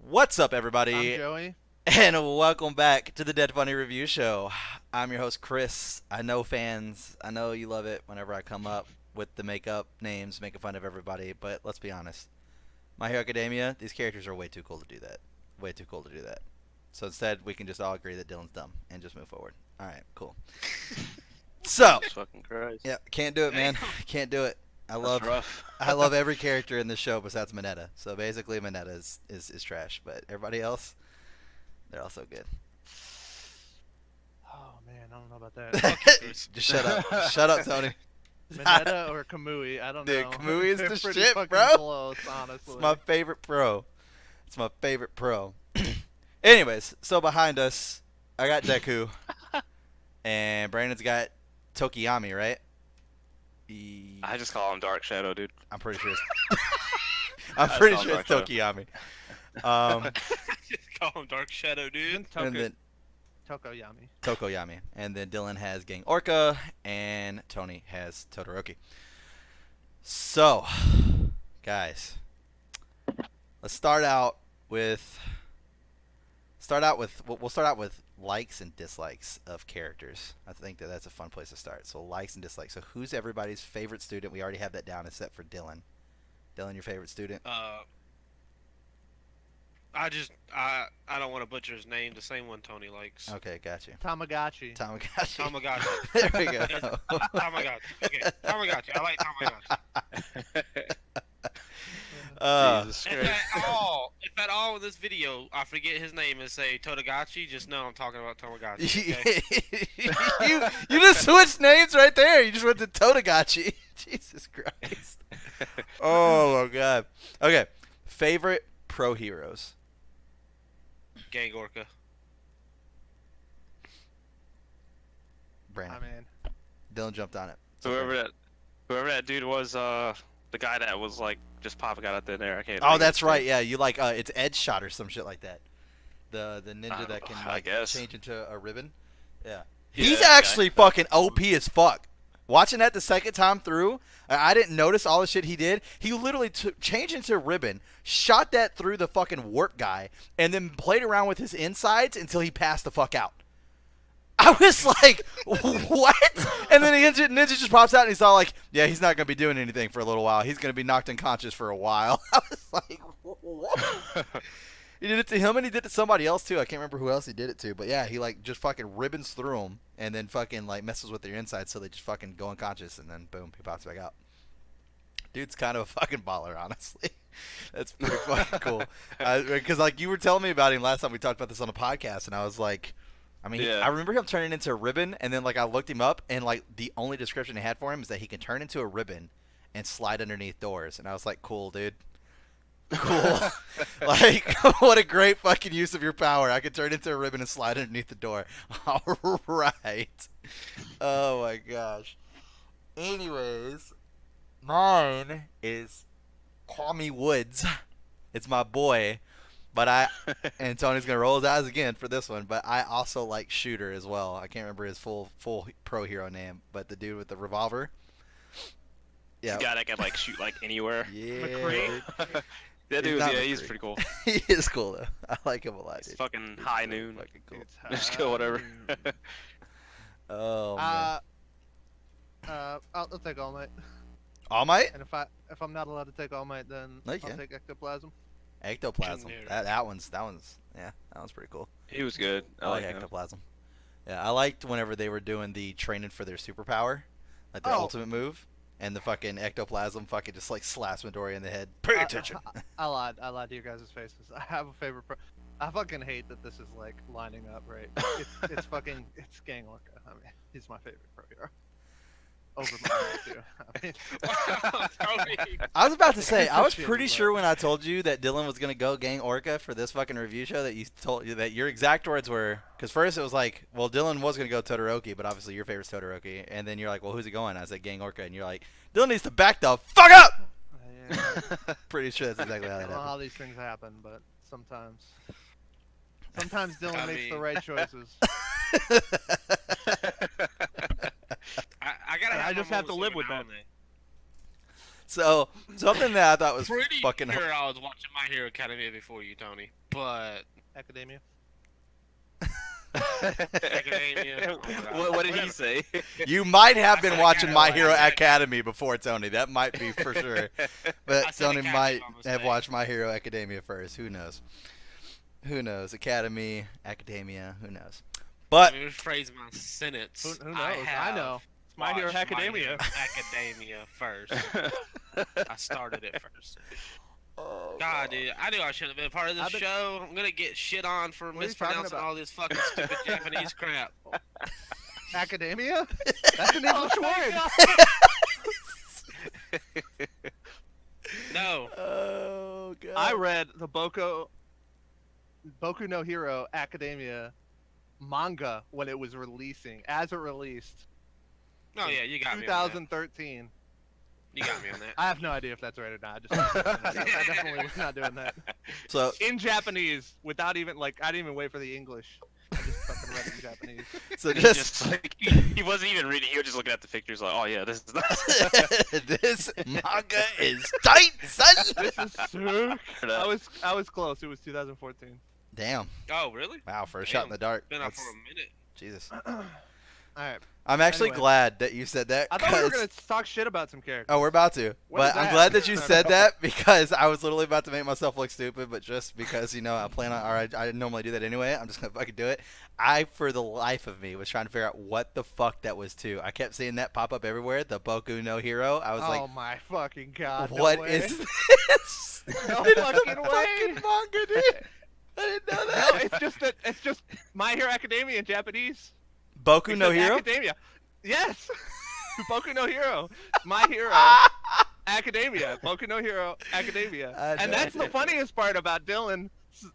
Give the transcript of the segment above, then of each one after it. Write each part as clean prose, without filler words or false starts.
What's up, I'm everybody, Joey. and welcome back to the Dead Funny Review Show. I'm your host, Chris. I know fans, I know you love it whenever I come up with the make-up names, making fun of everybody, but let's be honest. My Hero Academia, these characters are way too cool to do that. Way too cool to do that. So instead, we can just all agree that Dylan's dumb and just move forward. Alright, cool. So, Jesus fucking Christ. yeah, can't do it, man. Can't do it. That's rough. I love every character in this show besides Mineta. So basically, Mineta is trash, but everybody else, they're all so good. Oh man, I don't know about that. Just shut up. Shut up, Tony. Mineta or Kamui, I don't Dude, know. Kamui is They're the pretty shit, fucking bro. Close, honestly. It's my favorite pro. It's my favorite pro. Anyways, so behind us, I got Deku, and Brandon's got Tokiyami, right? I just call him Dark Shadow, dude. I'm pretty sure. I'm pretty call him sure it's Dark Tokiyami. Just call him Dark Shadow, dude. And then Tokoyami. Tokoyami, and then Dylan has Gang Orca, and Tony has Todoroki. So, guys, let's start out with we'll start out with likes and dislikes of characters. I think that's a fun place to start. So likes and dislikes. So who's everybody's favorite student? We already have that down except for Dylan. Dylan, your favorite student? I don't want to butcher his name. The same one Tony likes. Okay, got you. Tamagotchi. Tamagotchi. Tamagotchi. There we go. Tamagotchi. Okay, Tamagotchi. I like Tamagotchi. Jesus If Christ. at all in this video I forget his name and say Todagachi, just know I'm talking about Tamagotchi. Okay? you just switched names right there. You just went to Todagachi. Jesus Christ. Oh my god. Okay. Favorite pro heroes. Gang Orca. Brandon. I mean, Dylan jumped on it. So whoever that dude was, the guy that was like just popping out thin there. I can't. Oh, think that's of his right. name. Yeah, you like it's Edge Shot or some shit like that. The ninja that can I like guess. change into a ribbon. Yeah. Yeah, He's that actually guy. fucking OP as fuck. Watching that the second time through, I didn't notice all the shit he did. He literally changed into a ribbon, shot that through the fucking warp guy, and then played around with his insides until he passed the fuck out. I was like, what? And then the ninja just pops out and he's all like, yeah, he's not going to be doing anything for a little while. He's going to be knocked unconscious for a while. I was like, what? He did it to him and he did it to somebody else too. I can't remember who else he did it to. But yeah, he like just fucking ribbons through them and then fucking like messes with their insides so they just fucking go unconscious and then boom, he pops back out. Dude's kind of a fucking baller, honestly. That's pretty fucking cool. Because like you were telling me about him last time we talked about this on a podcast and I was like, I mean, Yeah. I remember him turning into a ribbon, and then like I looked him up, and like the only description they had for him is that he can turn into a ribbon and slide underneath doors, and I was like, cool, dude, cool. Like, what a great fucking use of your power. I can turn into a ribbon and slide underneath the door. All right. Oh my gosh. Anyways, mine is Kwame Woods. It's my boy. But and Tony's gonna roll his eyes again for this one. But I also like Shooter as well. I can't remember his full pro hero name, but the dude with the revolver. Yeah, The guy that can like shoot like anywhere. yeah. McCree? That He's dude, not yeah, he's McCree. pretty cool. He is cool though. I like him a lot, It's dude. fucking He's high really noon. fucking cool. It's Just kill whatever. high. Oh man. I'll take All Might. All Might? And if I'm not allowed to take All Might, then No, you I'll can. take Ectoplasm. Ectoplasm. Generic. That one's yeah, that one's pretty cool. He was good. I like him. Ectoplasm. Yeah, I liked whenever they were doing the training for their superpower, like their Oh. ultimate move, and the fucking Ectoplasm fucking just like slaps Midoriya in the head. Pay attention. I lied to your guys' faces. I have a favorite pro. I fucking hate that this is like lining up right. It's Gang Orca. I mean, he's my favorite pro hero. Over my too. I mean, Tony. I was about to say, I was Shit, pretty bro. sure when I told you that Dylan was gonna go Gang Orca for this fucking review show that you told you that your exact words were, because first it was like, well, Dylan was gonna go Todoroki, but obviously your favorite's Todoroki, and then you're like, well, who's he going? I said Gang Orca, and you're like, Dylan needs to back the fuck up. yeah, Pretty sure that's exactly how I that don't know how happened. these things happen, but sometimes Dylan I makes mean- the right choices. I gotta. I Have just my have to moments live every with now that. and then. So something that I thought was Pretty fucking. sure I was watching My Hero Academia before you, Tony. But Academia. Academia. What did he say? You might have I been said watching My Academy. Hero I said Academy before Tony. That might be for sure. I But said Tony Academy might by have mistake. watched My Hero Academia first. Who knows? Who knows? Academy, Academia. Who knows? But Let me rephrase my sentence. Who knows? I I know. It's My Hero watched Academia. My Hero Academia first. I started it first. oh, God, dude, I knew I shouldn't have been a part of this I've been- show. I'm gonna get shit on for What are you talking mispronouncing about? all this fucking stupid Japanese crap. Academia? That's an English word. No. Oh god. I read the Boku no Hero Academia manga when it was releasing, as it released, Oh yeah, you got me. On that. 2013. You got me on that. I have no idea if that's right or not. I definitely was not doing that. So In Japanese, without even I didn't even wait for the English. I just fucking read it in Japanese. so He just like he wasn't even reading. He was just looking at the pictures like, oh yeah, this is nice. this manga is tight, son. This is sick. I was close. It was 2014. Damn. Oh really? Wow, for a shot in the dark. Been out That's- for a minute. Jesus. All right. I'm actually Anyway. glad that you said that. I thought we were 'cause- gonna talk shit about some characters. Oh, we're about to. What But is I'm that? glad that you said that because I was literally about to make myself look stupid, but just because, I plan on, or I normally do that anyway, I'm just going to fucking do it. I, for the life of me, was trying to figure out what the fuck that was too. I kept seeing that pop up everywhere, the Boku no Hero. I was Oh like, my fucking god! No what way. is this? No It's a fucking way. fucking manga, dude. I didn't know No, that. it's just My Hero Academia in Japanese. Boku It no says Hero? Academia. Yes. Boku no Hero. My Hero Academia. Boku no Hero Academia. I And know. that's the funniest part about Dylan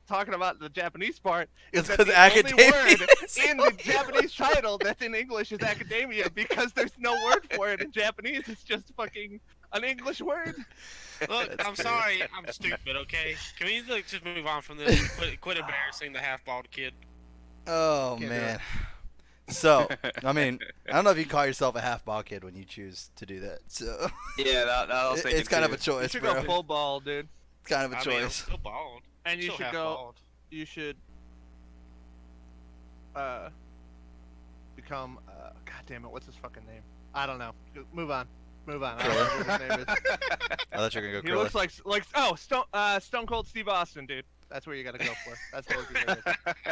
talking about the Japanese part. It's is that 'cause the academia only word is in the Japanese title that's in English is academia because there's no word for it in Japanese. It's just fucking an English word. Look, That's I'm fair. sorry, I'm stupid. Okay, can we just move on from this? Quit embarrassing the half-bald kid. Oh, Can't do man. So, I mean, I don't know if you can call yourself a half-ball kid when you choose to do that. So, Yeah, that I was thinking it's kind of too. a You choice, should bro. go full ball, dude. It's kind of a I mean, I'm choice. still bald. And you Still should half go. bald. You should become god damn it, what's his fucking name? I don't know. Move on. I don't know what his name is. I thought you were going to He go looks Krillin. like Stone Cold Steve Austin, dude. That's what you gotta go for. That's the look you gotta go for.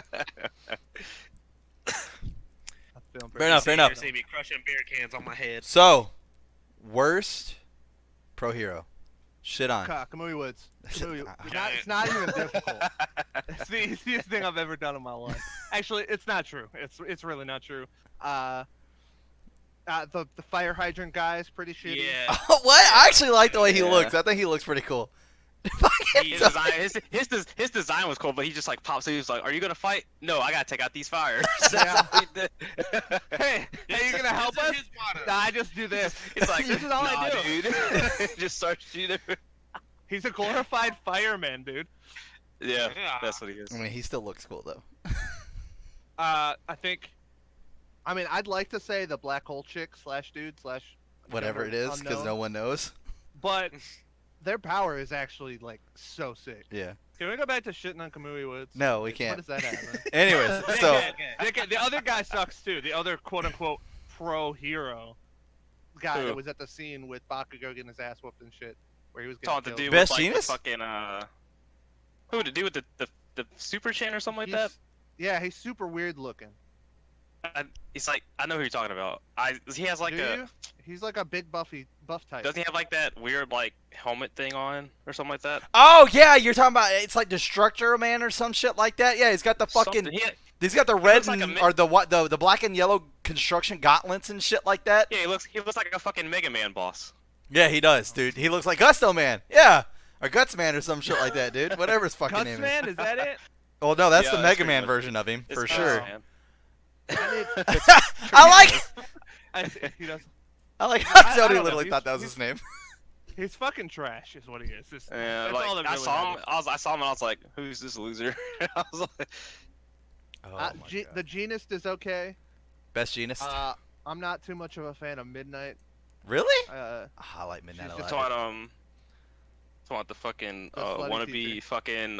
I'm feeling Fair enough, fair enough. You see me crushing beer cans on my head. So, worst pro hero. Shit on. Kamui Woods. Kamui, Giant. it's not even difficult. It's the easiest thing I've ever done in my life. Actually, it's not true. It's really not true. The fire hydrant guy is pretty shitty. Yeah. What? I actually like the way he Yeah. looks. I think he looks pretty cool. His design was cool, but he just like pops. He was like, "Are you gonna fight? No, I gotta take out these fires." Yeah. That's what he did. Hey, you gonna help This is us? his motto. Nah, I just do this. He's like, This is all I "Nah, do." dude." Just starts shooting. He's a glorified fireman, dude. Yeah, Yeah. that's what he is. I mean, he still looks cool, though. I think. I mean, I'd like to say the black hole chick / dude / Whatever it is, because no one knows. But their power is actually like so sick. Yeah. Can we go back to shitting on Kamui Woods? No, we What can't. does that have? Anyways, so The other guy sucks too. The other quote unquote pro hero guy Who? that was at the scene with Bakugo getting his ass whooped and shit, where he was getting Talking to killed. do Best with like Genius? the fucking who to do with the super chain or something like that. Yeah, he's super weird looking. He's like, I know who you're talking about. He has like Do a. you? He's like a big buff type. Doesn't he have like that weird like helmet thing on or something like that? Oh yeah, you're talking about it's like Destructor Man or some shit like that. Yeah, he's got the fucking Something. he's got the red looks like and, a or the black and yellow construction gauntlets and shit like that. Yeah, he looks like a fucking Mega Man boss. Yeah, he does, dude. He looks like Gusto Man. Yeah, or Guts Man or some shit like that, dude. Whatever his fucking name is. Gutsman, is that it? Well, no, that's Yeah, the that's Mega pretty Man much- version of him It's for Mega sure. Man. I like He does. I like I how don't Tony know, literally thought that was he's- his name. He's fucking trash, is what he is. Yeah, That's like, all that I really saw him. matters. I saw him and I was like, "Who's this loser?" I was like, Oh my The God. Genist is okay. Best Genist. I'm not too much of a fan of Midnight. Really? Uh, I like Midnight She's It's just Aladdin. what the fucking The slutty wannabe teacher. fucking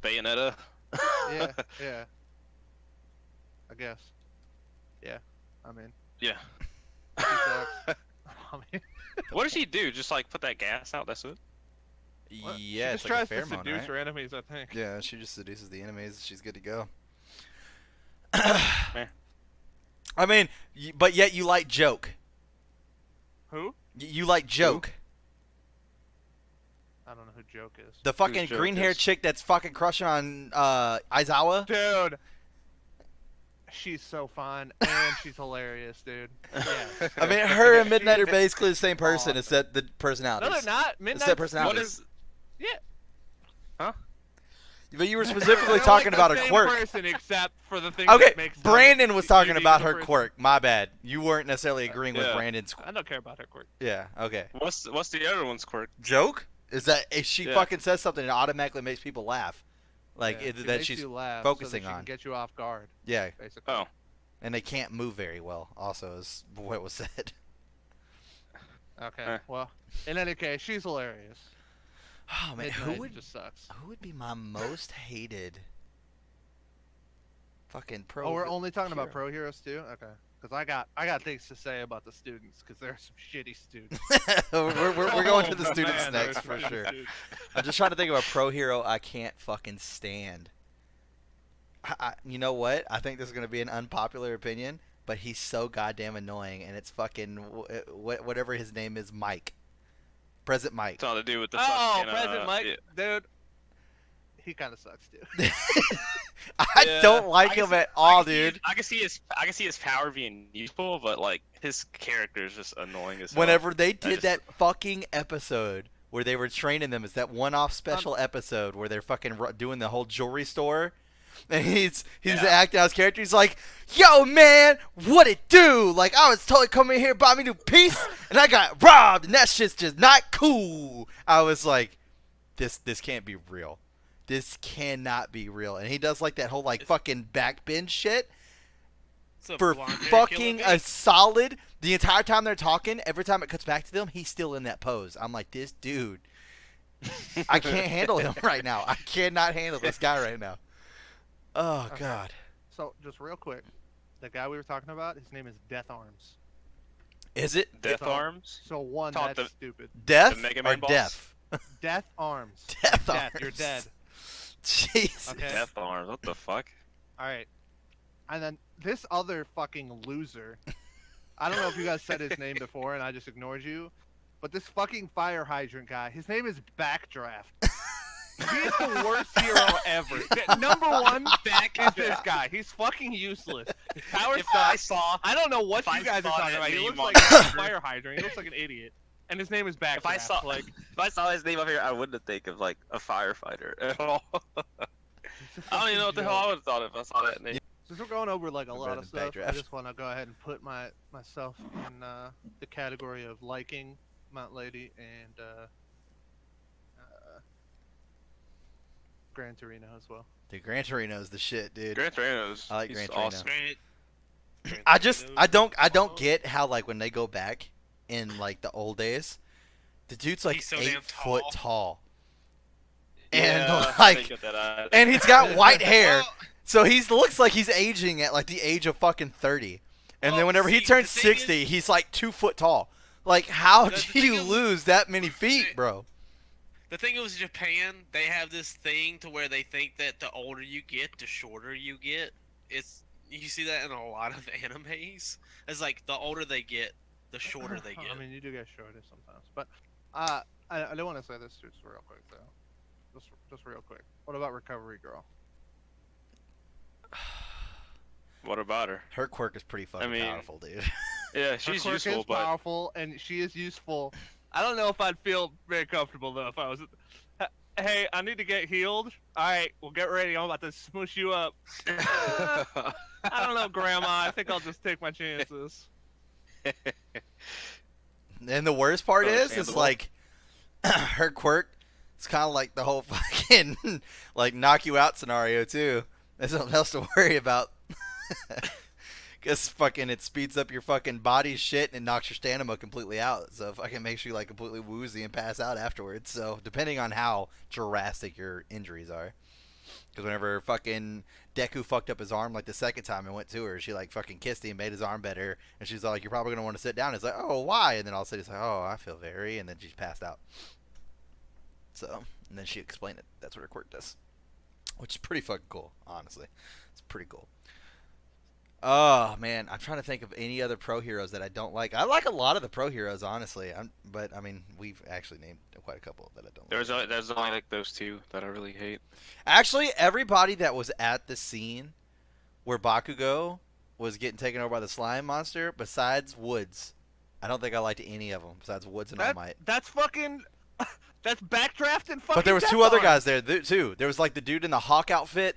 Bayonetta. yeah, yeah. I guess. Yeah. I mean, Yeah. she sucks. I mean, What does she do? Just like put that gas out? That's it. what? Yeah, she it's just like a tries to pheromone, seduce right? her enemies, I think. Yeah, she just seduces the enemies. She's good to go. Man. I mean, but yet you like Joke. Who? You like Joke. I don't know who Joke is. The fucking Joke green-haired is? chick that's fucking crushing on Aizawa. Dude. She's so fun and she's hilarious, dude. Yeah. I mean, her and Midnight are basically the same person, except the personalities. No, they're not. Except Midnight. personalities. What is? Yeah. But you were specifically They're talking like about the her same quirk. person except for the thing Okay, that makes them Brandon was talking unique about as a her person. quirk. My bad. You weren't necessarily agreeing with Yeah. Brandon's. I don't care about her quirk. Yeah. Okay. What's the other one's quirk? Joke is that if she Yeah. fucking says something, it automatically makes people laugh, like Yeah, she that makes she's you laugh focusing so that she on. can get you off guard, Yeah, basically. Oh. and they can't move very well. Also, is what was said. Okay. Eh. Well, in any case, she's hilarious. Oh man, Midnight just sucks. who would be my most hated? Fucking pro. Oh, we're only talking about hero. pro heroes too. Okay. Because I got things to say about the students because there are some shitty students. we're going to the Oh, students man, there next are for some sure. students. I'm just trying to think of a pro hero I can't fucking stand. You know what? I think this is gonna be an unpopular opinion, but he's so goddamn annoying, and it's fucking whatever his name is, Mike. Present Mike. It's all to do with the Oh, fucking, President Mike, yeah. dude. He kind of sucks, dude. I Yeah, don't like I can him see- at all, I can see his- dude. I can see his power being useful, but like his character is just annoying as hell. Whenever they did just- that fucking episode where they were training them, it's that one-off special episode where they're fucking doing the whole jewelry store, and he's Yeah. acting out his character. He's like, "Yo, man, what it do? Like, I was totally coming here, buy me new piece, and I got robbed, and that shit's just not cool." I was like, "This can't be real. This cannot be real." And he does like that whole like fucking backbend shit. What's up, For blonde-haired fucking killer a solid the entire time they're talking, every time it cuts back to them, he's still in that pose. I'm like, this dude, I can't handle him right now. I cannot handle this guy right now. Oh Okay. god. So, just real quick, the guy we were talking about, his name is Death Arms. Is it Death So- Arms. So one, Thought that's the- stupid. death the Mega or Man boss? deaf? Death Arms. Death Death, Arms. you're dead. Jesus. Okay. Death Arms. What the fuck? All right. And then this other fucking loser. I don't know if you guys said his name before and I just ignored you, but this fucking fire hydrant guy, his name is Backdraft. He is the worst hero ever. Number one back is this guy. He's fucking useless. His power If I sucks. saw, I don't know what if I you guys are saw talking that about. He name looks on like a paper- fire hydrant. He looks like an idiot. And his name is Backdraft. if I saw, like, if I saw his name up here, I wouldn't think of like a firefighter at all. I don't even know what the hell I would have thought if I saw that name. Since we're going over like a lot Brandon of stuff, I Backdraft. just want to go ahead and put myself in the category of liking Mount Lady and Gran Torino as well. Dude, Gran Torino's the shit, dude. Gran Torino's. I like he's Gran Torino. awesome. Grant. I don't get how like when they go back in like the old days, the dude's like He's so 8 damn foot tall. tall. And Yeah, like think of that. and he's got white hair. Well, So he looks like he's aging at like the age of fucking 30. And then Well, whenever he see, turns the thing 60, is- he's like 2 foot tall. Like, how The do you thing is- lose that many feet, bro? The thing is, Japan, they have this thing to where they think that the older you get, the shorter you get. You see that in a lot of animes. It's like the older they get, the shorter they get. I mean, you do get shorter sometimes, but I do want to say this just real quick though. Just real quick. What about Recovery Girl? What about her? Her quirk is pretty fucking mean- powerful, dude. Yeah, Her she's quirk useful, is but powerful, and she is useful. I don't know if I'd feel very comfortable though if I was. Hey, I need to get healed. All right, well, get ready. I'm about to smoosh you up. I don't know, Grandma. I think I'll just take my chances. And the worst part is Understandable. like, her quirk, it's kind of like the whole fucking, like, knock you out scenario, too. There's something else to worry about. Because fucking it speeds up your fucking body shit and knocks your stamina completely out. So fucking makes you like completely woozy and pass out afterwards. So depending on how drastic your injuries are. Because whenever fucking Deku fucked up his arm like the second time and went to her, she like fucking kissed him, made his arm better, and she's like, "You're probably gonna want to sit down." It's like, "Oh, why?" And then all of a sudden he's like, "Oh, I feel very," and then she's passed out. So, and then she explained it. That's what her quirk does, which is pretty fucking cool. Honestly, it's pretty cool. Oh man, I'm trying to think of any other pro heroes that I don't like. I like a lot of the pro heroes, honestly. But I mean, we've actually named quite a couple that I don't. There's only like those two that I really hate. Actually, everybody that was at the scene where Bakugo was getting taken over by the slime monster, besides Woods, I don't think I liked any of them besides Woods and All Might. That's fucking. That's backdraft and fucking. But there was Death two other Arm. guys there too. There was like the dude in the hawk outfit.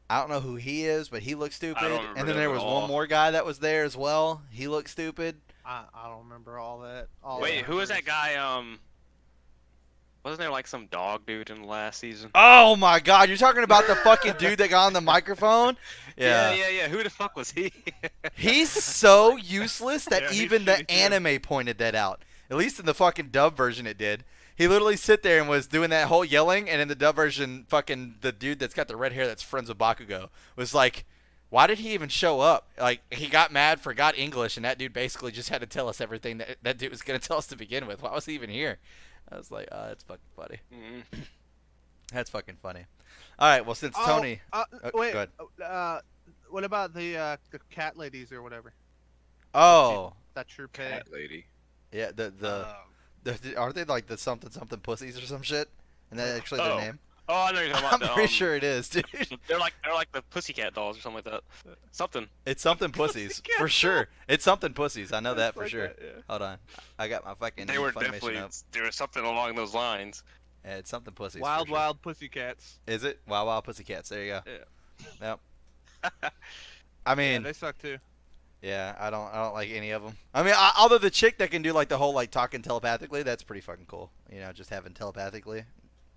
I don't know who he is, but he looked stupid. remember And then there him was at all. one more guy that was there as well. He looked stupid. I don't remember all that. Wait, who was that guy? Wasn't there like some dog dude in the last season? Oh my god, you're talking about the fucking dude that got on the microphone? Yeah. Who the fuck was he? He's so useless that Yeah, he's even the shitty too. anime pointed that out. At least in the fucking dub version it did. He literally sit there and was doing that whole yelling, and in the dub version, fucking the dude that's got the red hair that's friends with Bakugo was like, why did he even show up? Like, he got mad, forgot English, and that dude basically just had to tell us everything that dude was going to tell us to begin with. Why was he even here? I was like, oh, that's fucking funny. Mhm. That's fucking funny. All right, well, since Tony... Wait. go ahead. What about the cat ladies or whatever? Oh, That true pay. Cat lady. yeah, aren't they like the something pussies or some shit? And that's actually their Oh. name? Oh, I know you're talking I'm about. pretty sure it is, dude. They're like the pussycat dolls or something like that. Something. It's something pussies Pussycat for sure. It's something pussies. I know that for Like sure. that, yeah. Hold on, I got my fucking They were Funimation definitely up. there was something along those lines. Yeah, it's something pussies. Wild, for sure. wild pussycats. Is it Wild Wild Pussycats? There you go. Yeah. Yep. I Yeah, mean, they suck too. yeah, I don't like any of them. I mean, although the chick that can do like the whole like talking telepathically, that's pretty fucking cool. You know, just having telepathically.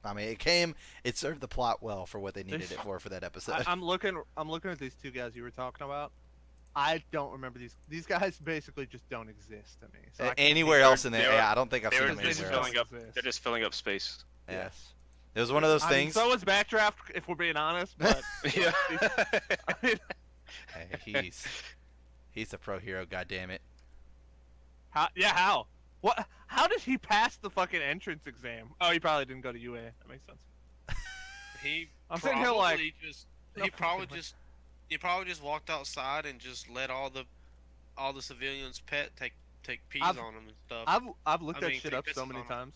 I mean, it served the plot well for what they needed it for that episode. I'm looking at these two guys you were talking about. I don't remember these guys. Basically, just don't exist to me. So I can't Anywhere think- else in there, yeah, I don't think I've They seen were them just anywhere else. filling up. Exist. They're just filling up space. Yeah. Yes. It was one of those I mean, things. so was Backdraft, if we're being honest. But Yeah. I mean, Hey, he's a pro hero. God damn it. how? What? How did he pass the fucking entrance exam? Oh, he probably didn't go to UA. That makes sense. He I'm sitting here like, no he probably fucking way. just walked outside and just let all the civilians take peas I've- on him and stuff. I've looked I that mean, shit take up so pisses many on 'em. times.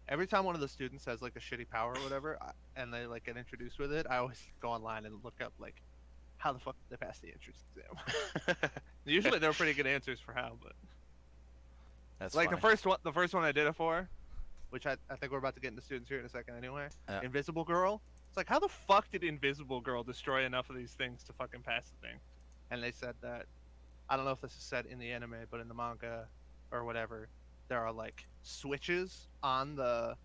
Every time one of the students has like a shitty power or whatever, and they like get introduced with it, I always go online and look up like, how the fuck did they pass the entrance exam? Usually they're pretty good answers for how, but That's like funny. the first one I did it for, which I think we're about to get into students here in a second anyway. Yeah. Invisible Girl. It's like, how the fuck did Invisible Girl destroy enough of these things to fucking pass the thing? And they said that, I don't know if this is said in the anime, but in the manga or whatever, there are like switches on the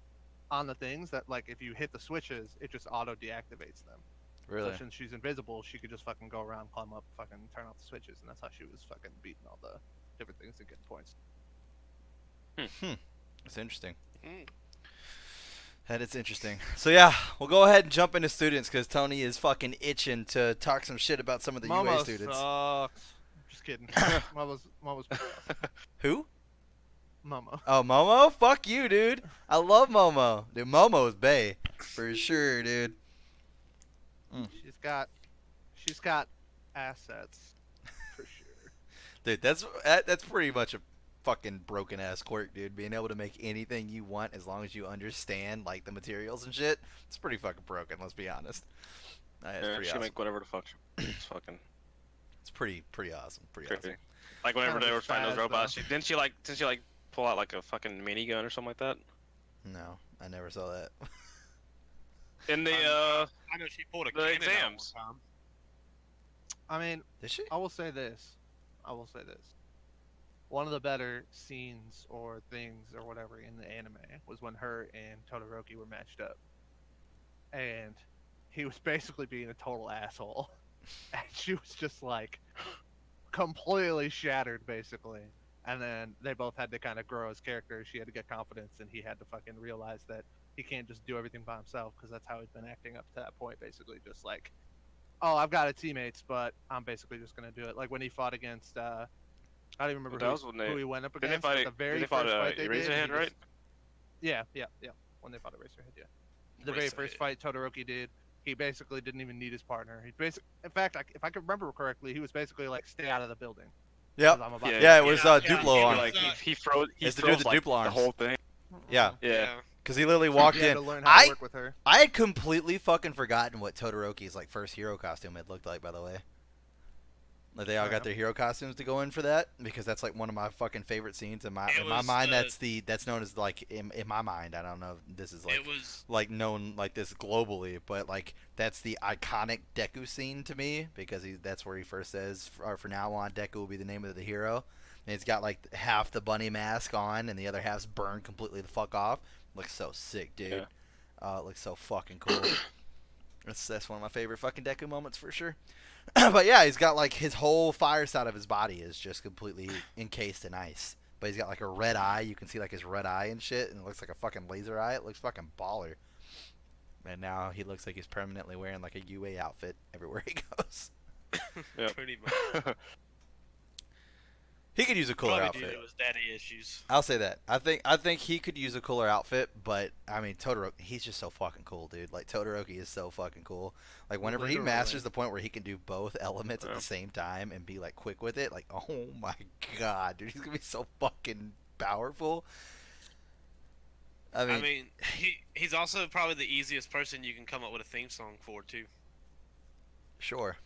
things that like if you hit the switches, it just auto deactivates them. Really? So since she's invisible, she could just fucking go around, climb up, fucking turn off the switches, and that's how she was fucking beating all the different things and getting points. That's interesting. Mm. That is interesting. So yeah, we'll go ahead and jump into students because Tony is fucking itching to talk some shit about some of the UA Momo students. sucks. Just kidding. Momo's pretty awesome. Who? Momo. Oh, Momo? Fuck you, dude. I love Momo. Dude, Momo's bae. For sure, dude. She's got assets for sure. Dude, that's pretty much a fucking broken ass quirk, dude. Being able to make anything you want as long as you understand like the materials and shit. It's pretty fucking broken, let's be honest. It's Yeah, pretty she awesome. make whatever the fuck. It's fucking It's pretty awesome. Pretty crazy. awesome. Like whenever Kinda they were fighting those bad, robots, didn't she like pull out like a fucking minigun or something like that? No, I never saw that. In the I know she pulled a the cannon exams. out one time. I mean, Did she? I will say this. One of the better scenes or things or whatever in the anime was when her and Todoroki were matched up. And he was basically being a total asshole. And she was just like, completely shattered basically. And then they both had to kind of grow as characters. She had to get confidence, and he had to fucking realize that he can't just do everything by himself, because that's how he'd been acting up to that point, basically just like, oh, I've got a teammates, but I'm basically just gonna do it. Like when he fought against, I don't even remember who he went up Did they against. fight? But the very Did they first fight fight they did, Eraserhead, he right? just- yeah. When they fought Eraserhead, yeah. The very first fight Todoroki did, he basically didn't even need his partner. In fact, if I could remember correctly, he was basically like, "Stay out of the building." Yep. 'cause I'm about to- Yeah, it was Yeah, Duplo he arm. was, Like he froze. He It's the dude with froze the like Duplo the arms. whole thing. Yeah, Yeah. because he literally So walked he had in. to learn how to work with her. I had completely fucking forgotten what Todoroki's like first hero costume had looked like. By the way, like they all got their hero costumes to go in for that, because that's like one of my fucking favorite scenes in my mind. That's known as like in my mind. I don't know if this is like It was like known like this globally, but like that's the iconic Deku scene to me, because that's where he first says, for now on, Deku will be the name of the hero. And he's got like half the bunny mask on, and the other half's burned completely the fuck off. Looks so sick, dude. It looks so fucking cool. That's one of my favorite fucking Deku moments for sure. But yeah, he's got like his whole fire side of his body is just completely encased in ice. But he's got like a red eye. You can see like his red eye and shit, and it looks like a fucking laser eye. It looks fucking baller. And now he looks like he's permanently wearing like a UA outfit everywhere he goes. pretty much. He could use a cooler Probably outfit. due to his daddy issues. I'll say that. I think he could use a cooler outfit, but I mean Todoroki, he's just so fucking cool, dude. Like Todoroki is so fucking cool. Like whenever he masters the point where he can do both elements at the same time and be like quick with it, like oh my god, dude, he's gonna be so fucking powerful. I mean he's also probably the easiest person you can come up with a theme song for too. Sure.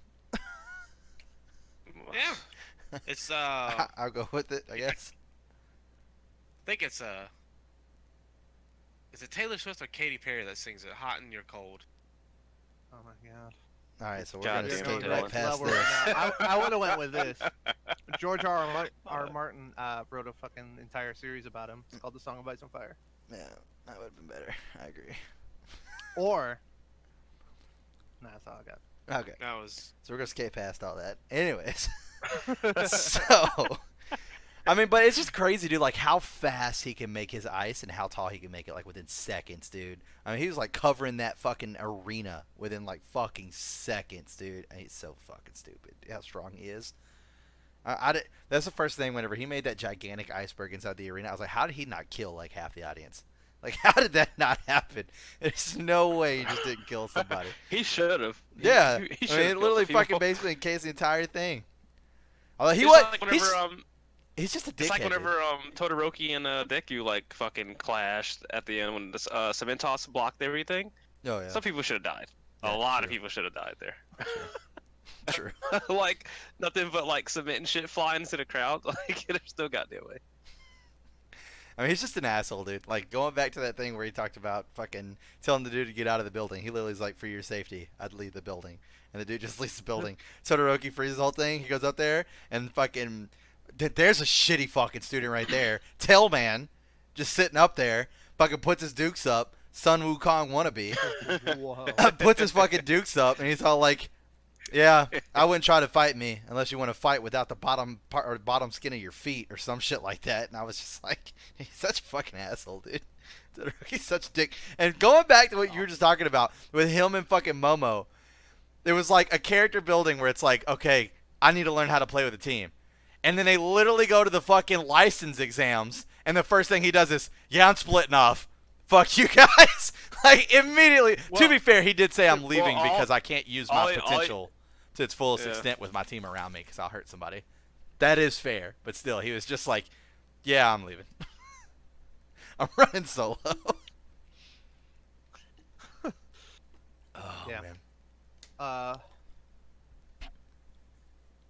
Yeah. It's I'll go with it, I guess. I think it's is it Taylor Swift or Katy Perry that sings it? Hot and You're Cold. Oh my god. All right, so we're God gonna damn skate it, right Dylan. past Level this. right now. I would have went with this. George R. Martin wrote a fucking entire series about him. It's called The Song of Ice and Fire. Yeah, that would have been better. I agree. Or, nah, that's all I got. Okay, That was so we're gonna skate past all that. Anyways. So, I mean, but it's just crazy, dude, like how fast he can make his ice and how tall he can make it, like within seconds, dude. I mean, he was like covering that fucking arena within like fucking seconds, dude. And he's so fucking stupid how strong he is. That's the first thing whenever he made that gigantic iceberg inside the arena. I was like, how did he not kill like half the audience? Like, how did that not happen? There's no way he just didn't kill somebody. He should have. Yeah, He I mean, should've it killed literally the people. fucking basically encased the entire thing. Although he It's was, like whenever, he's just a dickhead. It's like dude. whenever Todoroki and Deku like fucking clashed at the end when the Cementos blocked everything. Oh yeah, Some people should have died. Yeah, A lot true. of people should have died there. True. Like nothing but like cement and shit flying into the crowd. Like there's no goddamn way. I mean, he's just an asshole, dude. Like, going back to that thing where he talked about fucking telling the dude to get out of the building. He literally is like, for your safety, I'd leave the building. And the dude just leaves the building. Todoroki freezes the whole thing. He goes up there and fucking... There's a shitty fucking student right there. Tailman, just sitting up there, fucking puts his dukes up. Sun Wukong wannabe. Whoa. Puts his fucking dukes up, and he's all like... Yeah, I wouldn't try to fight me unless you want to fight without the bottom part or bottom skin of your feet or some shit like that. And I was just like, he's such a fucking asshole, dude. He's such a dick. And going back to what you were just talking about with him and fucking Momo, there was like a character building where it's like, okay, I need to learn how to play with a team. And then they literally go to the fucking license exams, and the first thing he does is, yeah, I'm splitting off. Fuck you guys. Like, immediately. Well, to be fair, he did say I'm leaving well, because I can't use my potential to its fullest Yeah. extent with my team around me because I'll hurt somebody. That is fair, but still, he was just like, yeah, I'm leaving. I'm running solo. Oh, Yeah. man.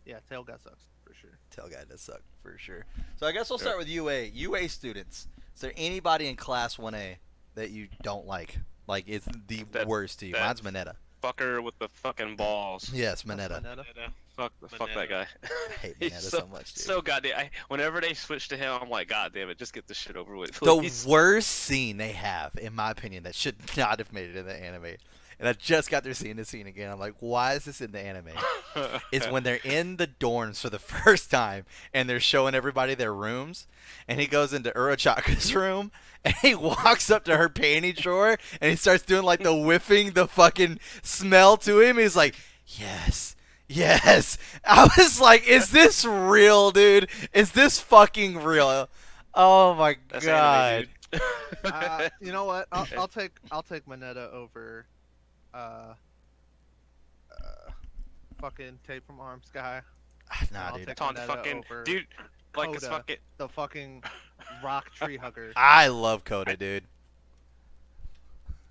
Yeah, tail guy sucks for sure. Tail guy does suck, for sure. So I guess we'll start with UA. UA students. Is there anybody in Class 1A that you don't like? Like, it's the worst to you. Mine's Mineta. Fucker with the fucking balls. Yes, Mineta. Fuck that guy. I hate He's Mineta so much, dude. So goddamn. Whenever they switch to him, I'm like, God damn it, just get this shit over with. The Please. worst scene they have, in my opinion, that should not have made it in the anime, and I just got through seeing this scene again. I'm like, why is this in the anime? Is when they're in the dorms for the first time and they're showing everybody their rooms, and he goes into Urochaka's room and he walks up to her panty drawer and he starts doing like the whiffing the fucking smell to him. He's like, yes. Yes. I was like, is this real, dude? Is this fucking real? Oh my That's god. anime, dude. You know what? I'll take Mineta over fucking Tape from Arms guy. Nah, I'll dude. take Taunt the Mineta fucking over dude. Like it's Coda, fucking. the fucking rock tree hugger. I love Coda, dude.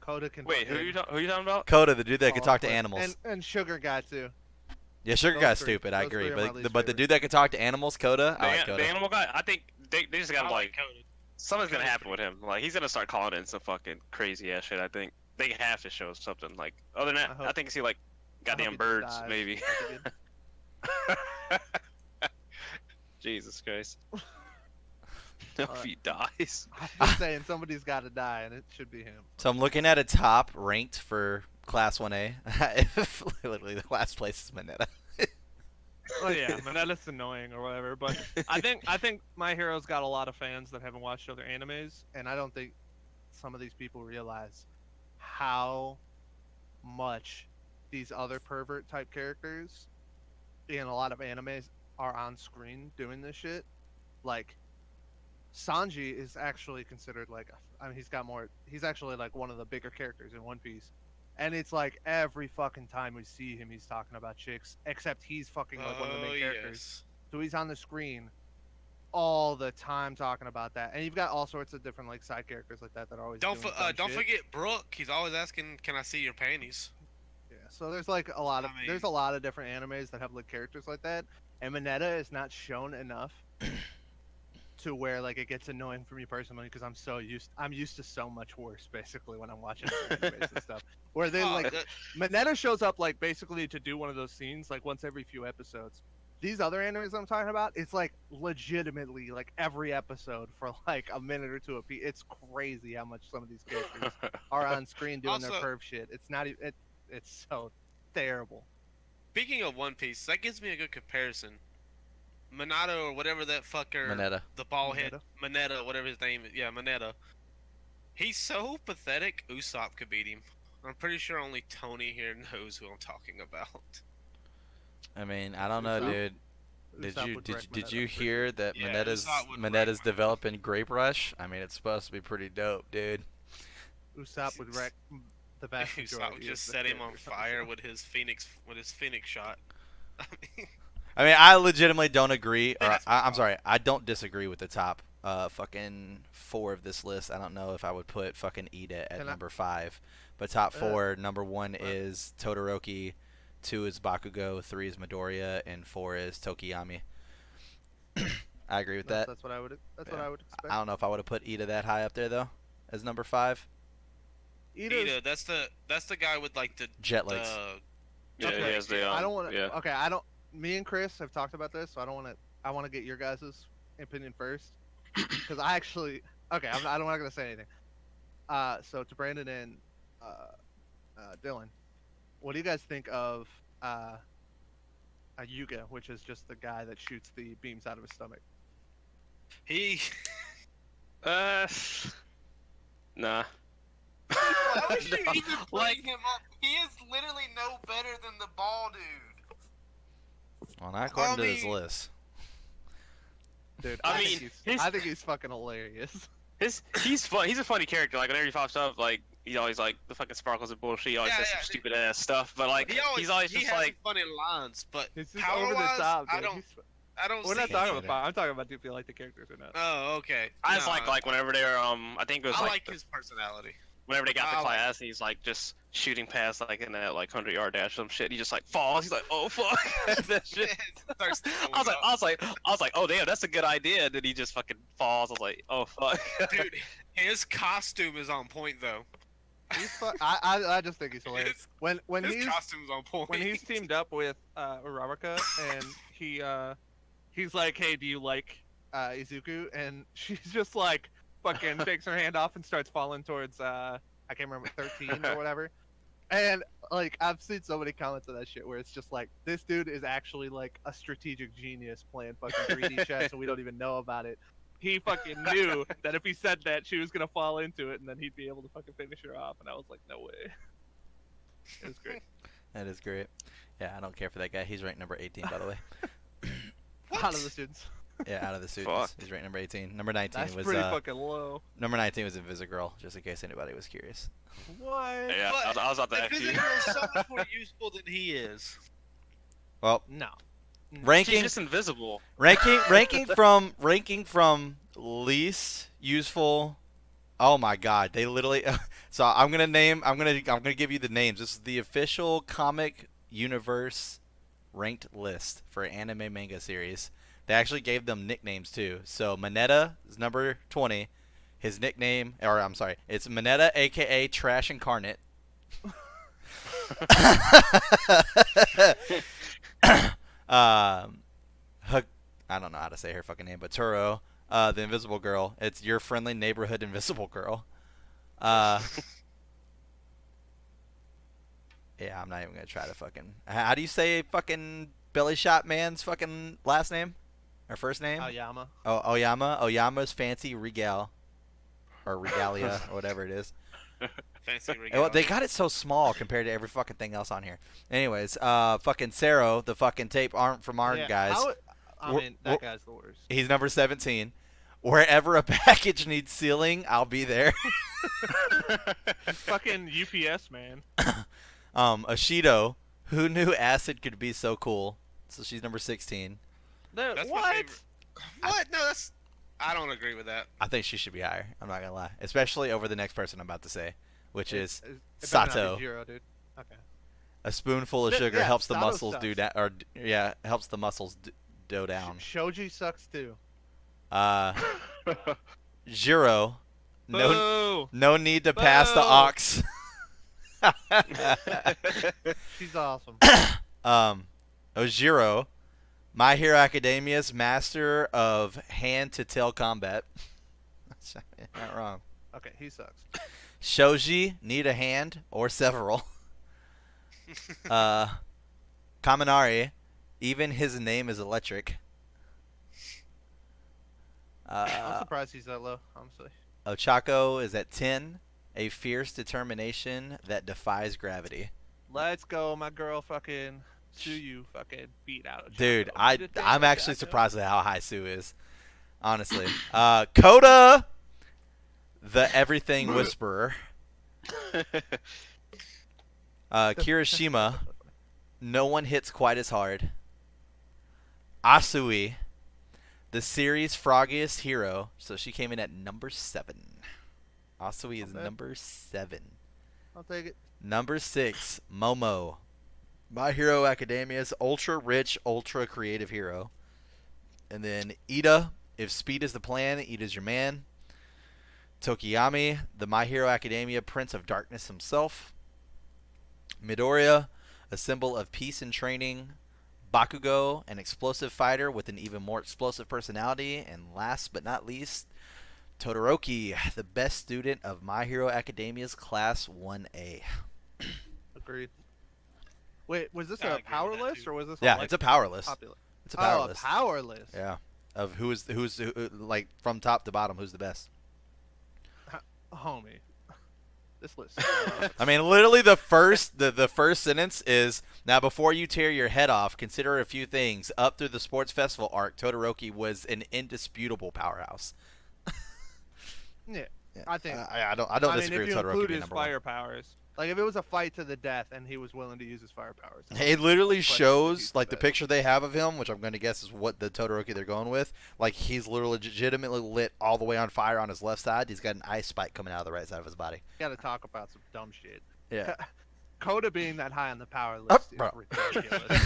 Coda can. Wait, who are you talking about? Coda, the dude that can Oh, talk to but- animals. And Sugar guy too. Yeah, Sugar those Guy's three- stupid. I those agree. three are my But least the favorite. dude that can talk to animals, Coda, I like The Coda. animal guy. I think they just I gotta like Coda. something's gonna Coda's happen with him. Like he's gonna start calling in some fucking crazy ass shit. I think they have to show something. Like other than that, I I, hope- think see like I hope goddamn he birds dies. maybe. That'd be good. Jesus Christ. No, if he dies. I'm just saying somebody's got to die, and it should be him. So I'm looking at a top ranked for Class 1A. Literally, the last place is Mineta. Oh yeah, Mineta's annoying or whatever, but I think My Hero's got a lot of fans that haven't watched other animes. And I don't think some of these people realize how much these other pervert type characters in a lot of animes are on screen doing this shit. Like Sanji is actually considered like, I mean, he's actually like one of the bigger characters in One Piece. And it's like every fucking time we see him, he's talking about chicks, except he's fucking like one of the main characters. Yes. So he's on the screen all the time talking about that. And you've got all sorts of different like side characters like that that are always Don't doing dumb don't shit. forget Brooke. He's always asking, "Can I see your panties?" Yeah, so there's like a lot of I mean- there's a lot of different animes that have like characters like that, and Mineta is not shown enough to where like it gets annoying for me personally because I'm used to so much worse basically when I'm watching other animes and stuff. Where they Oh, like that- Mineta shows up like basically to do one of those scenes like once every few episodes. These other animes I'm talking about, it's like legitimately like every episode for like a minute or two a piece. It's crazy how much some of these characters are on screen doing their Also- perv shit. It's not even it's so terrible. Speaking of One Piece, that gives me a good comparison. Minato or whatever that fucker, Mineta. the bald head, Mineta, whatever his name is. Yeah, Mineta. He's so pathetic. Usopp could beat him. I'm pretty sure only Tony here knows who I'm talking about. I mean, I don't know, Usopp? dude. Did Usopp you would did, wreck did Mineta you for hear that Yeah, Mineta's Usopp would wreck Mineta's Mineta. developing Grape Rush? I mean, it's supposed to be pretty dope, dude. Usopp would wreck the vast Usopp majority. would of just the set him on characters the fire show. with his phoenix shot. I mean, I legitimately don't agree, or That's I'm wild. sorry, I don't disagree with the top fucking 4 of this list. I don't know if I would put fucking Ida at Can I- number 5, but top 4, number 1 Right. is Todoroki, 2 is Bakugo, 3 is Midoriya, and 4 is Tokiyami. I agree with that. That's what I would. That's what Yeah. I would expect. I don't know if I would have put Ida that high up there though, as number 5. Ida's- Ida, that's the guy with like the Jet legs. Yeah, Okay, he has the. I don't want to. Yeah. Okay, I don't. Me and Chris have talked about this, so I don't want to. I want to get your guys' opinion first, because I actually. Okay, I'm not gonna say anything. So to Brandon and Dylan, what do you guys think of Yuga, which is just the guy that shoots the beams out of his stomach? he. Nah. Why would you No, even like- bring him up? He is literally no better than the ball dude. Well, not according to this mean- list. Dude, I think mean, he's, his- I think he's fucking hilarious. He's fun. He's a funny character. Like whenever he pops up, like he always like the fucking sparkles and bullshit. He always Yeah, says yeah, some stupid ass stuff. But like He always he's always he just has like some funny lines, but He's just power over the wise, top. I Dude. don't He's- I don't We're see not talking him. about Bob. I'm talking about do you feel like the characters or not. Oh, okay. I just No, like whenever they're I think it was I like like his personality. whenever they got I the like- class and he's like just shooting past like in that like 100-yard dash or some shit. He just like falls. He's like, oh fuck. That shit. Starts I was like, oh damn, that's a good idea. Then he just fucking falls. I was like, oh fuck. Dude, his costume is on point though. I just think he's hilarious. His, When his he's costume's on point. When he's teamed up with Uraraka and he's like, hey, do you like Izuku, and she's just like fucking takes her hand off and starts falling towards I can't remember 13 or whatever, And like I've seen so many comments on that shit where it's just like this dude is actually like a strategic genius playing fucking 3D chess and we don't even know about it. He fucking knew that if he said that, she was gonna fall into it, and then he'd be able to fucking finish her off. And I was like, no way. It was great. That is great. Yeah, I don't care for that guy. He's ranked number 18, by the way. Out of the students. Yeah, out of the Fuck. students, he's ranked number 18. Number 19 That's was pretty fucking low. number 19 was Invisigirl, just in case anybody was curious. What? Yeah, I was about to ask you. Invisigirl is so much more useful than he is. Well, No. She's ranking just invisible. ranking from least useful. Oh my God, they literally. So I'm gonna give you the names. This is the official Comic Universe ranked list for anime manga series. They actually gave them nicknames too. So Mineta is number 20. His nickname, or I'm sorry, it's Mineta, aka Trash Incarnate. I don't know how to say her fucking name, but Turo, the Invisible Girl. It's your friendly neighborhood Invisible Girl. Yeah, I'm not even gonna try to fucking. How do you say fucking belly shot man's fucking last name or first name? Aoyama. Oh, Oyama. Oyama's fancy regal, or regalia, or whatever it is. Fancy Well, regalia. they got it so small compared to every fucking thing else on here. Anyways, fucking Saro, the fucking tape arm from our Yeah, guys. I We're- mean, that guy's the worst. He's number 17. Wherever a package needs sealing, I'll be there. Fucking UPS man. Ashido, who knew acid could be so cool? So she's number 16. That's my What? favorite. What? No, that's. I don't agree with that. I think she should be higher. I'm not gonna lie, especially over the next person I'm about to say, which is It better not be Sato. Jiro, dude. Okay. a spoonful of Yeah, sugar yeah, helps the Sato muscles sucks. do that, or yeah, helps the muscles dough down. Shoji sucks too. Jiro, no, Boo! no need to pass the Boo! ox. She's awesome. Ojiro, My Hero Academia's master of hand-to-tail combat. Not wrong. Okay, he sucks. Shoji, need a hand or several. Kaminari, even his name is electric. I'm surprised he's that low, honestly. Ochako is at 10, a fierce determination that defies gravity. Let's go, my girl. Fucking Tsuyu fucking beat out. Ochako. Dude, She did I'm that, actually Ochako. surprised at how high Sue is. Honestly. Coda, the everything whisperer. Kirishima, no one hits quite as hard. Asui, the series froggiest hero. So she came in at number 7. Asui is Okay. number 7. I'll take it. Number 6, Momo. My Hero Academia's ultra rich, ultra creative hero. And then Ida, if speed is the plan, Ida's your man. Tokiyami, the My Hero Academia Prince of Darkness himself. Midoriya, a symbol of peace and training. Bakugo, an explosive fighter with an even more explosive personality. And last but not least, Todoroki, the best student of My Hero Academia's Class 1A. Agreed. Wait, was this I a agree with power that, list too. or was this Yeah, like it's a power list. popular? It's a power Oh, list. a power list. Yeah, of who's like from top to bottom, who's the best. Homie, this list. I mean, literally the first sentence is, now before you tear your head off, consider a few things. Up through the sports festival arc, Todoroki was an indisputable powerhouse. Yeah, Yeah. I think. I don't I mean, disagree if with you Todoroki include being his number 1. fire powers. Like if it was a fight to the death and he was willing to use his fire powers. It literally Question shows, he's like, the best. picture they have of him, which I'm going to guess is what the Todoroki they're going with. Like, he's literally legitimately lit all the way on fire on his left side. He's got an ice spike coming out of the right side of his body. Got to talk about some dumb shit. Yeah. Coda being that high on the power list is bro. ridiculous.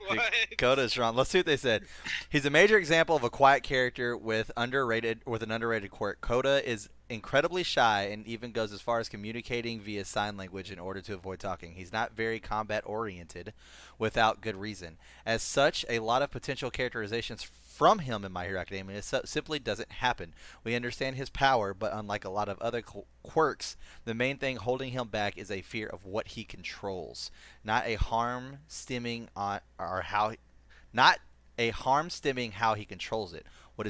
What? Coda is strong. Let's see what they said. He's a major example of a quiet character with an underrated quirk. Coda is incredibly shy and even goes as far as communicating via sign language in order to avoid talking. He's not very combat oriented without good reason. As such, a lot of potential characterizations from him in My Hero Academia simply doesn't happen. We understand his power, but unlike a lot of other quirks, the main thing holding him back is a fear of what he controls, not a harm stemming on or how not a harm stemming how he controls it. What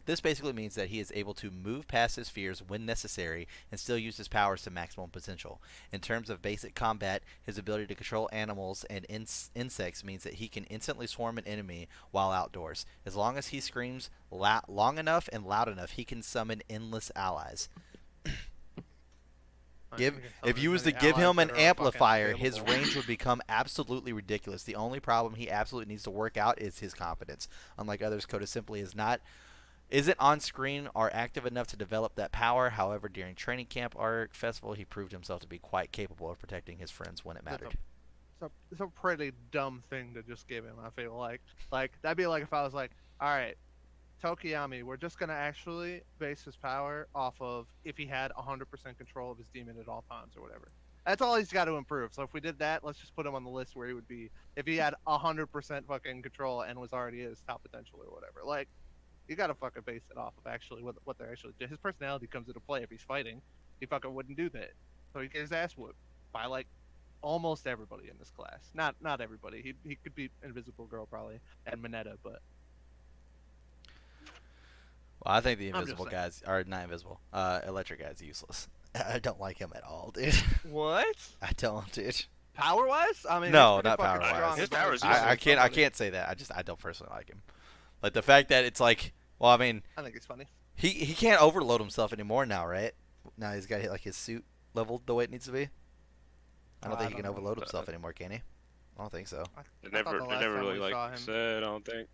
this basically means that he is able to move past his fears when necessary and still use his powers to maximum potential. In terms of basic combat, his ability to control animals and insects means that he can instantly swarm an enemy while outdoors. As long as he screams long enough and loud enough, he can summon endless allies. If you was to give him an amplifier, his range would become absolutely ridiculous. The only problem he absolutely needs to work out is his confidence. Unlike others, Coda simply isn't on screen or active enough to develop that power. However, during training camp arc festival, he proved himself to be quite capable of protecting his friends when it mattered. It's a pretty dumb thing to just give him. I feel like that'd be like if I was like, all right, Tokiyami, we're just gonna actually base his power off of if he had 100% control of his demon at all times or whatever. That's all he's got to improve. So if we did that, let's just put him on the list where he would be if he had 100% fucking control and was already at his top potential or whatever. Like, you gotta fucking base it off of actually what they're actually doing. His personality comes into play if he's fighting. He fucking wouldn't do that. So he gets his ass whooped by like almost everybody in this class. Not everybody. He could be Invisible Girl probably and Mineta, but. Well, I think the invisible guys are not invisible. Electric guy's useless. I don't like him at all, dude. What? I don't, dude. Power wise? I mean, No, he's pretty not fucking power-wise. strong. His power's I can't say that. I don't personally like him. Like the fact that it's like, well, I mean, I think it's funny. he can't overload himself anymore now, right? Now he's got like his suit leveled the way it needs to be. I don't think he can overload himself anymore, can he? I don't think so. It never really like said. I don't think.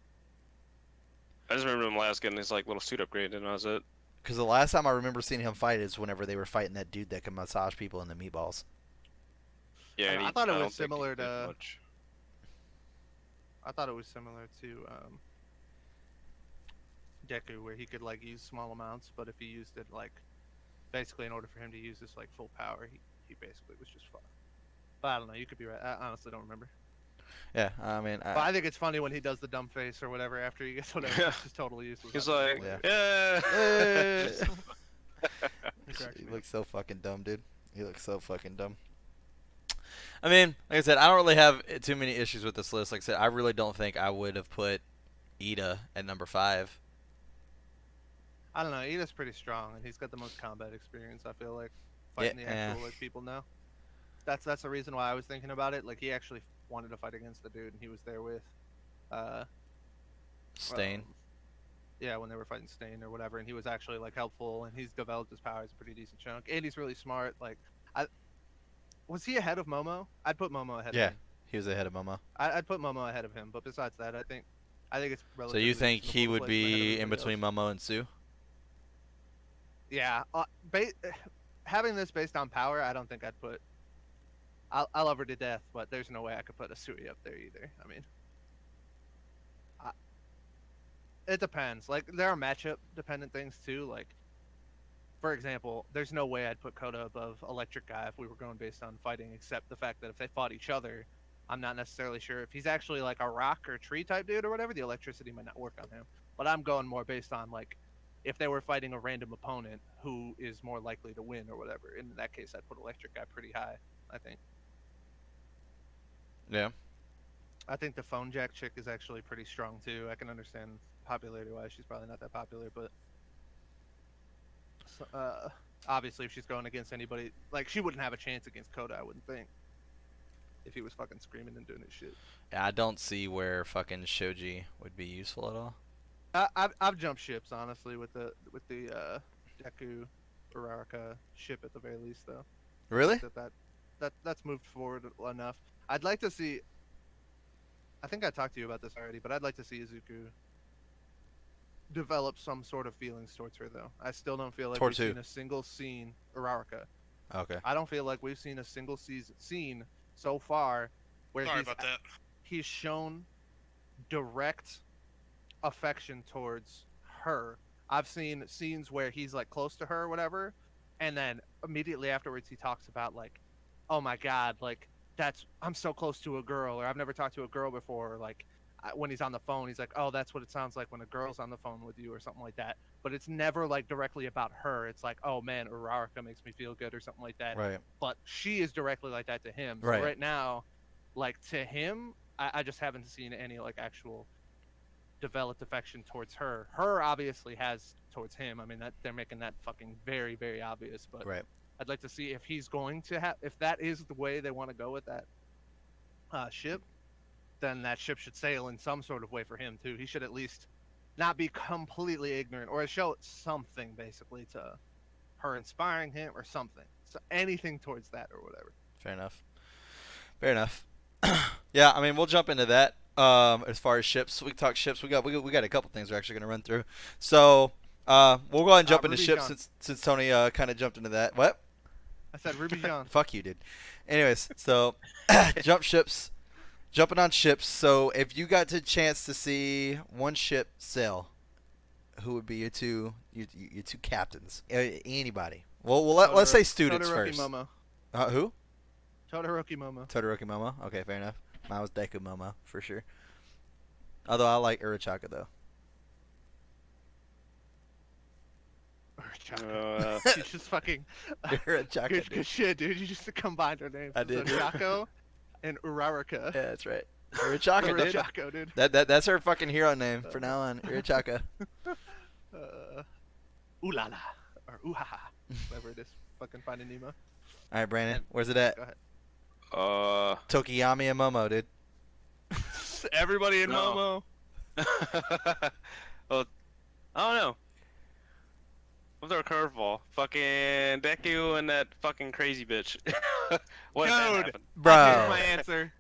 I just remember him last getting his like little suit upgrade, and that was it. Because the last time I remember seeing him fight is whenever they were fighting that dude that can massage people in the meatballs. Yeah, and I thought it don't was think he similar did to. much. I thought it was similar to Deku, where he could like use small amounts, but if he used it like, basically in order for him to use this like full power, he basically was just fucked. But I don't know. You could be right. I honestly don't remember. Yeah, I mean, But I think it's funny when he does the dumb face or whatever after he gets whatever. It's just totally useless. He's like, Yeah. yeah. He looks so fucking dumb, dude. He looks so fucking dumb. I mean, like I said, I don't really have too many issues with this list. Like I said, I really don't think I would have put Ida at number 5. I don't know. Ida's pretty strong, and he's got the most combat experience. I feel like fighting the actual like people now. That's the reason why I was thinking about it. Like he actually wanted to fight against the dude, and he was there with Stain. Yeah, when they were fighting Stain or whatever, and he was actually like helpful, and he's developed his powers a pretty decent chunk, and he's really smart. Like, was he ahead of Momo? I'd put Momo ahead. Yeah, of him. he was ahead of Momo. I'd put Momo ahead of him, but besides that, I think it's So relatively. you think he reasonable to would place him ahead of be in everybody between else. Momo and Sue? Yeah, having this based on power, I don't think I'd put. I love her to death, but there's no way I could put a Sui up there either. I mean, it depends. Like there are matchup dependent things too. Like, for example, there's no way I'd put Koda above Electric Guy if we were going based on fighting, except the fact that if they fought each other, I'm not necessarily sure if he's actually like a rock or tree type dude or whatever. The electricity might not work on him. But I'm going more based on like if they were fighting a random opponent who is more likely to win or whatever. In that case, I'd put Electric Guy pretty high, I think. Yeah. I think the phone jack chick is actually pretty strong too. I can understand popularity-wise, she's probably not that popular, but obviously if she's going against anybody, like she wouldn't have a chance against Koda, I wouldn't think, if he was fucking screaming and doing his shit. Yeah, I don't see where fucking Shoji would be useful at all. I've jumped ships honestly with the Deku Uraraka ship at the very least though. Really? That's moved forward enough. I'd like to see. I think I talked to you about this already, but I'd like to see Izuku develop some sort of feelings towards her, though. I still don't feel like Towards we've who? seen a single scene. Uraraka. Okay. I don't feel like we've seen a single scene so far where Sorry about that. he's shown direct affection towards her. I've seen scenes where he's like close to her or whatever, and then immediately afterwards he talks about like, oh my god, like I'm so close to a girl, or I've never talked to a girl before, or like when he's on the phone, he's like, oh, that's what it sounds like when a girl's on the phone with you, or something like that. But it's never like directly about her. It's like, oh man, Uraraka makes me feel good, or something like that. Right. But she is directly like that to him. So Right. right now, like to him, I just haven't seen any like actual developed affection towards her. Her obviously has towards him. I mean, that they're making that fucking very, very obvious. But Right. I'd like to see if he's going to have, if that is the way they want to go with that ship, then that ship should sail in some sort of way for him too. He should at least not be completely ignorant, or show something basically to her inspiring him or something. So anything towards that or whatever. Fair enough. Fair enough. Yeah, I mean, we'll jump into that. As far as ships, we can talk ships. We got a couple things we're actually going to run through. So we'll go ahead and jump into Ruby ships Jean. since Tony kind of jumped into that. What? I said Ruby Jean. Fuck you, dude. Anyways, so jumping on ships. So if you got the chance to see one ship sail, who would be your two captains? Anybody? Well, let's say students Todoroki first. Momo. Who? Todoroki Momo. Todoroki Momo. Okay, fair enough. Mine was Deku Momo for sure. Although I like Urachaka though. You just fucking Urachaka. good Dude. shit, dude. You just combined our names. I did. So Chaco and Uraraka. Yeah, that's right. Urachaka, dude. Urachako, dude. That's her fucking hero name for now on. Urachaka. Ooh la la. Or ooh ha ha. Whatever it is. Fucking Finding Nemo. All right, Brandon. Where's it at? Go ahead. Tokiyami and Momo, dude. Everybody in No. Momo. Well, I don't know. What's our curveball? Fucking Deku and that fucking crazy bitch. What if that Dude. happened? Here's my Bro. answer.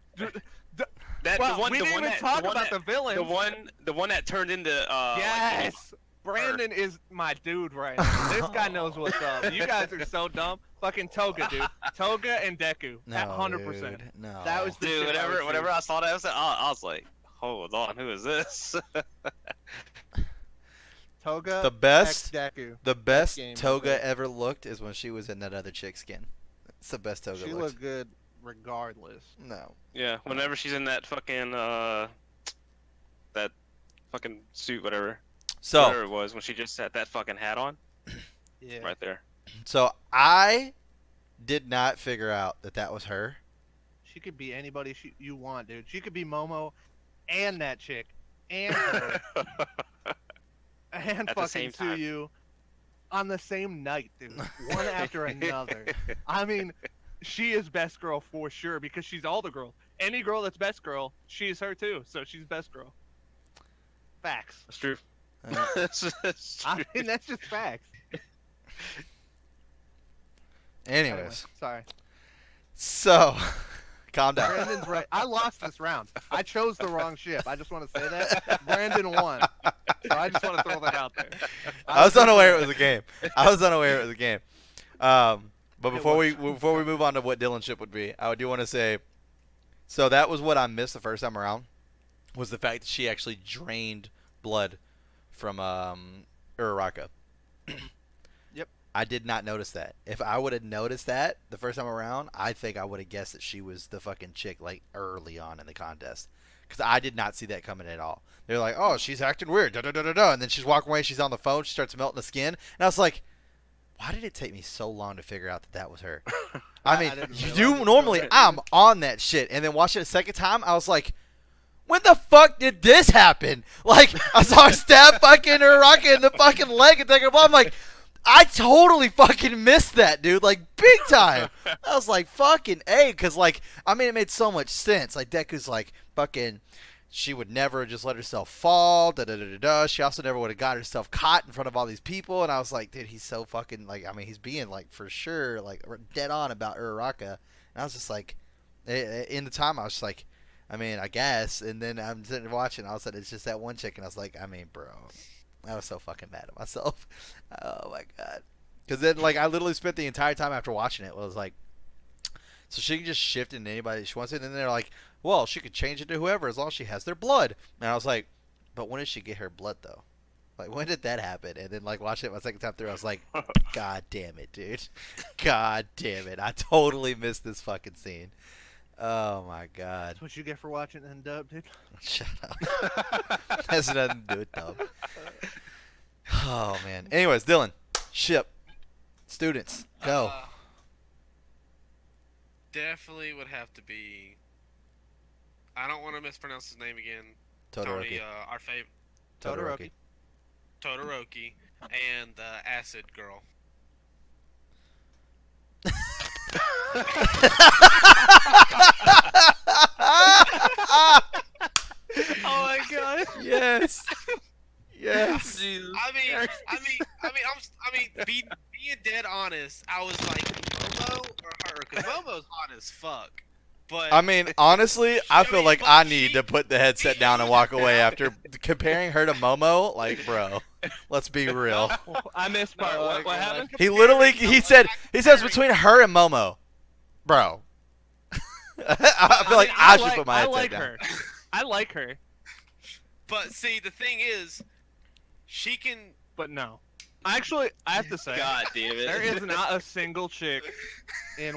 That Well, the one, we the didn't one even that, talk the one about that, the villains. the one that turned into Yes. Brandon is my dude right now. This guy knows what's up. You guys are so dumb. Fucking Toga, dude. Toga and Deku. No, At 100%. dude. No. That was the dude. shit I was Whenever I saw that, I was like, hold on, who is this? Toga. The best- X Deku. The best game, Toga okay. ever looked is when she was in that other chick skin. It's the best Toga She looked. looked good regardless. No. Yeah, whenever she's in that fucking that fucking suit, whatever So it was, when she just had that fucking hat on, Yeah. right there. so I did not figure out that was her. She could be anybody you want, dude. She could be Momo and that chick and her and At the same fucking time. Tsuyu on the same night, dude. One after another. I mean, she is best girl for sure because she's all the girl. Any girl that's best girl, she's her too. So she's best girl. Facts. That's true. Uh, That's I true. mean, that's just facts. anyways, Anyway, sorry. so calm down. Brandon's right. I lost this round. I chose the wrong ship. I just want to say that. Brandon won. So I just want to throw that out there. I was unaware it was a game. But It before we was. move on to what Dylan's ship would be, I do want to say, so that was what I missed the first time around, was the fact that she actually drained blood from Uraraka. Yep. I did not notice that. If I would have noticed that the first time around, I think I would have guessed that she was the fucking chick like early on in the contest. Because I did not see that coming at all. They're like, oh, she's acting weird, da da da da da, and then she's walking away, she's on the phone, she starts melting the skin, and I was like, why did it take me so long to figure out that was her? I mean, didn't you realize do it was normally, her. I'm on that shit, and then watching it a second time, I was like, when the fuck did this happen? Like, I saw her stab fucking Uraraka in the fucking leg and take her blood. I'm like, I totally fucking missed that, dude. Like, big time. I was like, fucking A. Because, like, I mean, it made so much sense. Like, Deku's like, fucking, she would never just let herself fall. Da da da da da. She also never would have got herself caught in front of all these people. And I was like, dude, he's so fucking, like, I mean, he's being, like, for sure, like, dead on about Uraraka. And I was just like, in the time, I was just like, I mean, I guess. And then I'm sitting there watching. All of a sudden, it's just that one chick. And I was like, I mean, bro. I was so fucking mad at myself. Oh, my God. Because then, like, I literally spent the entire time after watching it was like, so she can just shift into anybody she wants to. And then they're like, well, she could change it to whoever as long as she has their blood. And I was like, but when did she get her blood, though? Like, when did that happen? And then, like, watching it my second time through, I was like, God damn it, dude. God damn it. I totally missed this fucking scene. Oh, my God. That's what you get for watching it in dub, dude. Shut up. Has nothing to do with dub. Oh, man. Anyways, Dylan. Ship. Students. Go. Definitely would have to be. I don't want to mispronounce his name again. Todoroki. Tony, our favorite Todoroki. Todoroki and Acid Girl. Oh my god. Yes. Yes. Jesus. Being dead honest, I was like Momo or her, because Momo's hot as fuck. But I mean, honestly, I feel like but I need to put the headset down and walk away after comparing her to Momo. Like, bro, let's be real. I missed part. What happened? He literally, he says between her and Momo, bro. I feel like I should put my headset like down. her. I like her, But see, the thing is, she can. but no. Actually, I have to say, God damn it. there is not a single chick. In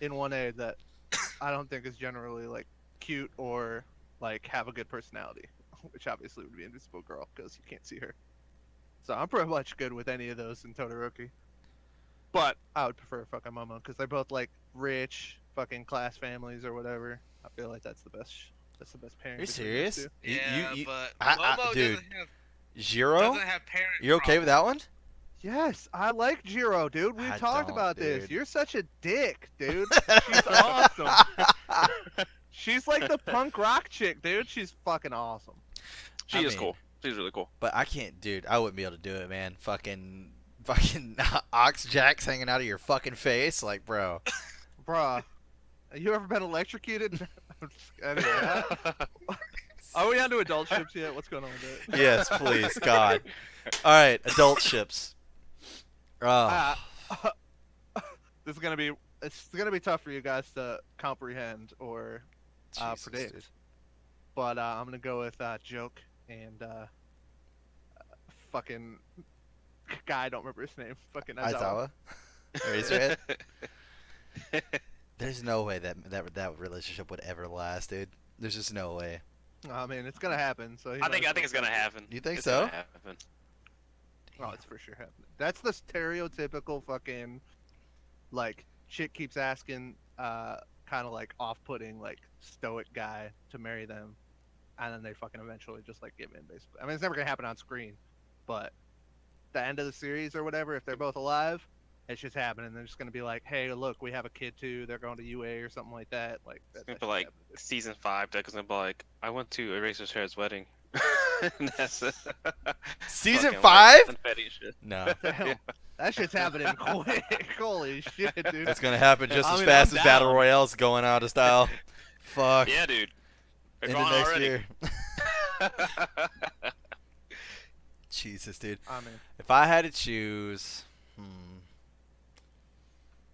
1A that I don't think is generally like cute or like have a good personality, which obviously would be Invisible Girl because you can't see her. So I'm pretty much good with any of those in Todoroki. But I would prefer fucking Momo because they're both like rich fucking class families or whatever. I feel like that's the best. That's the best pairing. Are you between those serious? two. You- But I- Momo dude. doesn't Zero? have parent. You okay with that one? Yes, I like Jiro, dude. We I talked don't, about this. dude. You're such a dick, dude. She's awesome. She's like the punk rock chick, dude. She's fucking awesome. She I is mean- cool. She's really cool. But I can't, dude. I wouldn't be able to do it, man. Fucking ox jacks hanging out of your fucking face, like, bro. Bruh, have you ever been electrocuted? Anyway, Are we on to adult ships yet? What's going on with it? Yes, please, God. All right, adult ships. Oh, this is it's gonna be tough for you guys to comprehend or Jesus, predict. dude. But I'm gonna go with Joke and fucking guy. I don't remember his name. Fucking Aizawa. Aizawa. Eraserhead. There's no way that relationship would ever last, dude. There's just no way. I mean, it's gonna happen. So I think it's gonna happen. You think It's so? gonna happen. Oh, it's for sure happening. That's the stereotypical fucking like chick keeps asking kind of like off-putting like stoic guy to marry them, and then they fucking eventually just like give in basically. I mean, it's never gonna happen on screen, but the end of the series or whatever, if they're both alive, it's just happening. They're just gonna be like, hey, look, we have a kid too. They're going to UA or something like that. Like that, It's that gonna be shit like happens. season 5. Deck's gonna be like, I went to Eraserhead's wedding. And that's it. Season Fucking, 5? confetti and shit. No. Damn, that shit's happening quick. Holy shit, dude. It's gonna happen just I as mean, fast I'm as Battle down. Royale's going out of style. Fuck. Yeah, dude. They're Into gone next already. year. Jesus, dude. I mean, If I had to choose,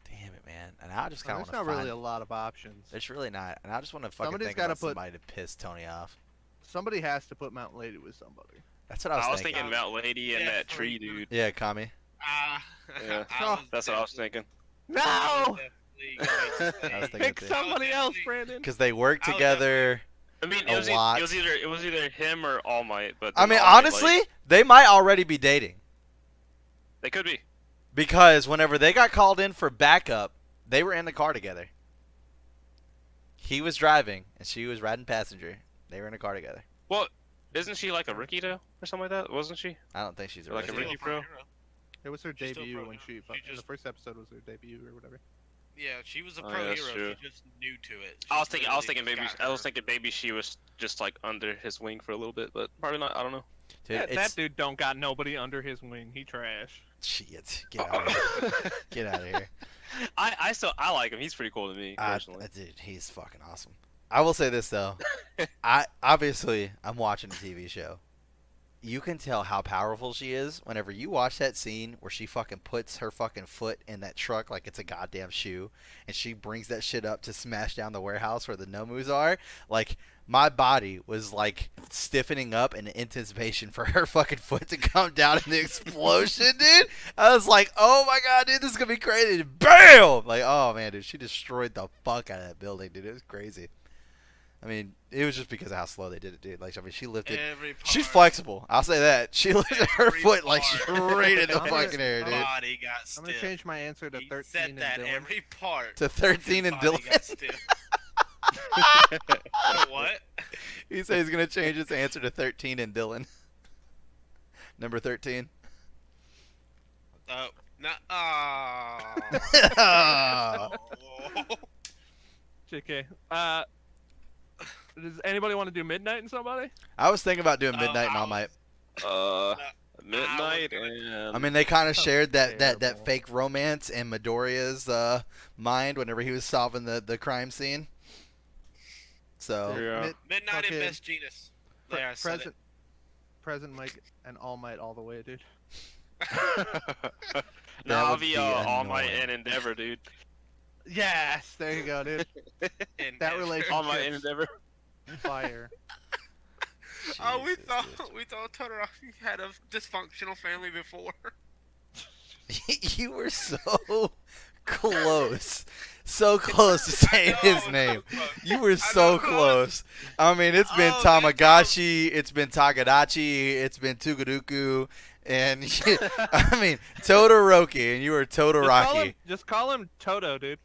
damn it, man. And I just kind of there's want not to really a lot of options. There's really not, and I just want to fucking Somebody's think gotta about put- somebody to piss Tony off. Somebody has to put Mountain Lady with somebody. That's what I was thinking. thinking Mount Lady and Yeah, that tree for- dude. Yeah, Kami. Yeah. Oh, That's what I was thinking. No! I was thinking Pick too. somebody else, Brandon. Because they work I would together. I mean, A it was, lot. it was either him or All Might. But I then mean, All Might, honestly, like, they might already be dating. they could be. Because whenever they got called in for backup, they were in the car together. He was driving, and she was riding passenger. They were in a car together. Well, isn't she like a rookie though, or something like that? Wasn't she? I don't think she's a Like a rookie. Ricky Pro? It was her She's still debut pro when now. she. She The just- first episode was her debut or whatever. Yeah, she was a Oh, pro yeah, that's hero. true. She's just new to it. I was She's thinking literally maybe just got her- maybe she was just like under his wing for a little bit, but probably not. I don't know. Dude, That it's dude don't got nobody under his wing. He trash. shit. Get out of here. Get out of here. I like him. He's pretty cool to me personally. Dude, he's fucking awesome. I will say this though. I'm watching a TV show. you can tell how powerful she is whenever you watch that scene where she fucking puts her fucking foot in that truck like it's a goddamn shoe, and she brings that shit up to smash down the warehouse where the Nomus are. Like, my body was like stiffening up in anticipation for her fucking foot to come down in the explosion, dude. I was like, oh my god, dude, this is gonna be crazy. Bam! Like, oh man, dude, she destroyed the fuck out of that building, dude. It was crazy. I mean, it was just because of how slow they did it, dude. Like, I mean, she lifted. Every part. She's flexible. I'll say that. She lifted her Every foot like part. straight in the I'm fucking air, dude. Body got I'm gonna stiff. change my answer to He 13 said and that Dylan. every part. To 13 and Body Dylan. got stiff. What? He said he's gonna change his answer to 13 and Dylan. Number 13. Oh, no. JK. Does anybody want to do Midnight and somebody? I was thinking about doing Midnight and I All Might. Midnight gonna- and I mean, they kind of shared that terrible. fake romance in Midoriya's mind whenever he was solving the crime scene. So yeah. Midnight Fucking and Best Genus. There, I said it. Present Mike and All Might all the way, dude. Navi, be All Might annoying. and Endeavor, dude. Yes, there you go, dude. And That then- relationship. All Might and Endeavor. Fire. Oh, we Jesus, thought Todoroki had a dysfunctional family before. dude. You were so close. So close to saying his name. You were so close. I mean, it's been Oh, Tamagotchi, it's been Takadachi, it's been Tugaduku, and I mean Todoroki, and you were Todoraki. Just call him Toto, dude.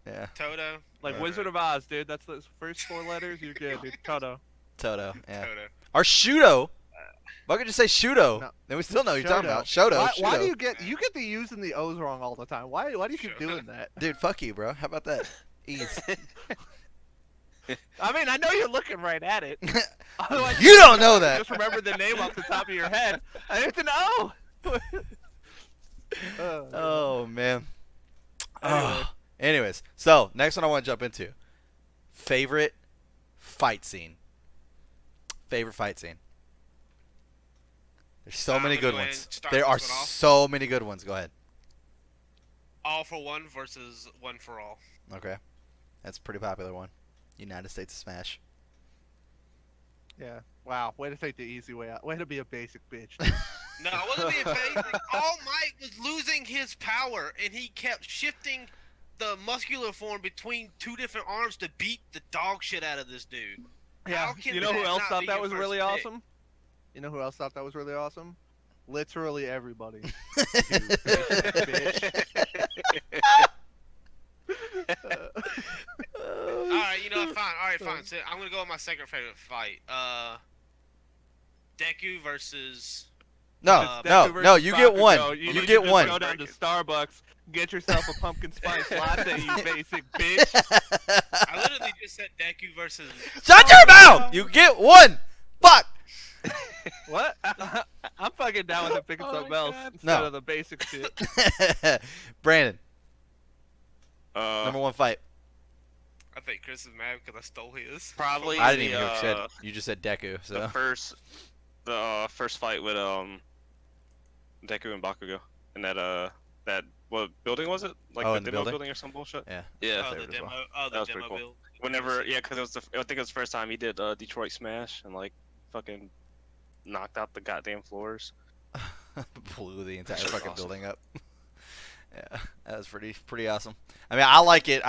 Yeah, Toto. Like Alright. Wizard of Oz, dude. That's the first 4 letters. You're good, dude. Toto. Toto. Yeah. Toto. Or Shudo. If I could just say Shudo, No. then we still know who you're talking Shoto. about. Shoto. Why Shudo. do you get the U's and the O's wrong all the time? Why do you keep Shoto. doing that? Dude, fuck you, bro. How about that? Ease. I mean, I know you're looking right at it. Otherwise, You don't know that. Just remember the name off the top of your head. And it's an O. Oh man. Anyway. Oh. Anyways, so next one I want to jump into. Favorite fight scene. Favorite fight scene. There's so I'm many gonna good go ahead ones. and start There this are one off. so many good ones. Go ahead. All for one versus one for all. Okay. That's a pretty popular one. United States of Smash. Yeah. Wow. Way to take the easy way out. Way to be a basic bitch. No, it wasn't being basic. All Might was losing his power, and he kept shifting the muscular form between 2 different arms to beat the dog shit out of this dude. Yeah. How can You know who that else not thought be that your was first really pick? awesome? You know who else thought that was really awesome? Literally everybody. Alright, you know what, fine. Alright, fine. So I'm gonna go with my second favorite fight. Deku versus... No, Deku no, versus no. You get Bakugo. one. You You need get to just one. Go down to Starbucks, get yourself a pumpkin spice latte, you basic bitch. I literally just said Deku versus... Shut your mouth! You get one. Fuck. What? I'm fucking down with him picking Oh something my else God. instead No. of the basic shit. Brandon, Uh, number one fight. I think Chris is mad because I stole his. probably I didn't the, even hear what you said. You just said Deku. the So first fight with Deku and Bakugo, and that what building was it? Like Oh, the in the demo building? building or some bullshit. yeah. Yeah. Oh, the favorite as demo. well. Oh, the That was pretty demo cool. build. Whenever, yeah, because I think it was the first time he did Detroit Smash and like fucking knocked out the goddamn floors. Blew the entire That's fucking awesome. building up. Yeah, that was pretty awesome. I mean, I like it.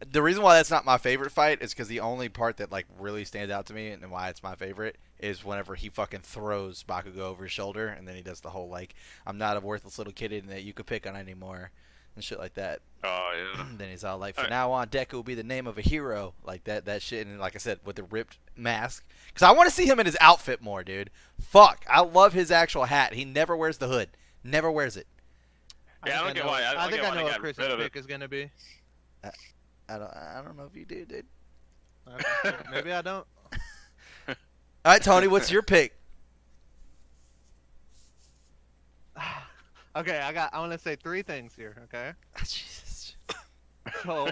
The reason why that's not my favorite fight is because the only part that like really stands out to me and why it's my favorite is whenever he fucking throws Bakugo over his shoulder and then he does the whole like I'm not a worthless little kid that you could pick on anymore and shit like that. Oh yeah. Then he's all like, from Alright. now on, Deku will be the name of a hero, like that shit. And like I said, with the ripped mask, because I want to see him in his outfit more, dude. Fuck, I love his actual hat. He never wears the hood, never wears it. Yeah, I don't get why. I don't think get I why know they what got Chris's rid of pick it. is gonna be. I don't know if you do, dude. Okay. Maybe I don't. All right, Tony, what's your pick? Okay, I want to say 3 things here. Okay. Ah, Jesus. So,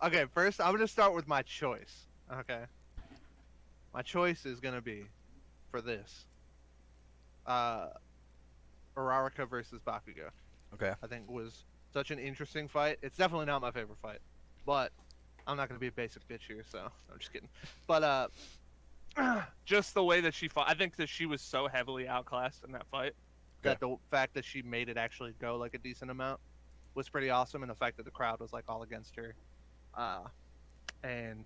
okay, first I'm gonna start with my choice. Okay. My choice is gonna be for this uh, Uraraka versus Bakugo. Okay. I think was such an interesting fight. It's definitely not my favorite fight, but I'm not gonna be a basic bitch here, so I'm just kidding. But Just the way that she fought, I think that she was so heavily outclassed in that fight that the fact that she made it actually go like a decent amount was pretty awesome, and the fact that the crowd was like all against her, and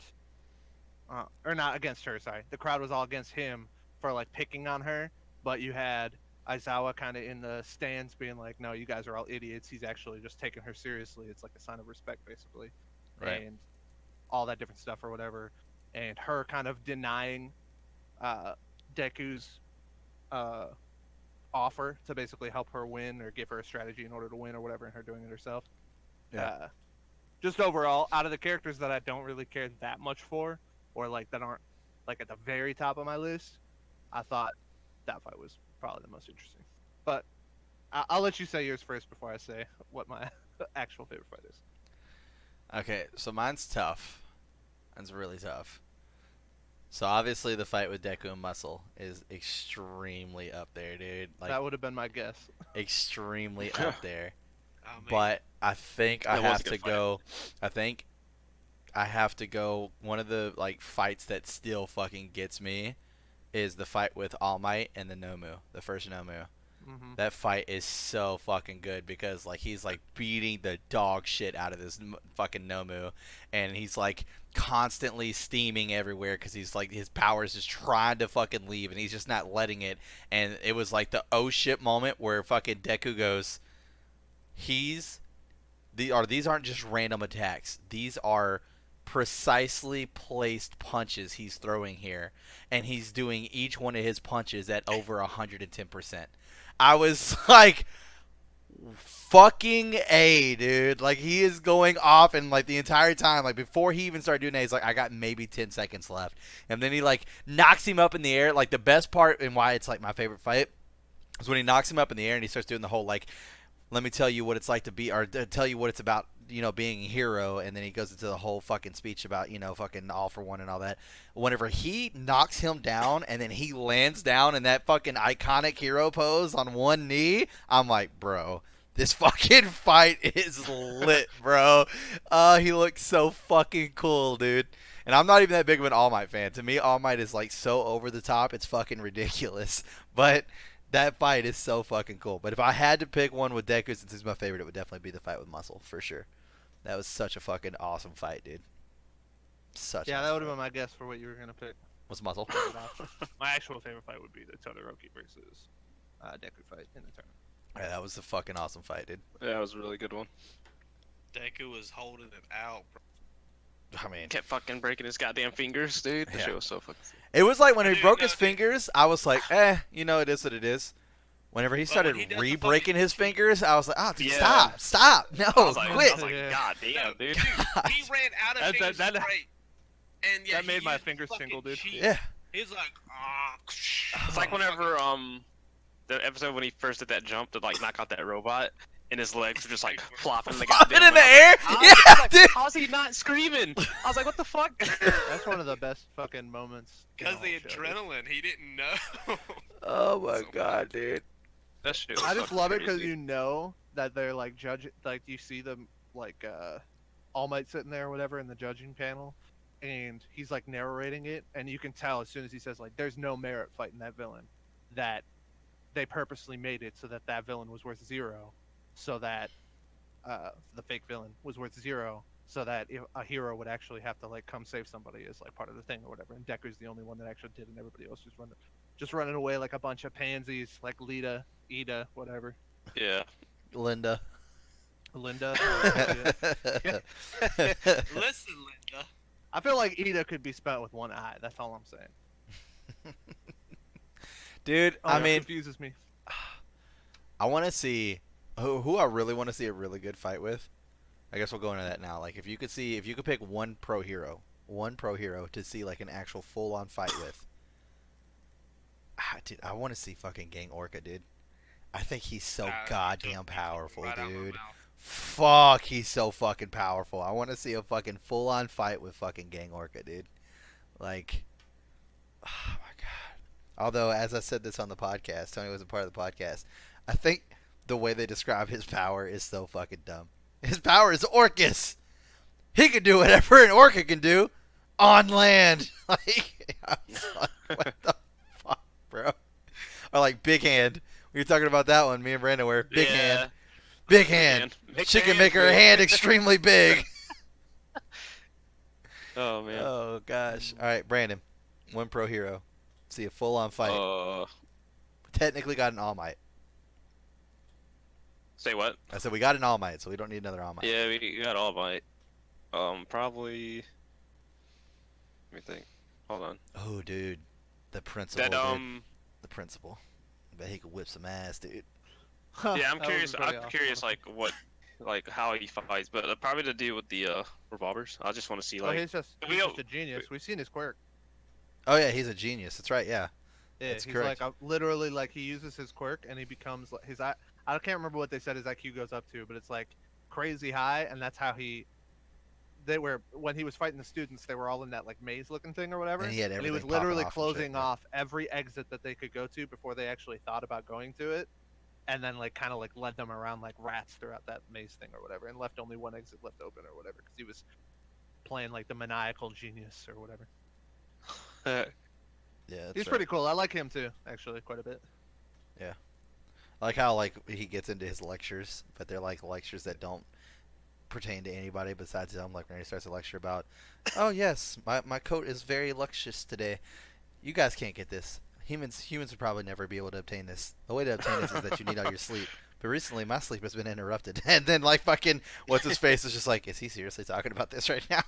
or not against her, sorry, the crowd was all against him for like picking on her, but you had Aizawa kind of in the stands being like, no, you guys are all idiots. He's actually just taking her seriously. It's like a sign of respect, basically, Right. and all that different stuff or whatever, and her kind of denying Deku's offer to basically help her win or give her a strategy in order to win or whatever, and her doing it herself. Yeah. Just overall, out of the characters that I don't really care that much for, or like that aren't like at the very top of my list, I thought that fight was probably the most interesting. But I'll let you say yours first before I say what my actual favorite fight is. Okay, so mine's tough. Mine's really tough. So obviously the fight with Deku and Muscle is extremely up there, dude. Like That would have been my guess. extremely up there. I mean, But I think I That was have a good to fight. go. I think I have to go. One of the like fights that still fucking gets me is the fight with All Might and the Nomu, the first Nomu. Mm-hmm. That fight is so fucking good because like he's like beating the dog shit out of this fucking Nomu, and he's like constantly steaming everywhere because he's like his power is just trying to fucking leave and he's just not letting it. And it was like the oh shit moment where fucking Deku goes, these aren't just random attacks. These are precisely placed punches he's throwing here, and he's doing each one of his punches at over 110%. I was like, fucking A, dude. Like, he is going off, and like the entire time, like before he even started doing that, he's like, I got maybe 10 seconds left. And then he like knocks him up in the air. Like, the best part and why it's like my favorite fight is when he knocks him up in the air and he starts doing the whole like, let me tell you what it's like to be, or tell you what it's about, you know, being a hero. And then he goes into the whole fucking speech about, you know, fucking all for one and all that. Whenever he knocks him down and then he lands down in that fucking iconic hero pose on one knee, I'm like, bro, this fucking fight is lit, bro. He looks so fucking cool, dude. And I'm not even that big of an All Might fan. To me, All Might is like so over the top, it's fucking ridiculous. But that fight is so fucking cool. But if I had to pick one with Deku, since he's my favorite, it would definitely be the fight with Muscle, for sure. That was such a fucking awesome fight, dude. Such Yeah, an that would awesome have been fight. my guess for what you were gonna pick. Was Muscle? My actual favorite fight would be the Todoroki versus Deku fight in the tournament. Yeah, that was a fucking awesome fight, dude. Yeah, it was a really good one. Deku was holding it out. I mean, Kept fucking breaking his goddamn fingers, dude. That Yeah. shit was so fucking. it was like when I he didn't broke know, his dude. fingers, I was like, you know, it is what it is. Whenever he But started when he does the re-breaking fucking- his fingers, I was like, oh, dude, Yeah. stop. No, I was like, quit. Yeah. God damn, dude. He ran out of That- fingers that- to break. And yeah, that he made my used fingers fucking tingle, dude. cheese. Yeah. He's like, ah. It's like whenever the episode when he first did that jump to like knock out that robot, and his legs were just like flopping in the Flopping goddamn in the air. air? I was Yeah, like, dude. How's he not screaming? I was like, what the fuck? That's one of the best fucking moments. in Because the all show, dude. adrenaline, he didn't know. Oh my So god, dude. That shit was I just fucking love it because crazy. you know that they're like judging, like you see them like All Might sitting there or whatever in the judging panel, and he's like narrating it, and you can tell as soon as he says like, "There's no merit fighting that villain," that they purposely made it so that that villain was worth 0, so that the fake villain was worth 0, so that if a hero would actually have to like come save somebody as like part of the thing or whatever. And Deku's the only one that actually did, and everybody else just running away like a bunch of pansies, like Lita, Ida, whatever. Yeah. Linda. Linda. Listen, Linda. I feel like Ida could be spent with one eye. That's all I'm saying. Dude, Oh, I that mean, confuses me. I want to see who I really want to see a really good fight with. I guess we'll go into that now. Like, if you could pick one pro hero to see like an actual full-on fight with. Dude, I want to see fucking Gang Orca, dude. I think he's so You goddamn took powerful, right out my dude. mouth. Fuck, he's so fucking powerful. I want to see a fucking full-on fight with fucking Gang Orca, dude. Like, oh my god. Although, as I said this on the podcast, Tony wasn't part of the podcast. I think the way they describe his power is so fucking dumb. His power is Orcus. He can do whatever an Orca can do on land. Like, I was like, what the fuck, bro? Or like Big Hand. We were talking about that one. Me and Brandon were Big Hand. Big Hand. She can make her hand extremely big. Oh man. Oh gosh. All right, Brandon. One pro hero. See a full-on fight. Technically got an All Might. Say what? I said we got an All Might, so we don't need another All Might. Yeah, we got All Might. Probably. Let me think. Hold on. Oh, dude. The principal. That dude. The principal. I bet he could whip some ass, dude. Yeah, I'm That curious. was pretty I'm awesome. curious, like what, like how he fights, but probably to deal with the revolvers. I just want to see Oh, like. he's just a genius. We've seen his quirk. Oh yeah, he's a genius. That's right. Yeah. Yeah, That's he's correct. like literally like he uses his quirk and he becomes like his I can't remember what they said his IQ goes up to, but it's like crazy high, and that's how they were when he was fighting the students. They were all in that like maze looking thing or whatever, And he had was everything popping literally off and closing shit, yeah. off every exit that they could go to before they actually thought about going to it, and then like kind of like led them around like rats throughout that maze thing or whatever, and left only one exit left open or whatever because he was playing like the maniacal genius or whatever. Yeah. That's He's right. pretty cool. I like him too, actually, quite a bit. I like how like he gets into his lectures, but they're like lectures that don't pertain to anybody besides him. Like when he starts a lecture about, oh yes, my coat is very luxurious today. You guys can't get this. Humans would probably never be able to obtain this. The way to obtain this is that you need all your sleep. But recently my sleep has been interrupted. And then like fucking what's his face is just like, is he seriously talking about this right now?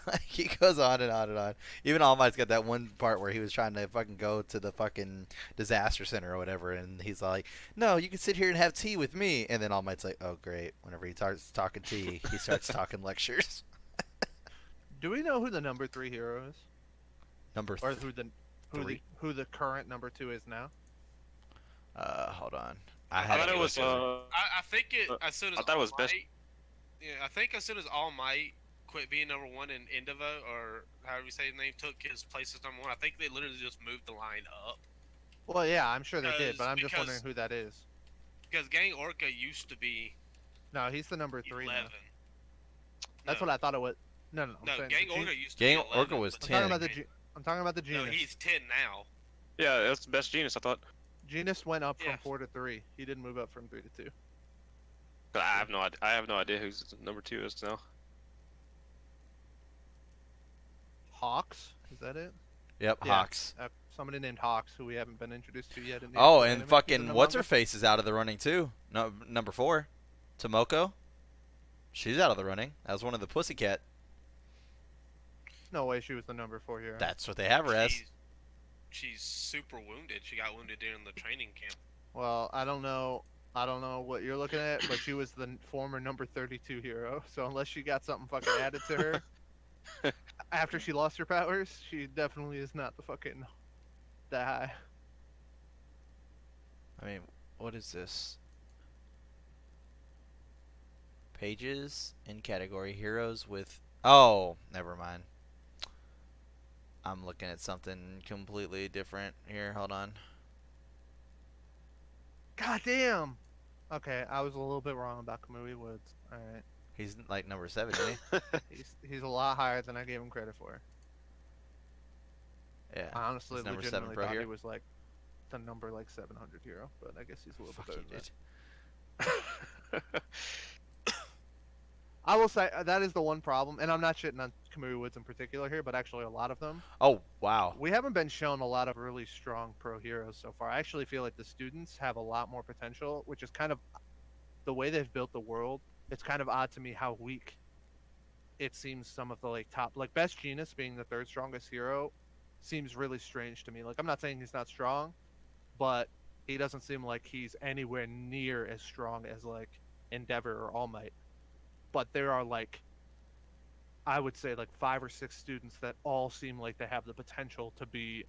Like he goes on and on and on. Even All Might's got that one part where he was trying to fucking go to the fucking disaster center or whatever, and he's like, "No, you can sit here and have tea with me." And then All Might's like, "Oh great!" Whenever he starts talking tea, he starts talking lectures. Do we know who the number 3 hero is, Number or three. who the current number 2 is now? Hold on. I had thought to it look was. at I think it as soon as I thought it was All best- Might. Yeah, I think as soon as All Might quit being number 1 in Indivo, or however you say his name, took his place as number 1. I think they literally just moved the line up Well, yeah, I'm sure they did, but I'm just because- wondering who that is. because Gang Orca used to be No, he's the number 3 now. 11. That's No. what I thought it was. No, I'm No, saying Gang the Gen- Orca used to Gang be 11. Orca was but- I'm talking 10. about I'm talking about the No, Genus. he's 10 now. Yeah, that's the best genius. I thought. Genus went up Yeah. from 4 to 3. He didn't move up from 3 to 2. But I have no idea. I have no idea who's number 2 is now. Hawks, is that it? Yep, Yeah. Hawks. Somebody named Hawks, who we haven't been introduced to yet. In the Oh, anime. and He's in fucking the what's her manga. face is out of the running too. No, number 4, Tomoko. She's out of the running. That was one of the Pussycat. No way, she was the number 4 hero. That's what they have her as. She's super wounded. She got wounded during the training camp. Well, I don't know what you're looking at, but she was the former number 32 hero. So unless she got something fucking added to her after she lost her powers, she definitely is not the fucking that high. I mean, what is this? Pages in category heroes with. Oh, never mind. I'm looking at something completely different here. Hold on. God damn. Okay, I was a little bit wrong about Kamui Woods. All right, He's like number 7, isn't he? he's a lot higher than I gave him credit for. Yeah. I honestly, He's number 7 legitimately pro thought he hero? was like the number like 700 hero, but I guess he's a little Fuck bit you, better than dude. that. I will say that is the one problem, and I'm not shitting on Kamui Woods in particular here, but actually a lot of them. Oh, wow. We haven't been shown a lot of really strong pro heroes so far. I actually feel like the students have a lot more potential, which is kind of the way they've built the world. It's kind of odd to me how weak it seems some of the like top, like Best Genius being the 3rd strongest hero seems really strange to me. Like I'm not saying he's not strong, but he doesn't seem like he's anywhere near as strong as like Endeavor or All Might. But there are like, I would say like 5 or 6 students that all seem like they have the potential to be,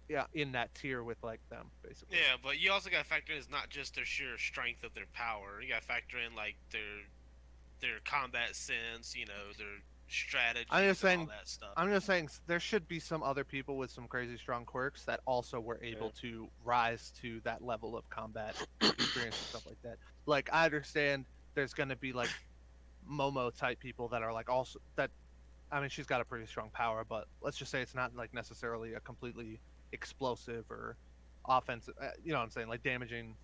yeah, in that tier with like them basically. Yeah, but you also got to factor in it's not just their sheer strength of their power. You got to factor in like their combat sense, you know, their strategy, I'm just and saying- all that stuff. I'm just saying there should be some other people with some crazy strong quirks that also were able to rise to that level of combat experience and stuff like that. Like I understand there's gonna be like Momo type people that are like also that. I mean, she's got a pretty strong power, but let's just say it's not like necessarily a completely explosive or offensive. You know what I'm saying? Like damaging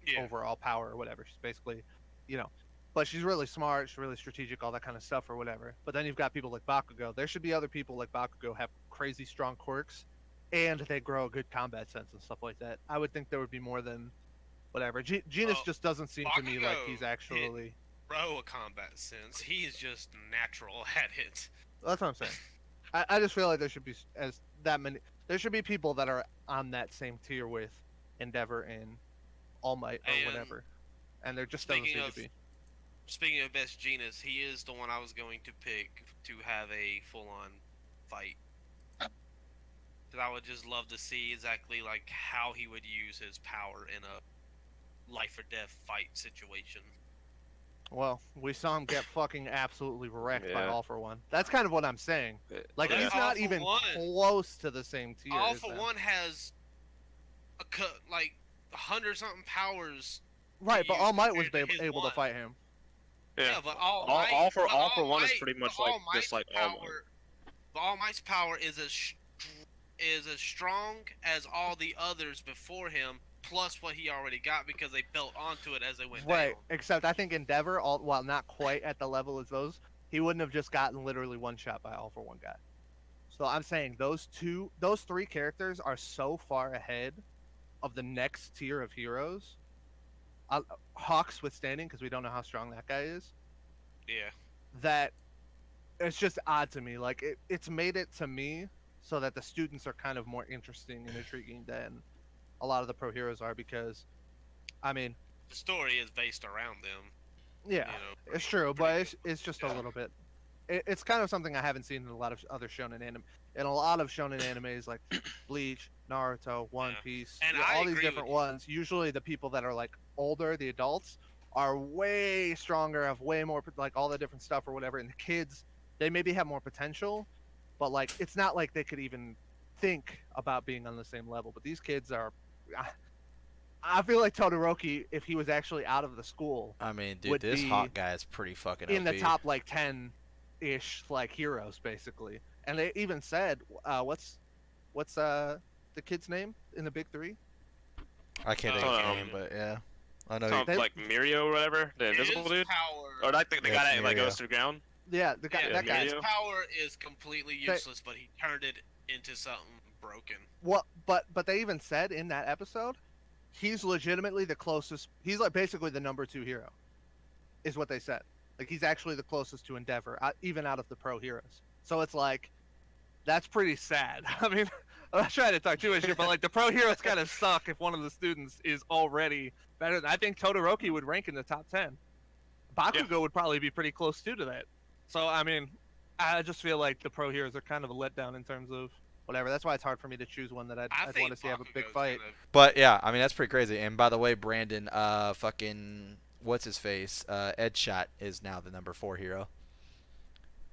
Yeah. overall power or whatever. She's basically, you know, but she's really smart, she's really strategic, all that kind of stuff or whatever. But then you've got people like Bakugo. There should be other people like Bakugo have crazy strong quirks, and they grow a good combat sense and stuff like that. I would think there would be more than whatever. Genus Well, just doesn't seem to me like he's Bakugo actually. Bro, a combat sense. He is just natural at it. That's what I'm saying. I just feel like there should be as that many. There should be people that are on that same tier with Endeavor and All Might or And whatever, and there just doesn't speaking seem of- to be. Speaking of best genus, he is the one I was going to pick to have a full-on fight. Because I would just love to see exactly like how he would use his power in a life or death fight situation. Well, we saw him get fucking absolutely wrecked by Yeah. All for One. That's kind of what I'm saying. Like Well, he's All not for even One- close to the same tier. All as for them. One has like 100-something powers. Right, but use All Might was compared to his able to one. fight him. Yeah. But All for One is pretty much like All just like Might's All Might. power. But All Might's power is as strong as all the others before him, plus what he already got because they built onto it as they went Right, down. except I think Endeavor, while not quite at the level as those, he wouldn't have just gotten literally one shot by All for One guy. So I'm saying those three characters are so far ahead of the next tier of heroes. Hawks withstanding, because we don't know how strong that guy is. Yeah. That it's just odd to me. Like it's made it to me so that the students are kind of more interesting and intriguing than a lot of the pro heroes are, because I mean, The story is based around them. yeah, You know, it's true, but pretty it's just a Yeah. little bit. It's kind of something I haven't seen in a lot of other shonen anime. In a lot of shonen animes like Bleach, Naruto, One Yeah. Piece, And yeah, I all these agree different with you. ones. Usually, the people that are like older, the adults, are way stronger, have way more like all the different stuff or whatever. And the kids, they maybe have more potential, but like it's not like they could even think about being on the same level. But these kids are. I feel like Todoroki, if he was actually out of the school, I mean, dude, would this be Hawk guy is pretty fucking in the OP. top like 10-ish like heroes basically. And they even said, what's the kid's name in the big three? I can't think of his Oh, name, but yeah, I know. Sounds They- like Mirio or whatever, the invisible his dude. power. Or like the Yeah, guy that like Mirio. goes to the ground. Yeah, the guy. Yeah, that guy. his Mirio. power is completely useless, but he turned it into something broken. What? But they even said in that episode, he's legitimately the closest. He's like basically the number 2 hero, is what they said. Like he's actually the closest to Endeavor, even out of the pro heroes. So it's like, that's pretty sad. I mean, I'm not trying to talk too much here, but like the pro heroes kind of suck if one of the students is already better than. I think Todoroki would rank in the top 10. Bakugo would probably be pretty close too to that. So I mean, I just feel like the pro heroes are kind of a letdown in terms of whatever. That's why it's hard for me to choose one that I'd think want to see have a big Bakugo's fight. gonna- But yeah, I mean that's pretty crazy. And by the way, Brandon, fucking what's his face? Edshot is now the number 4 hero.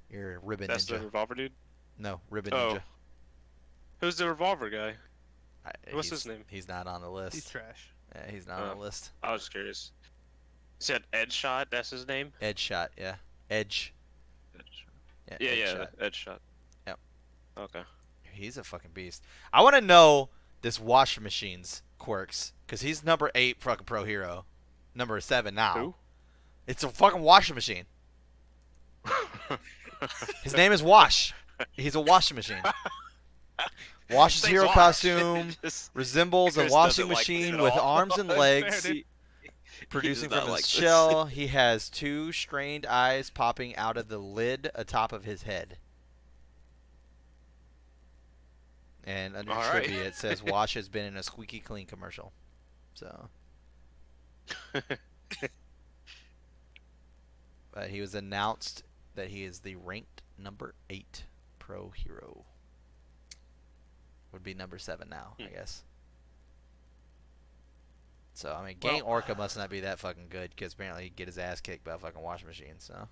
Your Ribbon That's the Ninja. revolver dude. No, Ribbon Oh. Ninja. Who's the revolver guy? What's He's- his name? He's not on the list. He's trash. Yeah, he's not on Oh. the list. I was curious. You said Edshot. That's his name. Edshot, yeah. Edge. Yeah, Edshot. Edshot. Yep. Okay. He's a fucking beast. I want to know this wash machine's quirks, because he's number 8 fucking pro hero. Number 7 now. Who? It's a fucking washing machine. His name is Wash. He's a washing machine. Wash's Say hero Wash. costume Just- resembles a Chris washing doesn't like this machine at with all. arms and legs, He- producing does from not his like this. shell. He has 2 strained eyes popping out of the lid atop of his head. And under All right. trivia, it says Wash has been in a Squeaky Clean commercial. So, but he was announced that he is the ranked number 8 pro hero. Would be number 7 now, I guess. So, I mean, Gang Orca must not be that fucking good, because apparently he'd get his ass kicked by a fucking washing machine, so.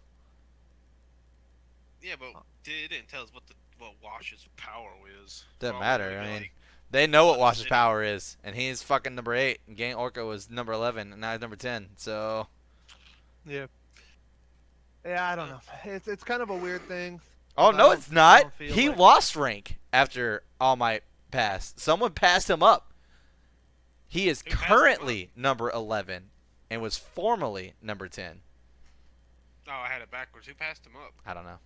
Yeah, but it didn't tell us what Wash's power is. Doesn't For all we matter. know, I he, mean, like, they know what What Wash's city? power is, and he's fucking number 8. And Gang Orca was number 11, and now he's number 10. So Yeah. Yeah, I don't know. It's kind of a weird thing. oh 'cause no, it's I not. don't feel He like- lost rank after All Might passed. Someone passed him up. He is Who passed him currently number 11 and was formerly number 10. Oh, I had it backwards. Who passed him up? I don't know.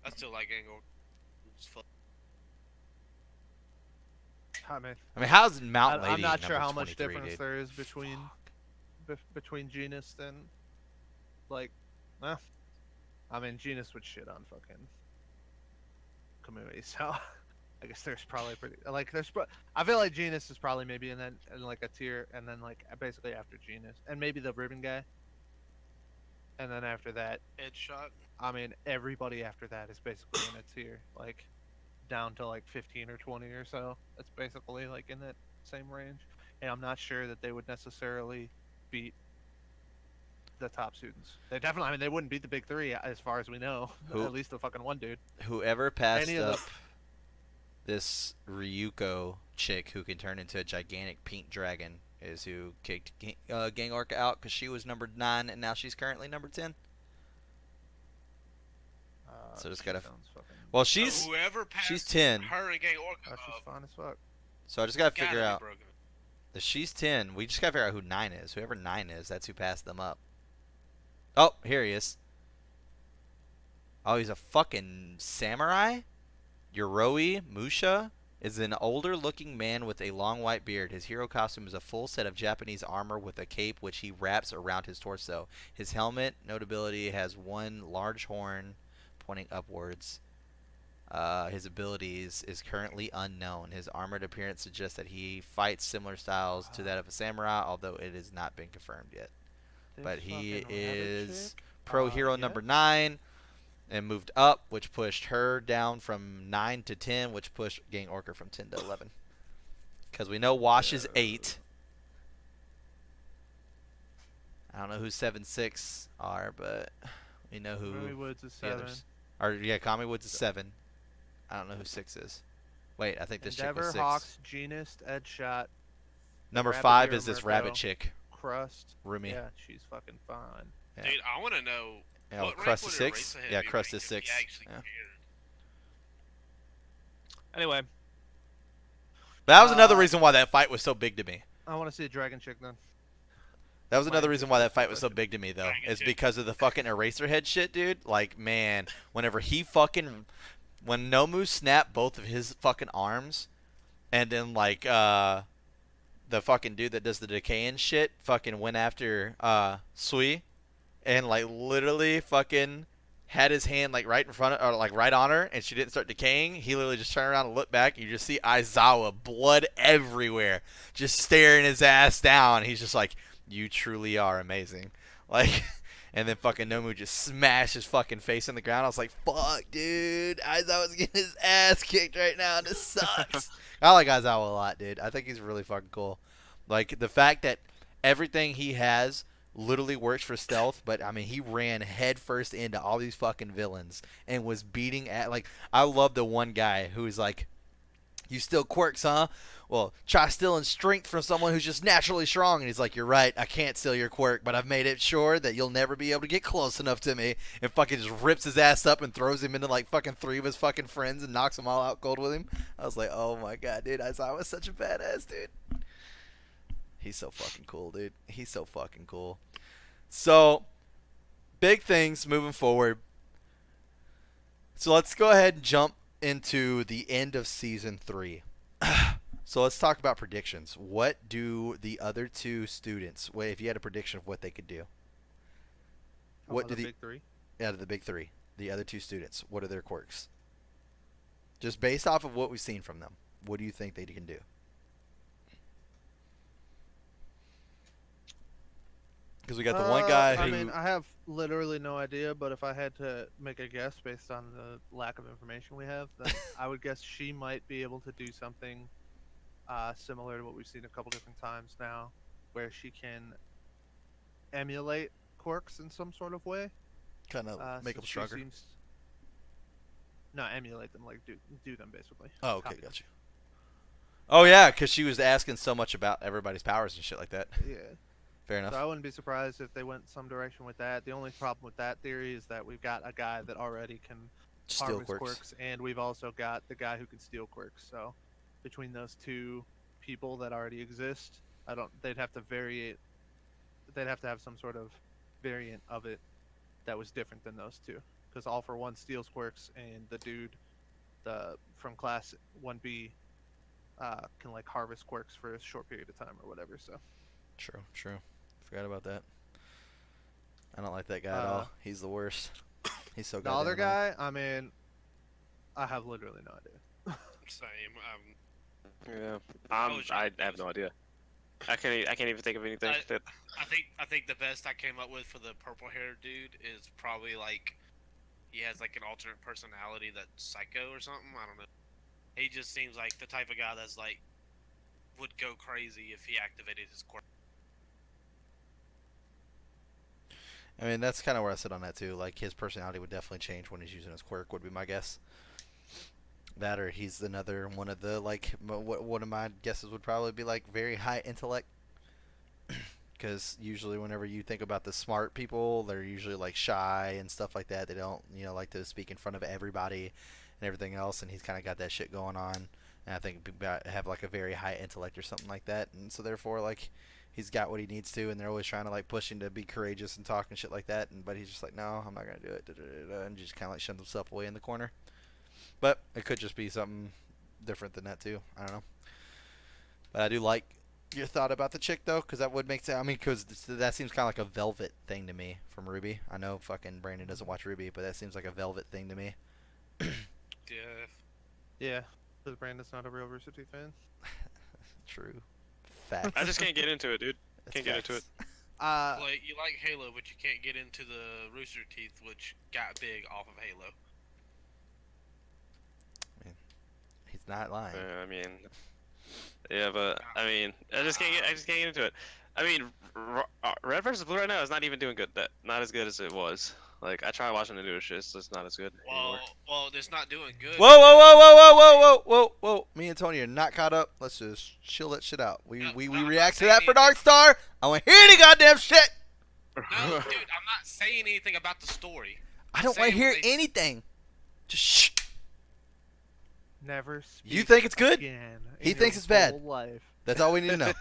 I still like Angle. I mean, I mean, how's Mountain Lady I'm not sure number how much 23, difference dude? there is between Genus and like, I mean, Genus would shit on fucking Kamui, so I guess there's probably I feel like Genus is probably maybe in like a tier, and then like basically after Genus, and maybe the ribbon guy, and then after that, Headshot. I mean, everybody after that is basically in a tier, like down to like 15 or 20 or so. It's basically like in that same range, and I'm not sure that they would necessarily beat the top students. They definitely, I mean, they wouldn't beat the big three as far as we know. Who- At least the fucking one dude. Whoever passed Any of up this Ryuko chick who can turn into a gigantic pink dragon is who kicked Gang Orca out because she was number 9 and now she's currently number 10. So just she gotta- sounds fucking- Well, So she's whoever passed she's 10. her and Gang Orca oh, she's up, fine as fuck. So I just gotta gotta figure be out broken. that she's 10. We just gotta figure out who 9 is. Whoever 9 is, that's who passed them up. Oh, here he is. Oh, he's a fucking samurai? Yoroi Musha is an older looking man with a long white beard. His hero costume is a full set of Japanese armor with a cape which he wraps around his torso. His helmet, notability, has one large horn pointing upwards. His abilities is currently unknown. His armored appearance suggests that he fights similar styles to that of a samurai, although it has not been confirmed yet. But This he fucking rabbit is chick? pro hero yeah. number 9 and moved up, which pushed her down from 9 to 10, which pushed Gang Orca from 10 to 11. Because we know Wash is 8. I don't know who 7-6 are, but we know who Remy Woods is the 7. others. Or yeah, Kami Woods is 7. I don't know who 6 is. Wait, I think this chick Endeavor, was 6. Hawks, Genist, Edshot, Number Rabbit 5 Hero is this Murko. rabbit chick, Crust. Rumi. Yeah, she's fucking fine. Yeah. Dude, I want to know. Yeah, what Crust rank is would 6. Eraserhead Yeah, be Crust ranked is if he 6. actually Yeah. cared? Anyway, But that was another Uh, reason why that fight was so big to me. I want to see a dragon chick then. That was Why another is reason it why so that fight was so good? big to me, though. Dragon Is chick. because of the fucking Eraserhead shit, dude. Like, man, whenever he fucking, when Nomu snapped both of his fucking arms, and then like the fucking dude that does the decaying shit fucking went after Sui, and like literally fucking had his hand like right in front of, or like right on her, and she didn't start decaying. He literally just turned around and looked back, and you just see Aizawa, blood everywhere, just staring his ass down. He's just like, "You truly are amazing," like. And then fucking Nomu just smashed his fucking face in the ground. I was like, "Fuck, dude, Aizawa's getting his ass kicked right now. This sucks." I like Aizawa a lot, dude. I think he's really fucking cool. Like the fact that everything he has literally works for stealth, but I mean he ran headfirst into all these fucking villains and was beating at like I love the one guy who is like, "You steal quirks, huh? Well, try stealing strength from someone who's just naturally strong." And he's like, "You're right, I can't steal your quirk, but I've made it sure that you'll never be able to get close enough to me." And fucking just rips his ass up and throws him into like fucking 3 of his fucking friends and knocks them all out cold with him. I was like, "Oh my god, dude, Aizawa was such a badass, dude." He's so fucking cool, dude. He's so fucking cool. So, big things moving forward. So let's go ahead and jump into the end of season 3. So let's talk about predictions. What do the other 2 students? Wait, if you had a prediction of what they could do, what do the the big three? out of the big 3, the other 2 students? What are their quirks? Just based off of what we've seen from them, what do you think they can do? Because we got the one guy who. I mean, I have literally no idea, but if I had to make a guess based on the lack of information we have, then I would guess she might be able to do something similar to what we've seen a couple different times now, where she can emulate quirks in some sort of way. Kind of make so them she stronger. seems- No, emulate them, like do them basically. Oh, okay, Copy them. gotcha. Oh yeah, because she was asking so much about everybody's powers and shit like that. Yeah. Fair enough. So I wouldn't be surprised if they went some direction with that. The only problem with that theory is that we've got a guy that already can Steel harvest quirks. quirks, and we've also got the guy who can steal quirks. So between those two people that already exist, they'd have to vary it. They'd have to have some sort of variant of it that was different than those two. Because All for One steals quirks, and the dude, from class 1B, can like harvest quirks for a short period of time or whatever. So True. Forgot about that. I don't like that guy at all. He's the worst. He's so the goddamn other annoying. guy, I mean, I have literally no idea. Same. Yeah. was I have no idea. I can't even think of anything that. I think the best I came up with for the purple haired dude is probably like he has like an alternate personality that's psycho or something. I don't know. He just seems like the type of guy that's like would go crazy if he activated his quirk. I mean, that's kind of where I sit on that too. Like his personality would definitely change when he's using his quirk. Would be my guess. That or he's another one of the like. One of my guesses would probably be like very high intellect. Because usually whenever you think about the smart people, they're usually like shy and stuff like that. They don't, like to speak in front of everybody and everything else. And he's kind of got that shit going on. And I think have like a very high intellect or something like that. And so therefore, like, he's got what he needs to. And they're always trying to like push him to be courageous and talk and shit like that. But he's just like, no, I'm not gonna do it. And just kind of like shuns himself away in the corner. But it could just be something different than that too. I don't know. But I do like your thought about the chick though, because that would make sense. I mean, because that seems kind of like a Velvet thing to me from Ruby. I know fucking Brandon doesn't watch Ruby, but that seems like a Velvet thing to me. Yeah. Yeah, because Brandon's not a real Rooster Teeth fan. True. Facts. I just can't get into it, dude. That's Can't get into it. facts. Like you like Halo, but you can't get into the Rooster Teeth, which got big off of Halo. He's not lying. I mean, yeah, but I mean, I just can't get into it. I mean, Red vs Blue right now is not even doing good. Not as good as it was. Like I tried watching the newer shit, it's just not as good anymore. Well, it's not doing good. Whoa. Me and Tony are not caught up. Let's just chill that shit out. We No, we I'm react not to that for saying Darkstar. I want to hear any goddamn shit. No, dude, I'm not saying anything about the story. I don't want to saying hear what they- anything. Just shh. Never. You speak think it's good? Again He in thinks your it's bad. whole life. That's all we need to know.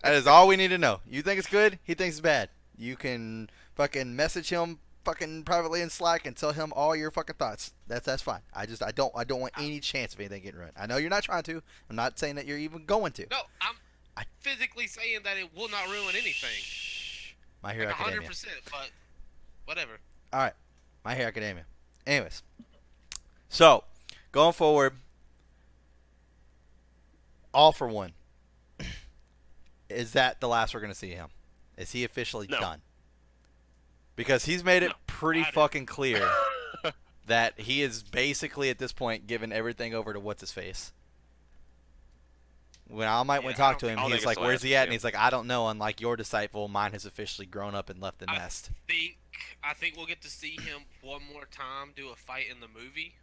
That is all we need to know. You think it's good? He thinks it's bad. You can fucking message him fucking privately in Slack and tell him all your fucking thoughts. That's fine. I don't want any chance of anything getting ruined. I know you're not trying to. I'm not saying that you're even going to. No, I'm physically saying that it will not ruin anything. Shh. My Hero Like Academia. 100%, but whatever. All right. My Hero Academia. Anyways. So, going forward, All for One. Is that the last we're going to see him? Is he officially No. done? Because he's made it No, pretty I don't. fucking clear that he is basically at this point giving everything over to what's his face. When All Might went Yeah, I talk to don't him, think- I don't he's think like, it's the "Where's last he we at?" see And him. he's like, "I don't know. Unlike your disciple, mine has officially grown up and left the I- nest." I think we'll get to see him one more time do a fight in the movie,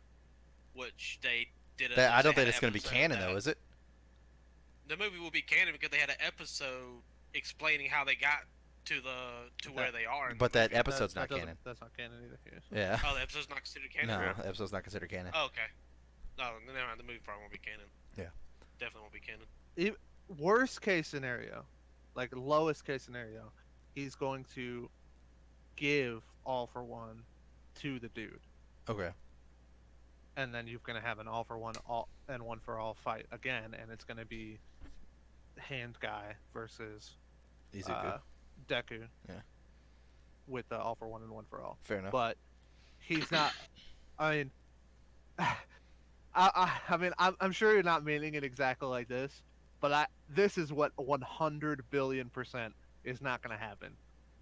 which they did. I don't think it's going to be canon though, is it? The movie will be canon because they had an episode explaining how they got to where they are. in the But that movie. episode's That not doesn't- canon. That's not canon either. Yeah. Yeah. Oh, the episode's not considered canon. No, Yeah. the episode's not considered canon. Oh, okay. No, never mind. The movie probably won't be canon. Yeah. Definitely won't be canon. Worst case scenario, like lowest case scenario, he's going to give All for One to the dude, Okay. and then you're gonna have an All for One and One for All fight again, and it's gonna be Hand Guy versus Easy. Deku. Yeah. With the All for One and One for All, Fair enough. but he's not. I mean, I mean, I'm sure you're not meaning it exactly like this, but this is what 100 billion% is not going to happen.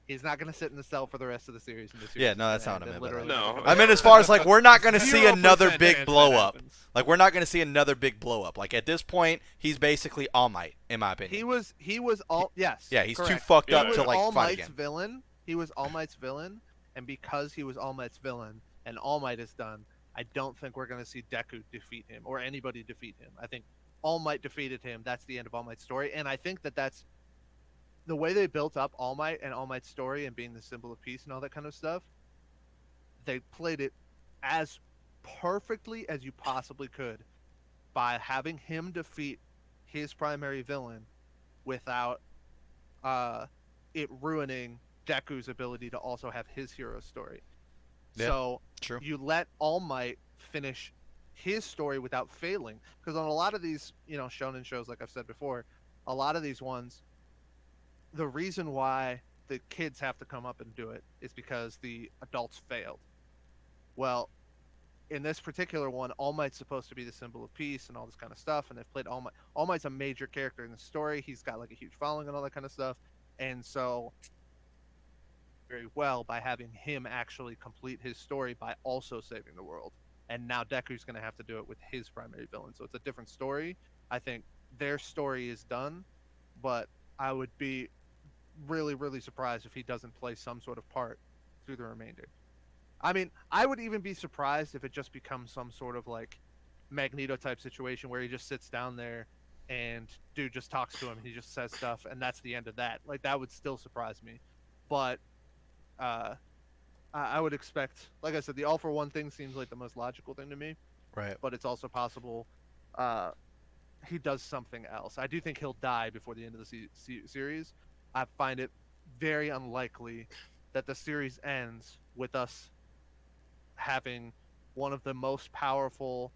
He's not going to sit in the cell for the rest of the series. In the series Yeah, no, that's not what I and meant by that. literally- No. I mean, as far as like, we're not going to see 0% another chance big that blow up. happens. Like, we're not going to see another big blow up. Like, at this point, he's basically All Might, in my opinion. He was all yes. Yeah, he's too correct. fucked Yeah, up He to was like All fight Might's again. villain. he was All Might's villain, and because he was All Might's villain, and All Might is done, I don't think we're going to see Deku defeat him or anybody defeat him. I think All Might defeated him. That's the end of All Might's story, and I think that that's the way they built up All Might and All Might's story and being the symbol of peace and all that kind of stuff. They played it as perfectly as you possibly could by having him defeat his primary villain without it ruining Deku's ability to also have his hero story. Yeah, so true. you let All Might finish his story without failing, because on a lot of these, shonen shows, like I've said before, a lot of these ones, the reason why the kids have to come up and do it is because the adults failed. Well, in this particular one, All Might's supposed to be the symbol of peace and all this kind of stuff, and they've played All Might. All Might's a major character in the story. He's got like a huge following and all that kind of stuff, and so very well by having him actually complete his story by also saving the world. And now Deku's going to have to do it with his primary villain, so it's a different story. I think their story is done, but I would be really, really surprised if he doesn't play some sort of part through the remainder. I mean, I would even be surprised if it just becomes some sort of like Magneto type situation where he just sits down there and dude just talks to him and he just says stuff and that's the end of that. Like, that would still surprise me. But I would expect, like I said, the All for One thing seems like the most logical thing to me. Right. But it's also possible he does something else. I do think he'll die before the end of the series. I find it very unlikely that the series ends with us having one of the most powerful,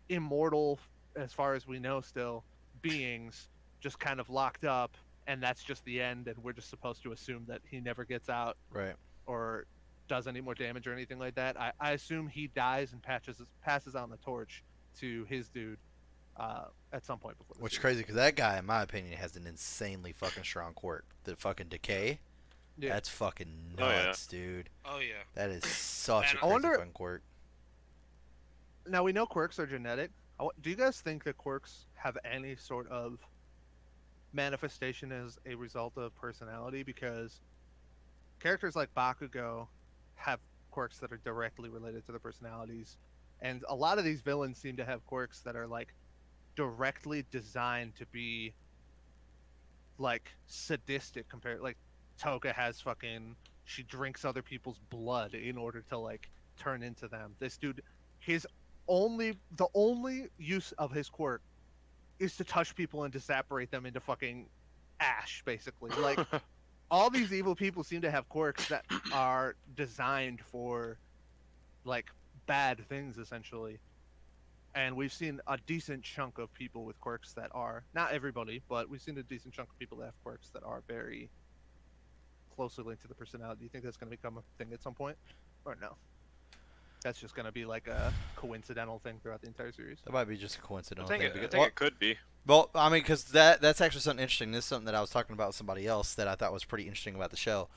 immortal, as far as we know still, beings just kind of locked up, and that's just the end, and we're just supposed to assume that he never gets out, Right. or does any more damage or anything like that. I assume he dies and passes on the torch to his dude at some point before. Which is crazy because that guy, in my opinion, has an insanely fucking strong quirk. The fucking decay. Yeah. That's fucking Oh, yeah. nuts, dude. Oh yeah. That is such a I crazy wonder- fucking quirk. Now we know quirks are genetic. Do you guys think that quirks have any sort of manifestation as a result of personality? Because characters like Bakugo have quirks that are directly related to their personalities, and a lot of these villains seem to have quirks that are like directly designed to be like sadistic. Compared, like Toga has fucking, she drinks other people's blood in order to like turn into them. This dude, the only use of his quirk is to touch people and disapparate them into fucking ash, basically. Like, all these evil people seem to have quirks that are designed for like bad things, essentially. And we've seen a decent chunk of people with quirks that are, not everybody, but we've seen a decent chunk of people that have quirks that are very closely linked to the personality. Do you think that's going to become a thing at some point, or no? That's just going to be like a coincidental thing throughout the entire series. That might be just a coincidental I think, thing. it, I think it could be. Well, I mean, because that's actually something interesting. This is something that I was talking about with somebody else that I thought was pretty interesting about the show.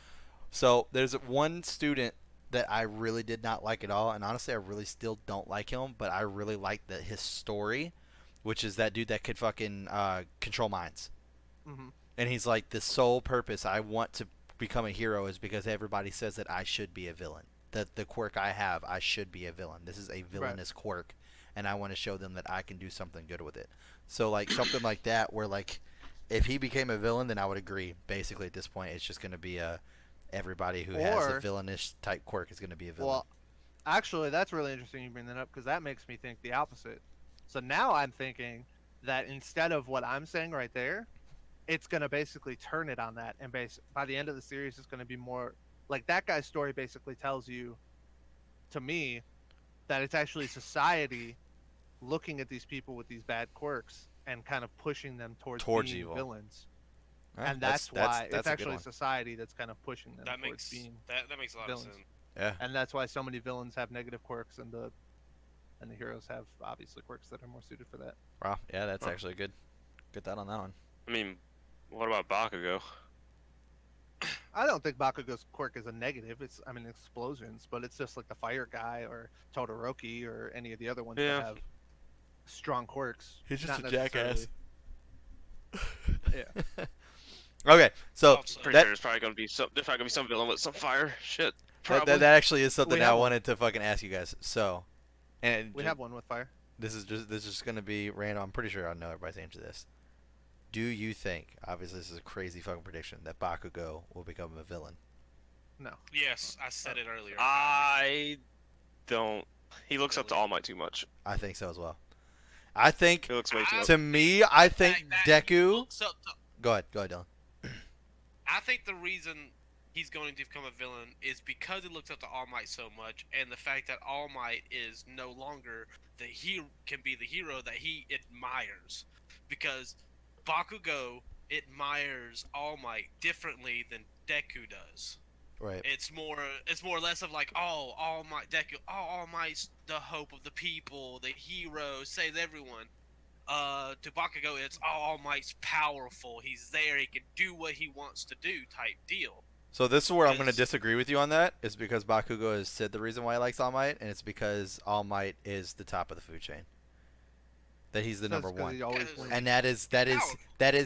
So there's one student that I really did not like at all, and honestly, I really still don't like him, but I really like his story, which is that dude that could fucking control minds. Mm-hmm. And he's like, the sole purpose I want to become a hero is because everybody says that I should be a villain. That the quirk I have, I should be a villain. This is a villainous quirk, and I want to show them that I can do something good with it. So, like, something like that, where, like, if he became a villain, then I would agree. Basically, at this point, it's just going to be everybody who has a villainous type quirk is going to be a villain. Well, actually, that's really interesting you bring that up, because that makes me think the opposite. So now I'm thinking that instead of what I'm saying right there, it's going to basically turn it on that, and by the end of the series, it's going to be more like that guy's story basically tells you, to me, that it's actually society looking at these people with these bad quirks and kind of pushing them towards being evil villains. Yeah, And that's why that's it's a good actually one. society that's kind of pushing them That towards makes being that makes a lot villains. of sense. Yeah. and that's why so many villains have negative quirks, and the heroes have obviously quirks that are more suited for that. Wow. Yeah, that's Huh. actually good. Good thought on that one. I mean, what about Bakugo? I don't think Bakugo's quirk is a negative. It's, I mean, explosions, but it's just like the fire guy or Todoroki or any of the other ones Yeah. that have strong quirks. He's just Not a jackass. necessarily- Yeah. Okay, so Also, Pretty that, sure there's probably gonna be some villain with some fire. Shit. that actually is something We I have one. wanted to fucking ask you guys. So, and We have one with fire. this is just gonna be random. I'm pretty sure I know everybody's answer to this. Do you think, obviously this is a crazy fucking prediction, that Bakugo will become a villain? No. yes, I said it earlier. I don't. He looks up to All Might too much. I think so as well. I think, He looks way too much. to me, I The think fact that he Deku. looks up to- Go ahead, Dylan. I think the reason he's going to become a villain is because he looks up to All Might so much, and the fact that All Might is no longer can be the hero that he admires, because Bakugo admires All Might differently than Deku does. Right. It's more or less of like, oh, All Might, Deku, oh, All Might's the hope of the people, the hero, saves everyone. To Bakugo, it's, oh, All Might's powerful. He's there. He can do what he wants to do, type deal. So this is where I'm going to Because- disagree with you on that. Is because Bakugo has said the reason why he likes All Might, and it's because All Might is the top of the food chain. That he's the That's number 'cause one. he always Yes. wins. And that is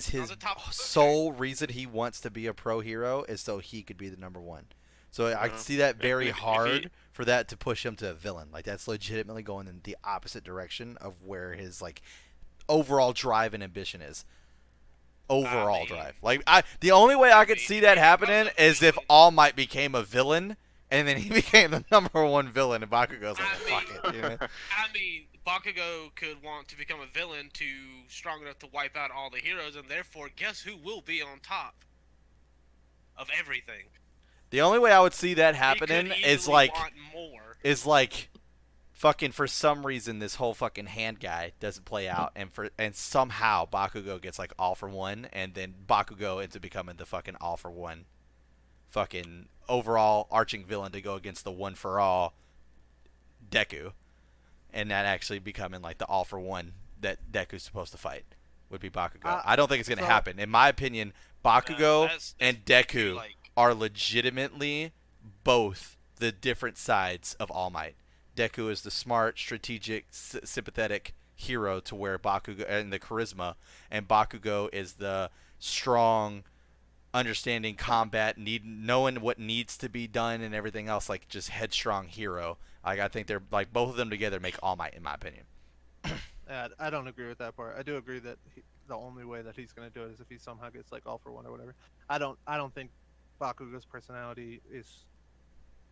his the top of the food sole reason he wants to be a pro hero is so he could be the number one. So I can see that very If he- hard for that to push him to a villain. Like that's legitimately going in the opposite direction of where his like overall drive and ambition is. Overall mean- drive. Like the only way I could mean, see that yeah, happening but- is if All Might became a villain and then he became the number one villain and Bakugo's like, I fuck mean- it. You know? I mean, Bakugo could want to become a villain to strong enough to wipe out all the heroes, and therefore, guess who will be on top of everything? The only way I would see that He happening could is easily like want more. fucking for some reason this whole fucking hand guy doesn't play out and somehow Bakugo gets like all for one and then Bakugo ends up becoming the fucking all for one fucking overall arching villain to go against the one for all Deku, and that actually becoming like the all for one that Deku's supposed to fight would be Bakugo. I don't think it's gonna so- happen. In my opinion, Bakugo That's and too, Deku like, are legitimately both the different sides of All Might. Deku is the smart, strategic, sympathetic hero to where Bakugo and the charisma, and Bakugo is the strong, understanding combat, knowing what needs to be done and everything else, like just headstrong hero. Like I think they're like both of them together make All Might in my opinion. I don't agree with that part. I do agree that the only way that he's gonna do it is if he somehow gets like all for one or whatever. I don't think Bakugo's personality is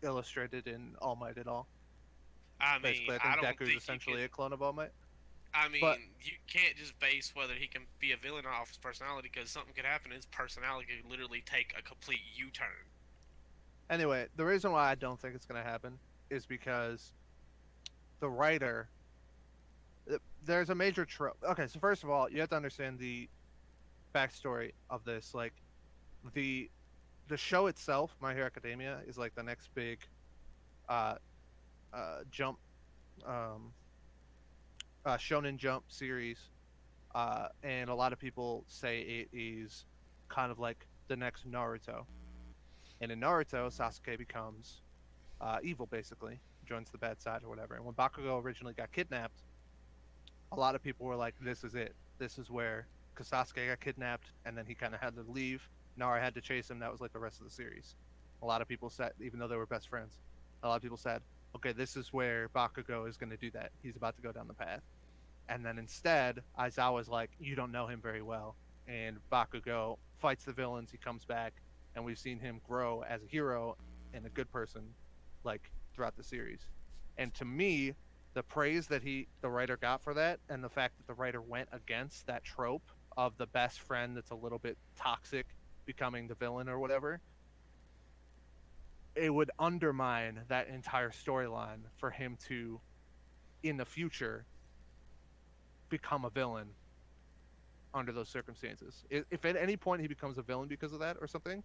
illustrated in All Might at all. I mean, Basically, I I think don't Deku think is essentially you a clone of All Might. I mean, but- you can't just base whether he can be a villain off his personality, because something could happen. His personality could literally take a complete U-turn. Anyway, the reason why I don't think it's gonna happen is because the writer. There's a major trope. Okay, so first of all, you have to understand the backstory of this. Like, the show itself, My Hero Academia, is like the next big jump, Shonen Jump series, and a lot of people say it is kind of like the next Naruto. And in Naruto, Sasuke becomes evil, basically, joins the bad side or whatever. And when Bakugo originally got kidnapped, a lot of people were like, "This is it. This is where." Because Sasuke got kidnapped, and then he kind of had to leave. Nara had to chase him. That was like the rest of the series. A lot of people said, even though they were best friends, a lot of people said, "Okay, this is where Bakugo is going to do that. He's about to go down the path." And then instead, Aizawa's like, "You don't know him very well." And Bakugo fights the villains. He comes back, and we've seen him grow as a hero and a good person, like throughout the series. And to me, the praise that the writer got for that, and the fact that the writer went against that trope of the best friend that's a little bit toxic becoming the villain or whatever, it would undermine that entire storyline for him to, in the future, become a villain under those circumstances. If at any point he becomes a villain because of that or something,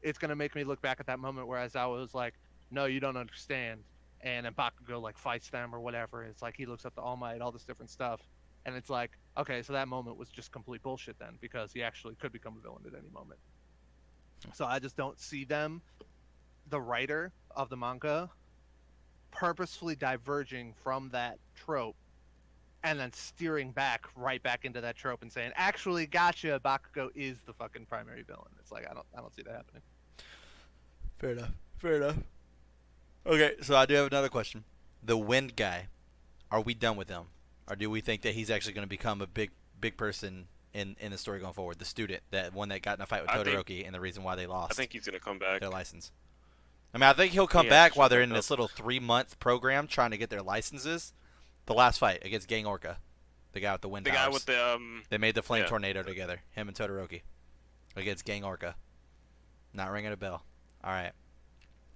it's going to make me look back at that moment where Aizawa was like, "No, you don't understand." And then Bakugo like fights them or whatever. It's like he looks up to All Might, all this different stuff. And it's like, okay, so that moment was just complete bullshit then, because he actually could become a villain at any moment. So I just don't see them, the writer of the manga, purposefully diverging from that trope and then steering back right back into that trope and saying, "Actually, gotcha, Bakugo is the fucking primary villain." It's like I don't see that happening. Fair enough. Fair enough. Okay, so I do have another question. The Wind guy, are we done with him, or do we think that he's actually going to become a big person in the story going forward? The student, that one that got in a fight with Todoroki, and the reason why they lost. I think he's gonna come back. Their license. I mean, I think he'll come Yeah, back sure, while they're in back this up. little 3-month program trying to get their licenses. The last fight against Gang Orca, the guy with the wind The powers. guy with the They made the flame yeah. tornado together, him and Todoroki, against Gang Orca. Not ringing a bell. All right.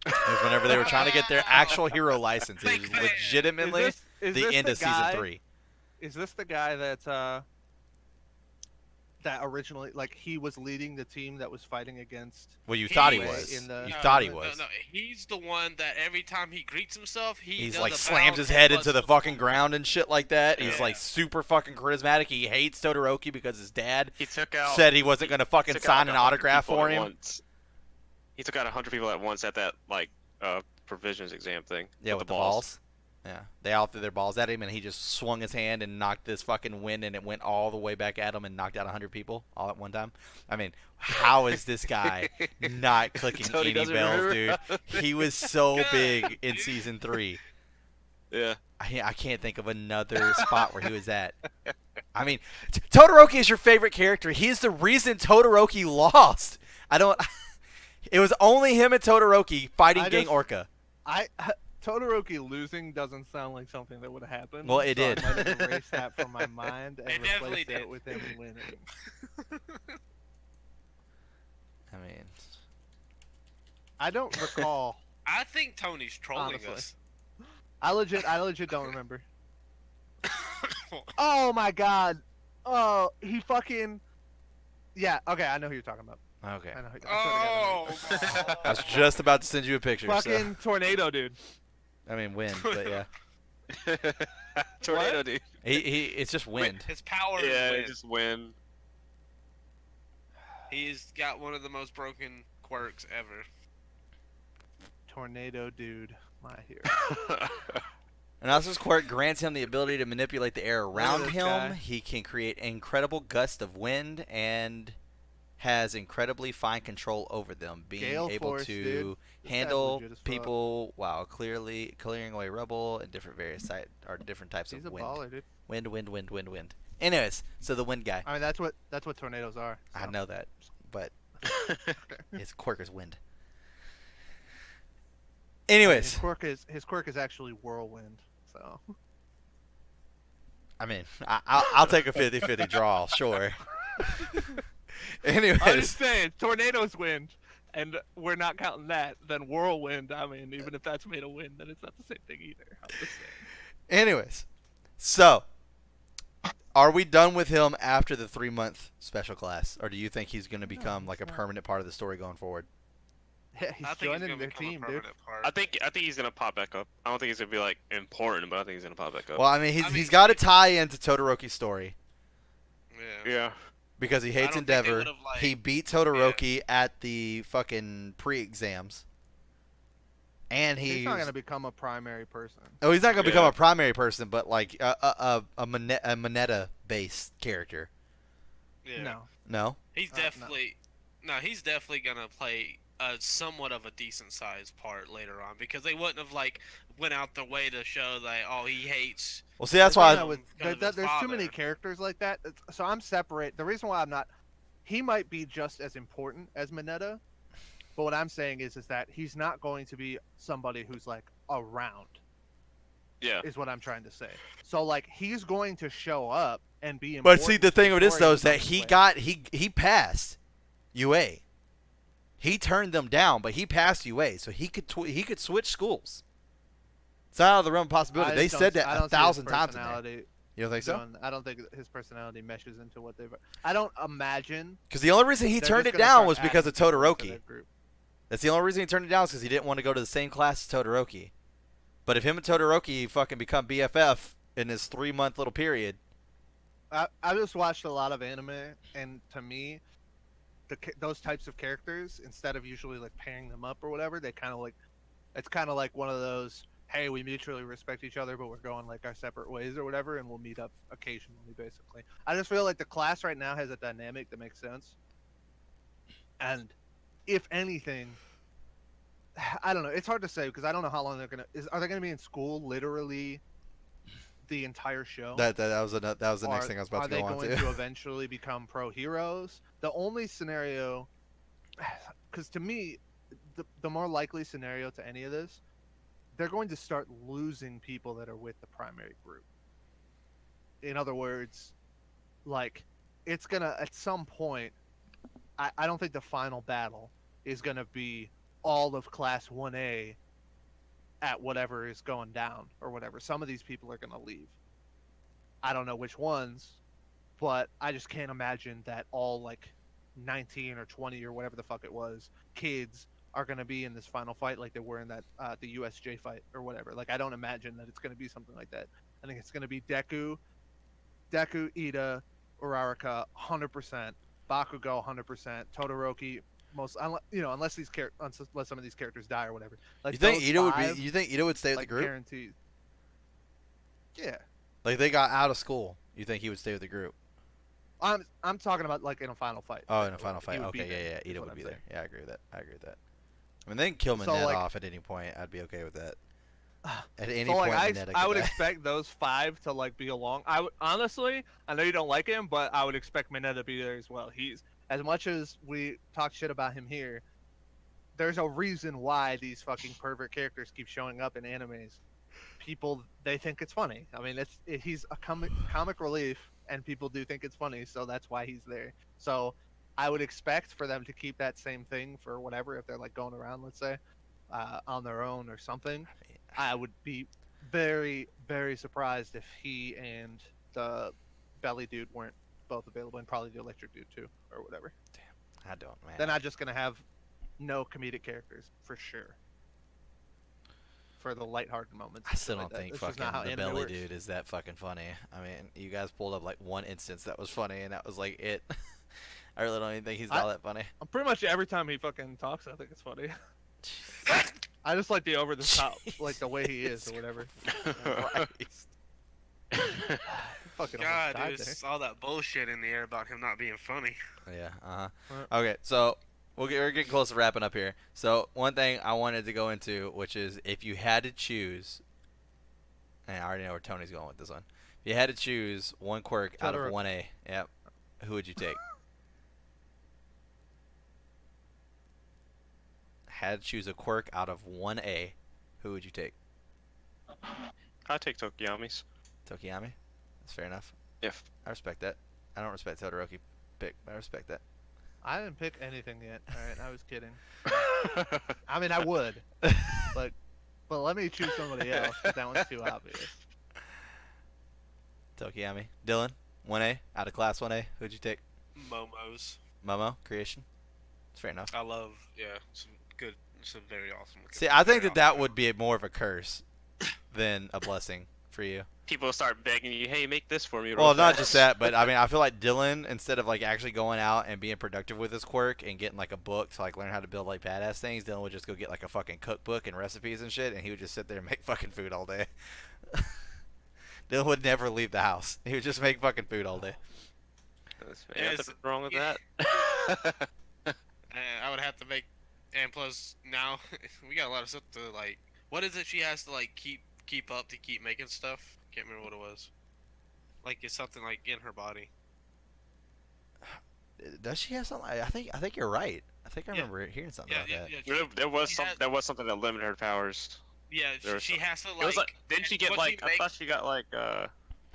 It was whenever they were trying to get their actual hero license. It was legitimately Is the this end of guy- season 3. Is this the guy that originally, like, he was leading the team that was fighting against? Well, you thought he He was. in the- You No, thought he no, was. No, he's the one that every time he greets himself, He's does like a slams bow his and head busts into the the fucking floor. ground and shit like that. He's Yeah. like super fucking charismatic. He hates Todoroki because his dad He took out. said he wasn't going to fucking took out, sign like, an 100 autograph people for at him. once. He took out 100 people at once at that like provisions exam thing. Yeah, with the balls. Yeah, they all threw their balls at him, and he just swung his hand and knocked this fucking wind, and it went all the way back at him and knocked out 100 people all at one time. I mean, how is this guy not clicking Tony any doesn't bells, remember. dude? He was so big in season 3. Yeah. I can't think of another spot where he was at. I mean, Todoroki is your favorite character. He is the reason Todoroki lost. I don't. It was only him and Todoroki fighting I Gang just- Orca. Todoroki losing doesn't sound like something that would have happened. Well, it so did. I might have erased that from my mind and It definitely replaced did. it with him winning. I mean, I don't recall. I think Tony's trolling Honestly. us. I legit don't remember. Oh my god. Oh, he fucking. Yeah. Okay, I know who you're talking about. okay. I know. Who, I swear to God, I know. Oh, I was just about to send you a picture. Fucking tornado, dude. So, I mean, wind, but yeah, Tornado, dude. it's just wind. His power Yeah, is they wind. just win. He's got one of the most broken quirks ever. Tornado, dude. My hero. And also, his quirk grants him the ability to manipulate the air around this him. guy. He can create incredible gusts of wind and has incredibly fine control over them, being Gale able force, to dude. This guy's handle legit as fuck. people while clearing away rubble and different different types He's of a wind. baller, dude. Wind. Anyways, so the wind guy. I mean, that's what tornadoes are. I so. know that, but his quirk is wind. Anyways, His quirk is actually whirlwind. So. I mean, I'll take a 50-50 draw, sure. I'm Anyways, just saying, tornadoes wind, and we're not counting that. Then whirlwind. I mean, even if that's made of wind, then it's not the same thing either. I'm just saying. so are we done with him after the 3-month special class, or do you think he's going to become he's like a not. permanent part of the story going forward? Yeah, he's I think he's joining gonna their become team, a dude. permanent part. I think he's gonna pop back up. I don't think he's gonna be like important, but I think he's gonna pop back up. Well, I mean, I he's mean- got to tie into Todoroki's story Yeah. yeah. because he hates don't think they Endeavor. would've, like- He beat Todoroki at the fucking pre-exams, and He's not gonna become a primary person. Oh, he's not gonna become Yeah. a primary person, but like a Moneta-based character. Yeah. No. No. He's no. definitely he's definitely gonna play somewhat of a decent sized part later on because they wouldn't have like went out their way to show that he hates. Well, see, that's The why. thing with- Because of his there's too many father. characters like that. So I'm separate. The reason why I'm not, he might be just as important as Mineta, but what I'm saying is that he's not going to be somebody who's like around. Yeah. Is what I'm trying to say. So like he's going to show up and be But important. see, the thing to of it is story though is that comes he later. got he passed UA. He turned them down, but he passed UA, so he could switch schools. It's not out of the realm of possibility. I They just said don't- that I a don't see his 1,000 times in there. personality You don't think so? doing- I don't think his personality meshes into what they've. I don't imagine. Because the only reason he they're turned just it gonna down start was because of adding people into Todoroki. that group. That's the only reason he turned it down is because he didn't want to go to the same class as Todoroki. But if him and Todoroki fucking become BFF in this 3-month little period, I just watched a lot of anime, and to me, those types of characters, instead of usually like pairing them up or whatever, they kind of like, it's kind of like one of those, hey, we mutually respect each other, but we're going like our separate ways or whatever, and we'll meet up occasionally, basically. I just feel like the class right now has a dynamic that makes sense. And if anything, I don't know. It's hard to say because I don't know how long they're gonna. Are they gonna be in school literally the entire show? That was the next thing I was about to go on Are they to. going to eventually become pro heroes? The only scenario, because to me, the more likely scenario to any of this, they're going to start losing people that are with the primary group. In other words, like it's gonna at some point. I don't think the final battle is gonna be all of Class 1A at whatever is going down or whatever. Some of these people are gonna leave. I don't know which ones, but I just can't imagine that all like 19 or 20 or whatever the fuck it was kids are going to be in this final fight like they were in that the USJ fight or whatever. Like I don't imagine that it's going to be something like that. I think it's going to be Deku, Ida, Uraraka 100%, Bakugo 100%, Todoroki most unless unless some of these characters die or whatever. Like You think those Ida would five, be? You think Ida would stay with like, the group? guaranteed. Yeah. Like they got out of school. You think he would stay with the group? I'm talking about like in a final fight. Oh, in a final He fight. would be Okay, there, yeah, is Ida what would I'm be saying. there. Yeah, I agree with that. I mean, they can kill So, Mineta like- off at any point. I'd be okay with that. At any So like point, Mineta I could would die. expect those five to like be along. I would honestly, I know you don't like him, but I would expect Mineta to be there as well. He's as much as we talk shit about him here. There's a reason why these fucking pervert characters keep showing up in animes. People they think it's funny. I mean, he's a comic relief, and people do think it's funny, so that's why he's there. So I would expect for them to keep that same thing for whatever if they're like going around, let's say, on their own or something. I would be very, very surprised if he and the belly dude weren't both available, and probably the electric dude too, or whatever. I don't, man. They're not just gonna have no comedic characters for sure. For the lighthearted moments. I still like don't that. think That's just fucking not how the anime belly works. dude is that fucking funny. I mean, you guys pulled up like one instance that was funny, and that was like it. I really don't even think he's all that funny. Pretty much every time he fucking talks, I think it's funny. I just like the over the top, like the way he is or whatever. Christ. Fucking God, almost died dude, there. it's all that bullshit in the air about him not being funny. Yeah. Okay, so we're getting close to wrapping up here. So one thing I wanted to go into, which is if you had to choose, and I already know where Tony's going with this one. If you had to choose one quirk out of Todoroki. 1A, yep, who would you take? Had to choose a quirk out of 1A, who would you take? I take Tokiyami's. Tokiyami? That's fair enough. If I respect that. I don't respect Todoroki pick, but I respect that. I didn't pick anything yet. Alright, I was kidding. I mean, I would, but let me choose somebody else, 'cause that one's too obvious. Tokiyami. Dylan, 1A, out of class 1A, who'd you take? Momos. Momo, creation? It's fair enough. I love, some very awesome. See, I think that would be more of a curse than a blessing for you. people start begging you, hey, make this for me. real Well, not fast." just that, but I mean, I feel like Dylan, instead of like actually going out and being productive with his quirk and getting like a book to like learn how to build like badass things, Dylan would just go get like a fucking cookbook and recipes and shit, and he would just sit there and make fucking food all day. Dylan would never leave the house. He would just make fucking food all day. Yeah, Yes, nothing wrong with yeah. that. I would have to make, and plus now we got a lot of stuff to like. What is it she has to like keep up to keep making stuff? Can't remember what it was. Like it's something like in her body. Does she have something? I think you're right. I think I Yeah. remember hearing something Yeah, about yeah, that. yeah. There was she some. has- There was something that limited her powers. Yeah, There was she has to like. It was like. Didn't she get once like? I makes- thought she got like.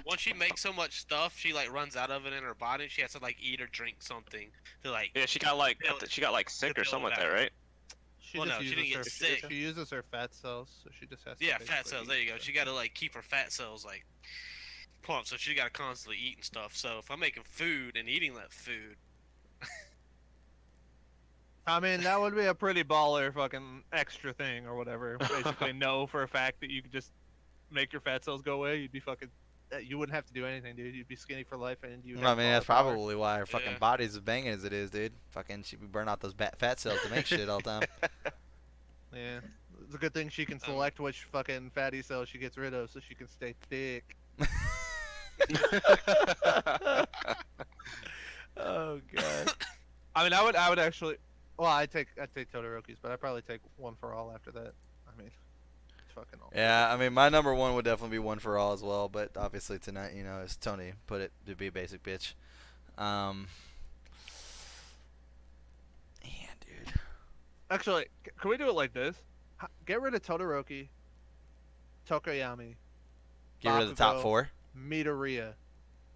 Once she makes so much stuff, she like runs out of it in her body. She has to like eat or drink something to like. Yeah, she got like. Build- She got like sick or build something like that. that, right? She Well, just no, she uses didn't her, get sick. She uses her fat cells, so she just has to. Yeah, fat basically cells. eat, There you go. so. She got to like keep her fat cells like plump, so she got to constantly eat and stuff. So if I'm making food and eating that food, I mean, that would be a pretty baller fucking extra thing or whatever. Basically, know for a fact that you could just make your fat cells go away. You'd be fucking. You wouldn't have to do anything, dude. You'd be skinny for life, and you. I mean, that's probably why her fucking Yeah. body's as banging as it is, dude. Fucking, she burn out those fat cells to make shit all the time. Yeah, It's a good thing she can select which fucking fatty cell she gets rid of, so she can stay thick. Oh god. I mean, I would actually. Well, I'd take Todoroki's, but I'd probably take One for All after that. I mean, it's fucking all. Yeah, I mean, my number one would definitely be One for All as well, but obviously tonight, you know, as Tony put it, to be a basic bitch. Yeah, dude. Actually, can we do it like this? Get rid of Todoroki, Tokoyami, Get rid of the top Bakugo, 4. Midoriya.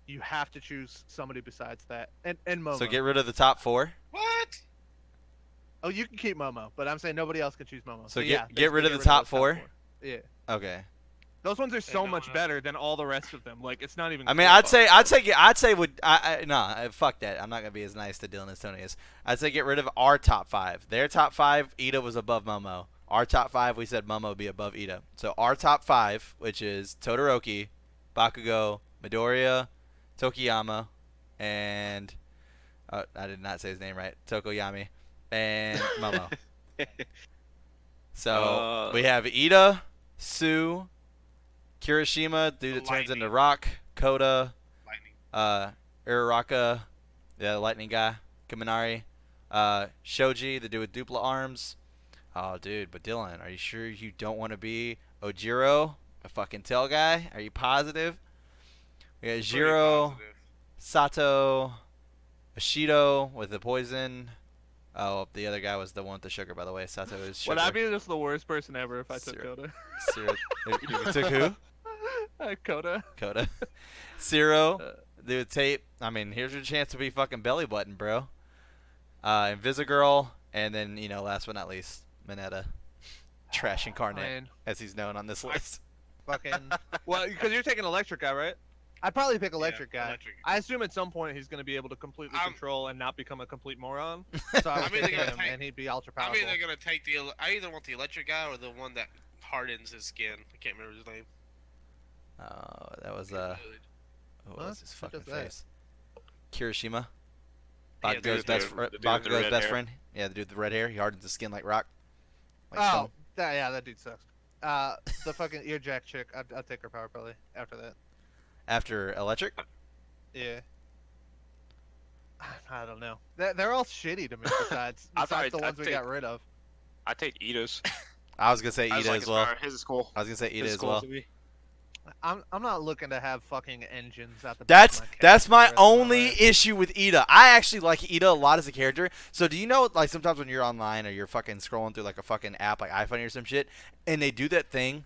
You have to choose somebody besides that, and Momo. So get rid of the top 4. What? Oh, you can keep Momo, but I'm saying nobody else can choose Momo. So yeah, get rid of the those top 4? Yeah. Okay. Those ones are so no, much no. better than all the rest of them. Like, it's not even. I mean, close. fuck that. I'm not gonna be as nice to Dylan as Tony is. I'd say get rid of our top 5. Their top 5, Ida was above Momo. Our top 5, we said Momo would be above Ida. So our top 5, which is Todoroki, Bakugo, Midoriya, Tokiyama, and I did not say his name right. Tokoyami, and Momo. So we have Ida, Sue, Kirishima, dude that turns into rock, Koda, Lightning. Uraraka, the lightning guy, Kaminari, Shoji, the dude with dupla arms. Oh, dude, but Dylan, are you sure you don't want to be Ojiro, a fucking tail guy? Are you positive? We got Pretty Jiro, positive. Sato, Ashido with the poison. Oh, the other guy was the one with the sugar, by the way. Sato is sugar. Would I be just the worst person ever if I took Zero. Koda? You took who? Koda. Coda. Zero. Dude with tape. I mean, here's your chance to be fucking belly button, bro. Invisigirl, and then, you know, last but not least, Mineta. Trash incarnate, Man. as he's known on this list. Fucking. Well, because you're taking electric guy, right? I'd probably pick electric Yeah, guy. electric. I assume at some point he's going to be able to completely control and not become a complete moron. So I I'm would either pick gonna him, take- and he'd be ultra I'm powerful. either gonna take I either want the electric guy or the one that hardens his skin. I can't remember his name. That was, what was his Who fucking does that? face? Kirishima. Yeah, Bakugo's the best, dude with the Bakugo's red best hair. friend. Yeah, the dude with the red hair. He hardens his skin like rock. Like Oh, stone. that dude sucks. The fucking earjack chick. I'd take her power probably after that. After electric? Yeah. I don't know. They're all shitty to me. Besides I'd the ones we got rid of. I take Ida's. I was gonna say I just Ida like as his well. power. His is cool. I was gonna say Ida His is as cool well. to me. I'm not looking to have fucking engines at the. That's back of that's cat my for the rest of only life. issue with Ida. I actually like Ida a lot as a character. So do you know, like, sometimes when you're online or you're fucking scrolling through like a fucking app like iPhone or some shit, and they do that thing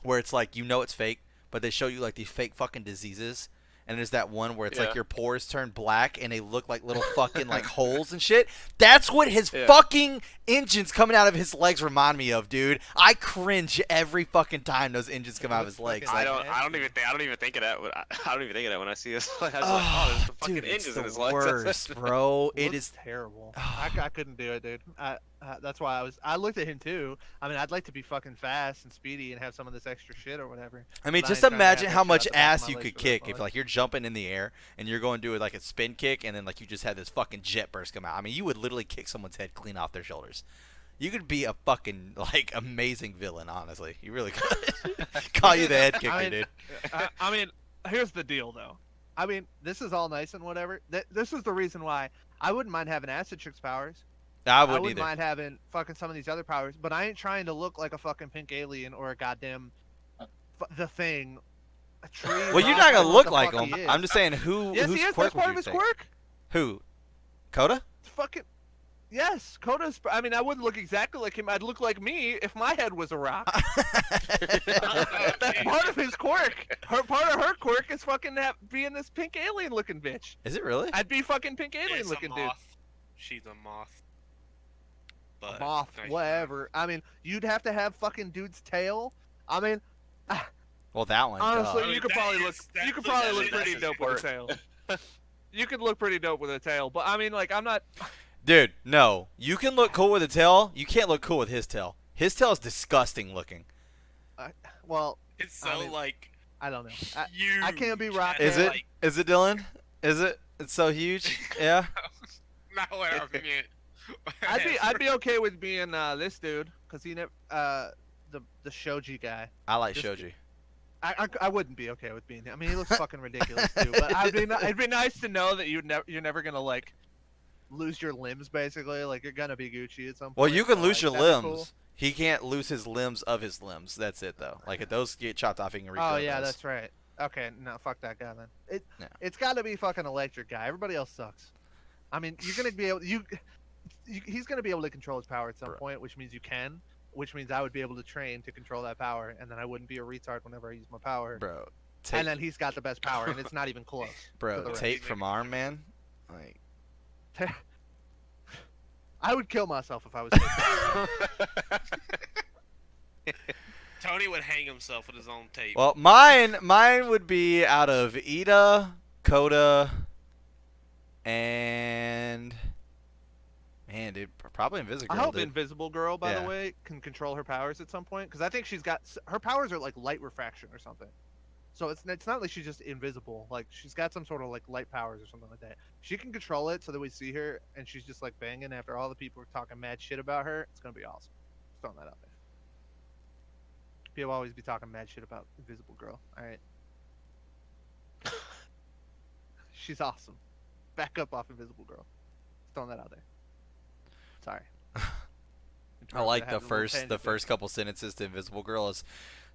where it's like, you know, it's fake, but they show you like these fake fucking diseases. And there's that one where it's like Yeah. your pores turn black and they look like little fucking like holes and shit. That's what his Yeah. fucking engines coming out of his legs remind me of, dude. I cringe every fucking time those engines come out of his legs. fucking- Like, I don't even think of that. I don't even think of that when I see this. I was like, oh, there's the fucking dude, it's engines in the his legs. worst, bro. It Looks is. terrible. I couldn't do it, dude. That's why I looked at him too. I mean, I'd like to be fucking fast and speedy and have some of this extra shit or whatever. I mean, But I just ain't trying to imagine have how that shit much out the back of ass my you legs could for the kick rest of if my like you're jumping in the air and you're going to do like a spin kick and then like you just had this fucking jet burst come out. I mean, you would literally kick someone's head clean off their shoulders. You could be a fucking like amazing villain, honestly. You really could. Call you the head kicker, I mean, dude. I mean, here's the deal, though. I mean, this is all nice and whatever. This is the reason why I wouldn't mind having Acid Chick's powers. I I wouldn't wouldn't either. mind having fucking some of these other powers, but I ain't trying to look like a fucking pink alien or a goddamn the Thing. A tree. Well, you're rock, not I don't gonna know look what like the fuck him. he is. I'm just saying who. Yes, whose he is. quirk That's part would of you his take? quirk. Who? Coda? It's fucking. Yes, Koda's. I mean, I wouldn't look exactly like him. I'd look like me if my head was a rock. That's part of his quirk. Part of her quirk is fucking being this pink alien looking bitch. Is it really? I'd be fucking pink alien It's a looking dude. moth. She's a moth. But Moth, nice whatever. I mean, you'd have to have fucking dude's tail. I mean, Well, that one. honestly, duh. I you could mean, probably that look. is- that- You could look, probably that look is- pretty that's dope with a tail. You could look pretty dope with a tail, but I mean, like, I'm not. Dude, no. You can look cool with a tail. You can't look cool with his tail. His tail is disgusting looking. Well, It's so I mean, like I don't know. huge. I can't be rock- Is Yeah, it? Like, Is it, Dylan? Is it? It's so huge. Yeah. not what I meant. I'd be okay with being this dude. because he never the shoji guy. I like Just- Shoji. I wouldn't be okay with being him. I mean, he looks fucking ridiculous too. But it'd be nice to know that you're never gonna like lose your limbs. Basically, like you're gonna be Gucci at some point. Well, you can so, lose like, your that'd be limbs. cool. He can't lose his limbs of his limbs. That's it though. Like if those get chopped off, he can regrow Oh yeah, those. that's right. Okay, no, fuck that guy then. No. It's got to be fucking electric guy. Everybody else sucks. I mean, you're gonna be able he's gonna be able to control his power at some Bro. point, which means you can. Which means I would be able to train to control that power, and then I wouldn't be a retard whenever I use my power. Bro. And then he's got the best power, and it's not even close. to Bro, the rest. tape from Arm Man. Like I would kill myself if I was. Tony would hang himself with his own tape. well, mine would be out of Ida, Coda, and man, dude, probably Invisible I Girl. hope Dude. Invisible Girl, by Yeah. the way, can control her powers at some point, because I think she's got her powers are like light refraction or something. So it's not like she's just invisible. Like she's got some sort of like light powers or something like that. She can control it so that we see her and she's just like banging after all the people are talking mad shit about her. It's gonna be awesome. Just throwing that out there. People always be talking mad shit about Invisible Girl. All right. She's awesome. Back up off Invisible Girl. Just throwing that out there. Sorry. I like Had the a little first tangent there. couple sentences to Invisible Girl is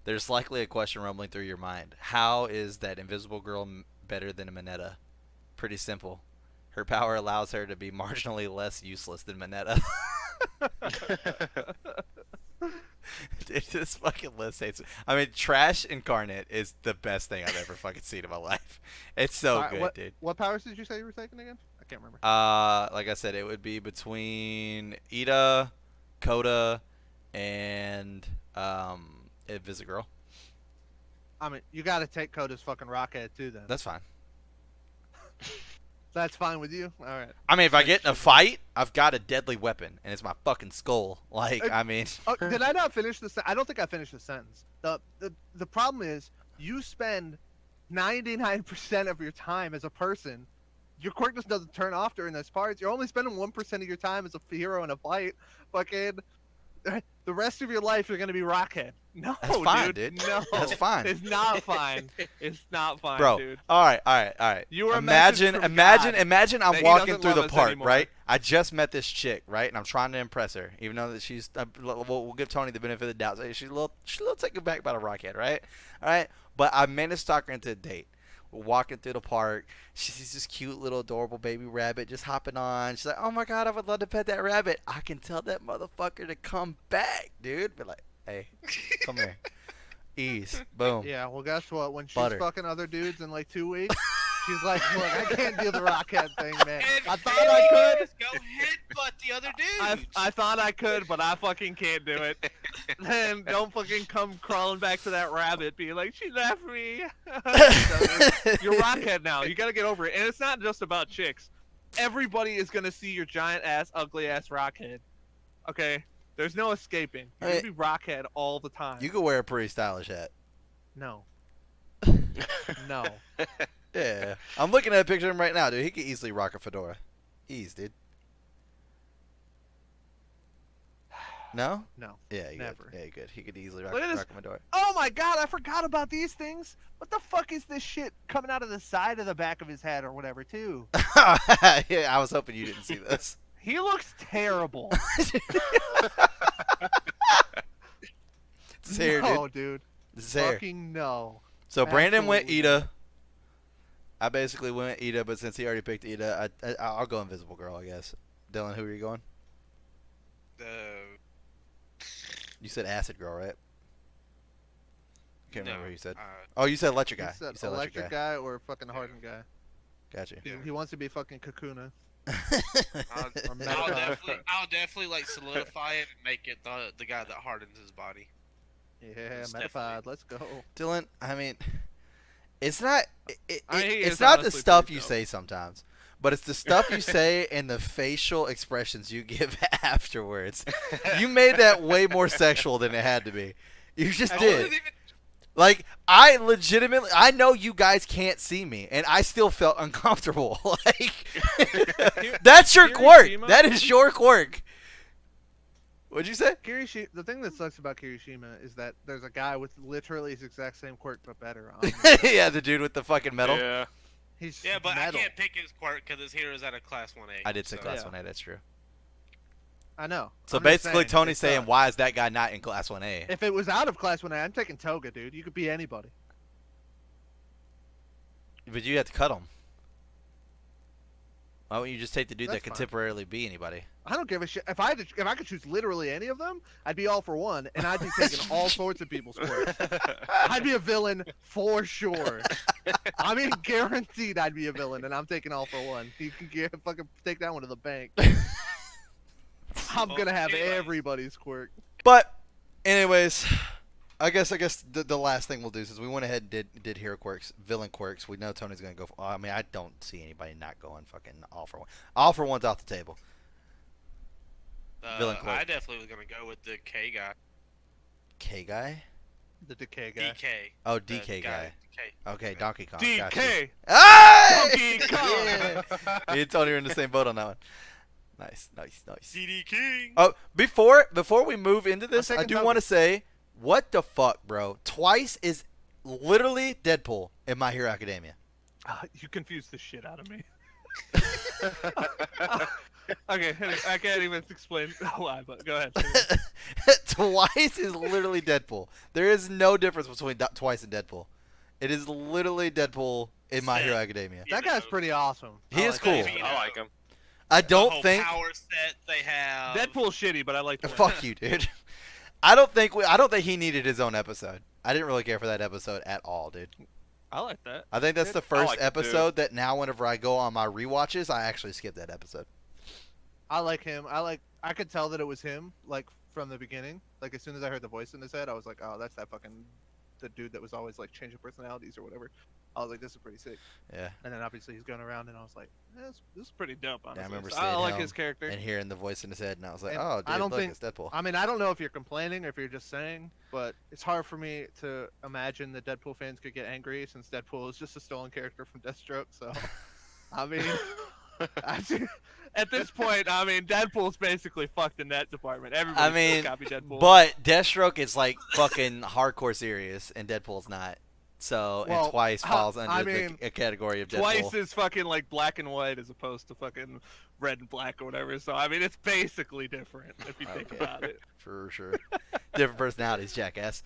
there's likely a question rumbling through your mind. How is that Invisible Girl better than a Mineta? Pretty simple. Her power allows her to be marginally less useless than Mineta. Dude, this fucking list hates. I mean, Trash Incarnate is the best thing I've ever fucking seen in my life. It's so Alright, good, dude. What powers did you say you were taking again? I can't remember. Like I said, it would be between Ida, Coda, and Invisigirl. I mean, you gotta take Coda's fucking Rockhead too, then. That's fine. That's fine with you? Alright. I mean, if I get in a fight, I've got a deadly weapon, and it's my fucking skull. Like, I mean, Oh, did I not finish the I don't think I finished the sentence. The problem is, you spend 99% of your time as a person. Your quirk doesn't turn off during those parts. You're only spending 1% of your time as a hero in a fight. Fucking, the rest of your life you're gonna be Rockhead. No, That's fine, dude. No, That's fine. It's not fine. It's not fine, bro. dude. All right. You were a message from imagine God I'm that he walking doesn't through love the us park, anymore. right? I just met this chick, right? And I'm trying to impress her, even though that she's. We'll give Tony the benefit of the doubt. She's a little taken back by the Rockhead, right? All right. But I managed to talk her into a date. We're walking through the park. She sees this cute little adorable baby rabbit just hopping on. She's like, "Oh my god, I would love to pet that rabbit." I can tell that motherfucker to come back, dude. Be like, "Hey, come here." Ease. Boom. Yeah, well, guess what? When she's Butter. fucking other dudes in like 2 weeks, she's like, "Look, I can't do the Rockhead thing, man. And I thought I could. Go headbutt the other dude. I thought I could, but I fucking can't do it." Then don't fucking come crawling back to that rabbit, being like, "She left me." You're Rockhead now. You gotta get over it. And it's not just about chicks. Everybody is gonna see your giant ass, ugly ass Rockhead. Okay. There's no escaping. You're Hey. gonna be Rockhead all the time. You could wear a pretty stylish hat. No. No. Yeah. I'm looking at a picture of him right now, dude. He could easily rock a fedora. Ease, dude. No? No. Yeah, you Never. Good. Yeah, you good. He could easily rock, Look at this. rock a fedora. Oh my god, I forgot about these things. What the fuck is this shit coming out of the side of the back of his head or whatever, too? Yeah, I was hoping you didn't see this. He looks terrible. It's his hair, No, dude. dude. It's his hair. Fucking no. So Brandon went Absolutely. Ida. I basically went Ida, but since he already picked Ida, I'll go Invisible Girl, I guess. Dylan, who are you going? You said Acid Girl, right? Can't remember who you said. Oh, you said Electric Guy. He said You said electric guy or fucking hardened guy. Gotcha. Yeah. He wants to be fucking Kakuna. I'll Or Metacon. definitely like solidify it and make it the guy that hardens his body. Yeah, It's Metapod. definitely- Let's go. Dylan, I mean, it's not. I mean, he It's is not the honestly stuff pretty you dope. say sometimes, but it's the stuff you say and the facial expressions you give afterwards. You made that way more sexual than it had to be. You just I did. wasn't even- Like, I legitimately, I know you guys can't see me, and I still felt uncomfortable. Like, that's your Here, quirk. Shima. That is your quirk. What'd you say? Kirishima. The thing that sucks about Kirishima is that there's a guy with literally his exact same quirk but better on. Yeah, the dude with the fucking medal. Yeah. He's Yeah, but metal. I can't pick his quirk because his hero's at a class 1A. I did say so- class Yeah. 1A. That's true. I know. So I'm just basically, saying, Tony's it saying, sucks. why is that guy not in class 1A? If it was out of class 1A, I'm taking Toga, dude. You could be anybody. But you have to cut him. Why don't you just take the dude That's that can fine. temporarily be anybody? I don't give a shit. If I could choose literally any of them, I'd be all for one, and I'd be taking all sorts of people's quirks. I'd be a villain for sure. I mean, guaranteed I'd be a villain, and I'm taking all for one. You can fucking take that one to the bank. I'm gonna have Anyways. everybody's quirk. But, anyways, I guess the last thing we'll do is we went ahead and did hero quirks, villain quirks. We know Tony's gonna go. I mean, I don't see anybody not going fucking all for one. All for one's off the table. Villain quirk. I definitely was gonna go with the K guy. K guy? The decay guy. DK. Oh, the DK guy. DK. Okay, Donkey Kong. Gotcha. DK. Hey! Donkey Kong. Yeah. Me and Tony are in the same boat on that one. Nice. DD King. Oh, before we move into this, I'm I taking do want to Toby. say, what the fuck, bro? Twice is literally Deadpool in My Hero Academia. You confused the shit out of me. Okay, I can't even explain why, but go ahead. Twice is literally Deadpool. There is no difference between Twice and Deadpool. It is literally Deadpool in My Hero Academia. That guy's pretty awesome. He I is like cool. that. I like him. I The don't whole think. power set they have. Deadpool's shitty, but I like the way. Fuck you, dude. I don't think he needed his own episode. I didn't really care for that episode at all, dude. I like that. I think that's the first like it, dude. episode that now whenever I go on my rewatches, I actually skip that episode. I like him. I could tell that it was him, like, from the beginning. Like, as soon as I heard the voice in his head, I was like, oh, that's that fucking the dude that was always like changing personalities or whatever. I was like, this is pretty sick. Yeah. And then obviously he's going around, and I was like, this is pretty dope. Honestly. remember So seeing I like him his character. And hearing the voice in his head, and I was like, And oh, dude, I don't look, think- it's Deadpool. I mean, I don't know if you're complaining or if you're just saying, but it's hard for me to imagine that Deadpool fans could get angry since Deadpool is just a stolen character from Deathstroke. So, I mean, at this point, I mean, Deadpool's basically fucked in that department. Everybody mean, copy Deadpool. But Deathstroke is like fucking hardcore serious, and Deadpool's not. So, Well, and Twice falls under I mean, a category of Deadpool. Twice is fucking like black and white as opposed to fucking red and black or whatever. So I mean, it's basically different if you think Okay. about it. For sure. Different personalities, jackass.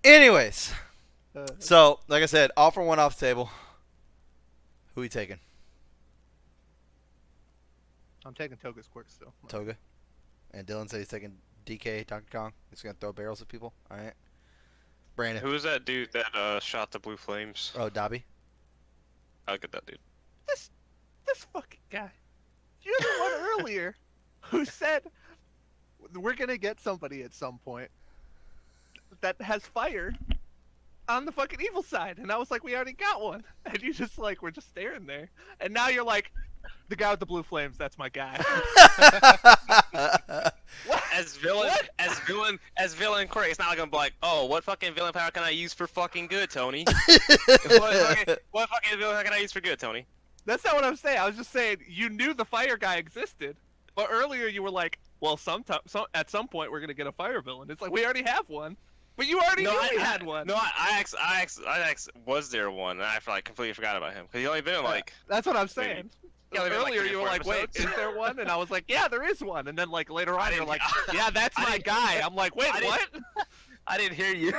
Anyways, so like I said, all for one off the table. Who we taking? I'm taking Toga's quirk still. Toga. And Dylan said he's taking DK, Donkey Kong. He's gonna throw barrels at people. All right. Brandon. Who was that dude that shot the blue flames? Oh, Dobby. I'll get that dude. This fucking guy. You're the one earlier who said we're gonna get somebody at some point that has fire on the fucking evil side, and I was like, we already got one, and you just like we're just staring there, and now you're like, the guy with the blue flames, that's my guy. What? As villain, What? as villain quirk, it's not like I'm like, oh, what fucking villain power can I use for fucking good, Tony? what fucking villain can I use for good, Tony? That's not what I'm saying. I was just saying you knew the fire guy existed, but earlier you were like, well, at some point we're gonna get a fire villain. It's like we already have one, but you already knew we had one. No, I asked, was there one? And I like completely forgot about him because he only been like. That's what I'm saying. Yeah, maybe like Earlier 3 or you were 4 like, wait, episodes. is there one? And I was like, yeah, there is one. And then like later on you're didn't- like, yeah, that's I my didn't- guy. I'm like, wait, I didn't- what? I didn't hear you.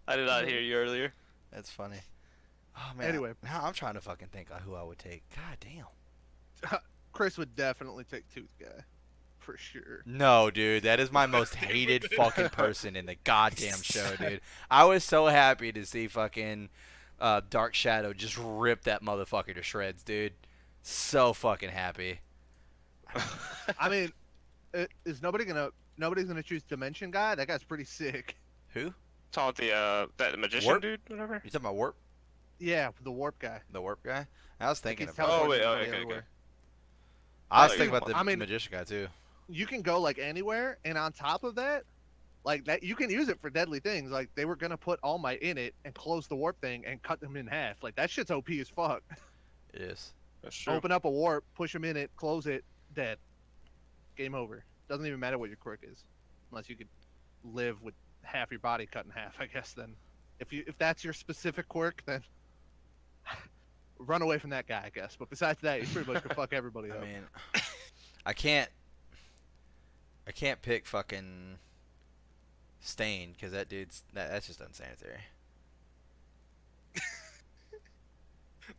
I did not hear you earlier. That's funny. Oh man. Anyway. Now I'm trying to fucking think of who I would take. God damn. Chris would definitely take Tooth Guy, for sure. No, dude, that is my most hated fucking person in the goddamn show, dude. I was so happy to see fucking Dark Shadow just rip that motherfucker to shreds, dude. So fucking happy. I mean, is nobody's gonna choose Dimension Guy? That guy's pretty sick. Who? Talk the that magician Warp? dude, whatever. You talking about Warp? Yeah, the Warp Guy. The Warp guy? I was thinking he's of. Oh, wait, teleporting okay, everywhere. okay. I was Oh, thinking you- about the I mean- magician guy too. You can go like anywhere, and on top of that, like that, you can use it for deadly things. Like they were gonna put All Might in it and close the warp thing and cut them in half. Like that shit's OP as fuck. It is. That's true. Open up a warp, push them in it, close it, dead. Game over. Doesn't even matter what your quirk is, unless you could live with half your body cut in half. I guess then, if that's your specific quirk, then run away from that guy. I guess. But besides that, you pretty much can fuck everybody I up. mean, I can't pick fucking Stain because that dude's that's just unsanitary.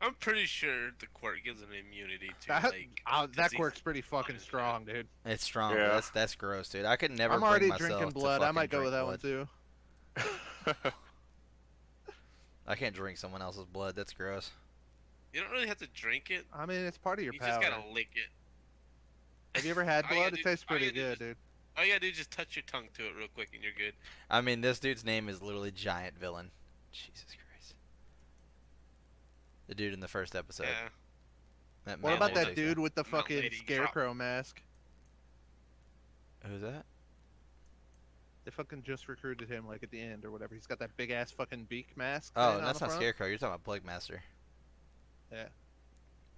I'm pretty sure the quirk gives an immunity to That, like that disease. quirk's pretty fucking strong, dude. It's strong. Yeah. But that's gross, dude. I could never. I'm bring already myself drinking to blood. I fucking might go with drink that blood. one too. I can't drink someone else's blood. That's gross. You don't really have to drink it. I mean, it's part of your You power. just gotta lick it. Have you ever had All you blood? gotta It do- tastes all you pretty gotta do good, dude. All you gotta do is just touch your tongue to it real quick and you're good. I mean, this dude's name is literally Giant Villain. Jesus Christ. The dude in the first episode. Yeah. That What man about literally that dude with the Mount fucking Lady scarecrow mask? Who's that? They fucking just recruited him like at the end or whatever. He's got that big ass fucking beak mask. Oh, thing on that's the not front. Scarecrow. You're talking about Plague Master. Yeah.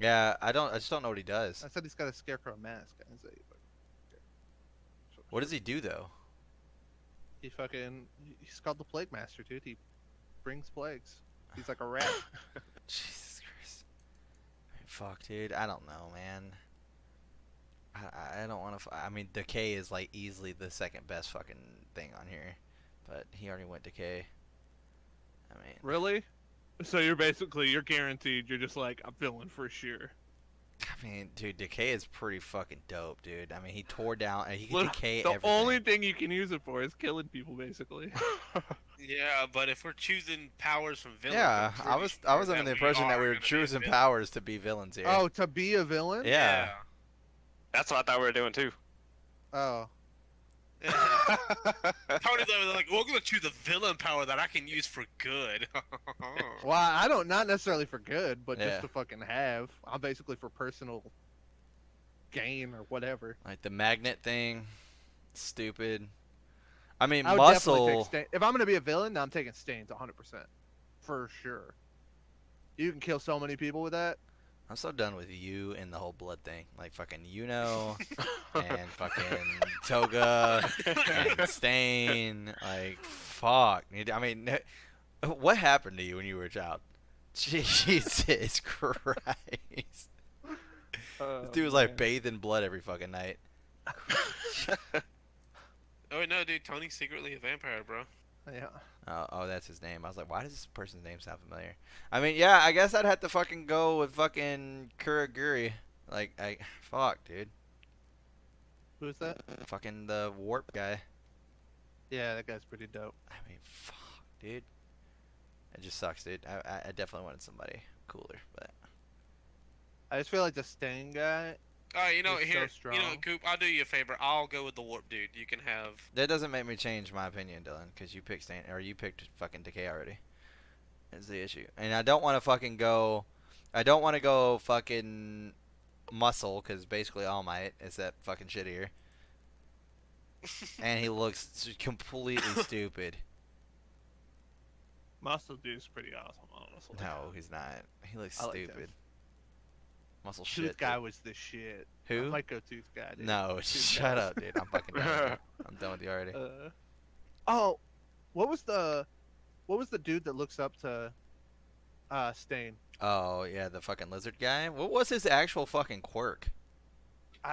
Yeah, I just don't know what he does. I said he's got a scarecrow mask. I didn't say What does he do though? He fucking he's called the Plague Master, dude. He brings plagues. He's like a rat. Jesus Christ. Fuck, dude. I don't know, man. I don't want to. I mean, Decay is like easily the second best fucking thing on here, but he already went Decay. I mean, Really? So you're guaranteed. You're just like a villain for sure. dude, Decay is pretty fucking dope, dude. I mean, he tore down. He can decay The everything. only thing you can use it for is killing people, basically. Yeah, but if we're choosing powers from villains, Yeah, I'm I pretty was sure under the we impression that are we were gonna be a choosing villain. powers to be villains here. Oh, to be a villain? yeah. That's what I thought we were doing too. Oh. Yeah. Tony was like, "We're gonna choose a villain power that I can use for good." Well, I don't. Not necessarily for good, but Yeah. just to fucking have. I'm basically for personal gain or whatever. Like the magnet thing, stupid. I mean, I would definitely take muscle. Stain. If I'm gonna be a villain, I'm taking Stains 100%, for sure. You can kill so many people with that. I'm so done with you and the whole blood thing. Like fucking and fucking Toga and Stain. Like fuck. I mean, what happened to you when you were a child? Jesus Christ. This dude was like bathed in blood every fucking night. Oh no, dude, Tony's secretly a vampire, bro. Yeah. Oh, that's his name. I was like, why does this person's name sound familiar? I mean, yeah, I guess I'd have to fucking go with fucking Kuraguri. Like, fuck, dude. Who's that? Fucking the warp guy. Yeah, that guy's pretty dope. I mean, fuck, dude. It just sucks, dude. I definitely wanted somebody cooler, but I just feel like the Stain guy. Alright, you know, He's so here, you know, strong. Coop, I'll do you a favor. I'll go with the warp dude. You can have. that doesn't make me change my opinion, Dylan, because you picked Stain, or you picked fucking Decay already. Is the issue, and I don't want to fucking go. I don't want to go fucking Muscle, because basically All Might is that fucking shit here, and he looks completely stupid. Muscle Dude's pretty awesome, honestly. No, he's not. He looks I like him. stupid. Muscle Tooth shit. guy dude. was the shit. Who? I might go Tooth guy, dude. No, Tooth shut guy. up, dude. I'm fucking done. With you. I'm done with you already. Oh, what was the dude that looks up to Stain? Oh yeah, the fucking lizard guy. What was his actual fucking quirk?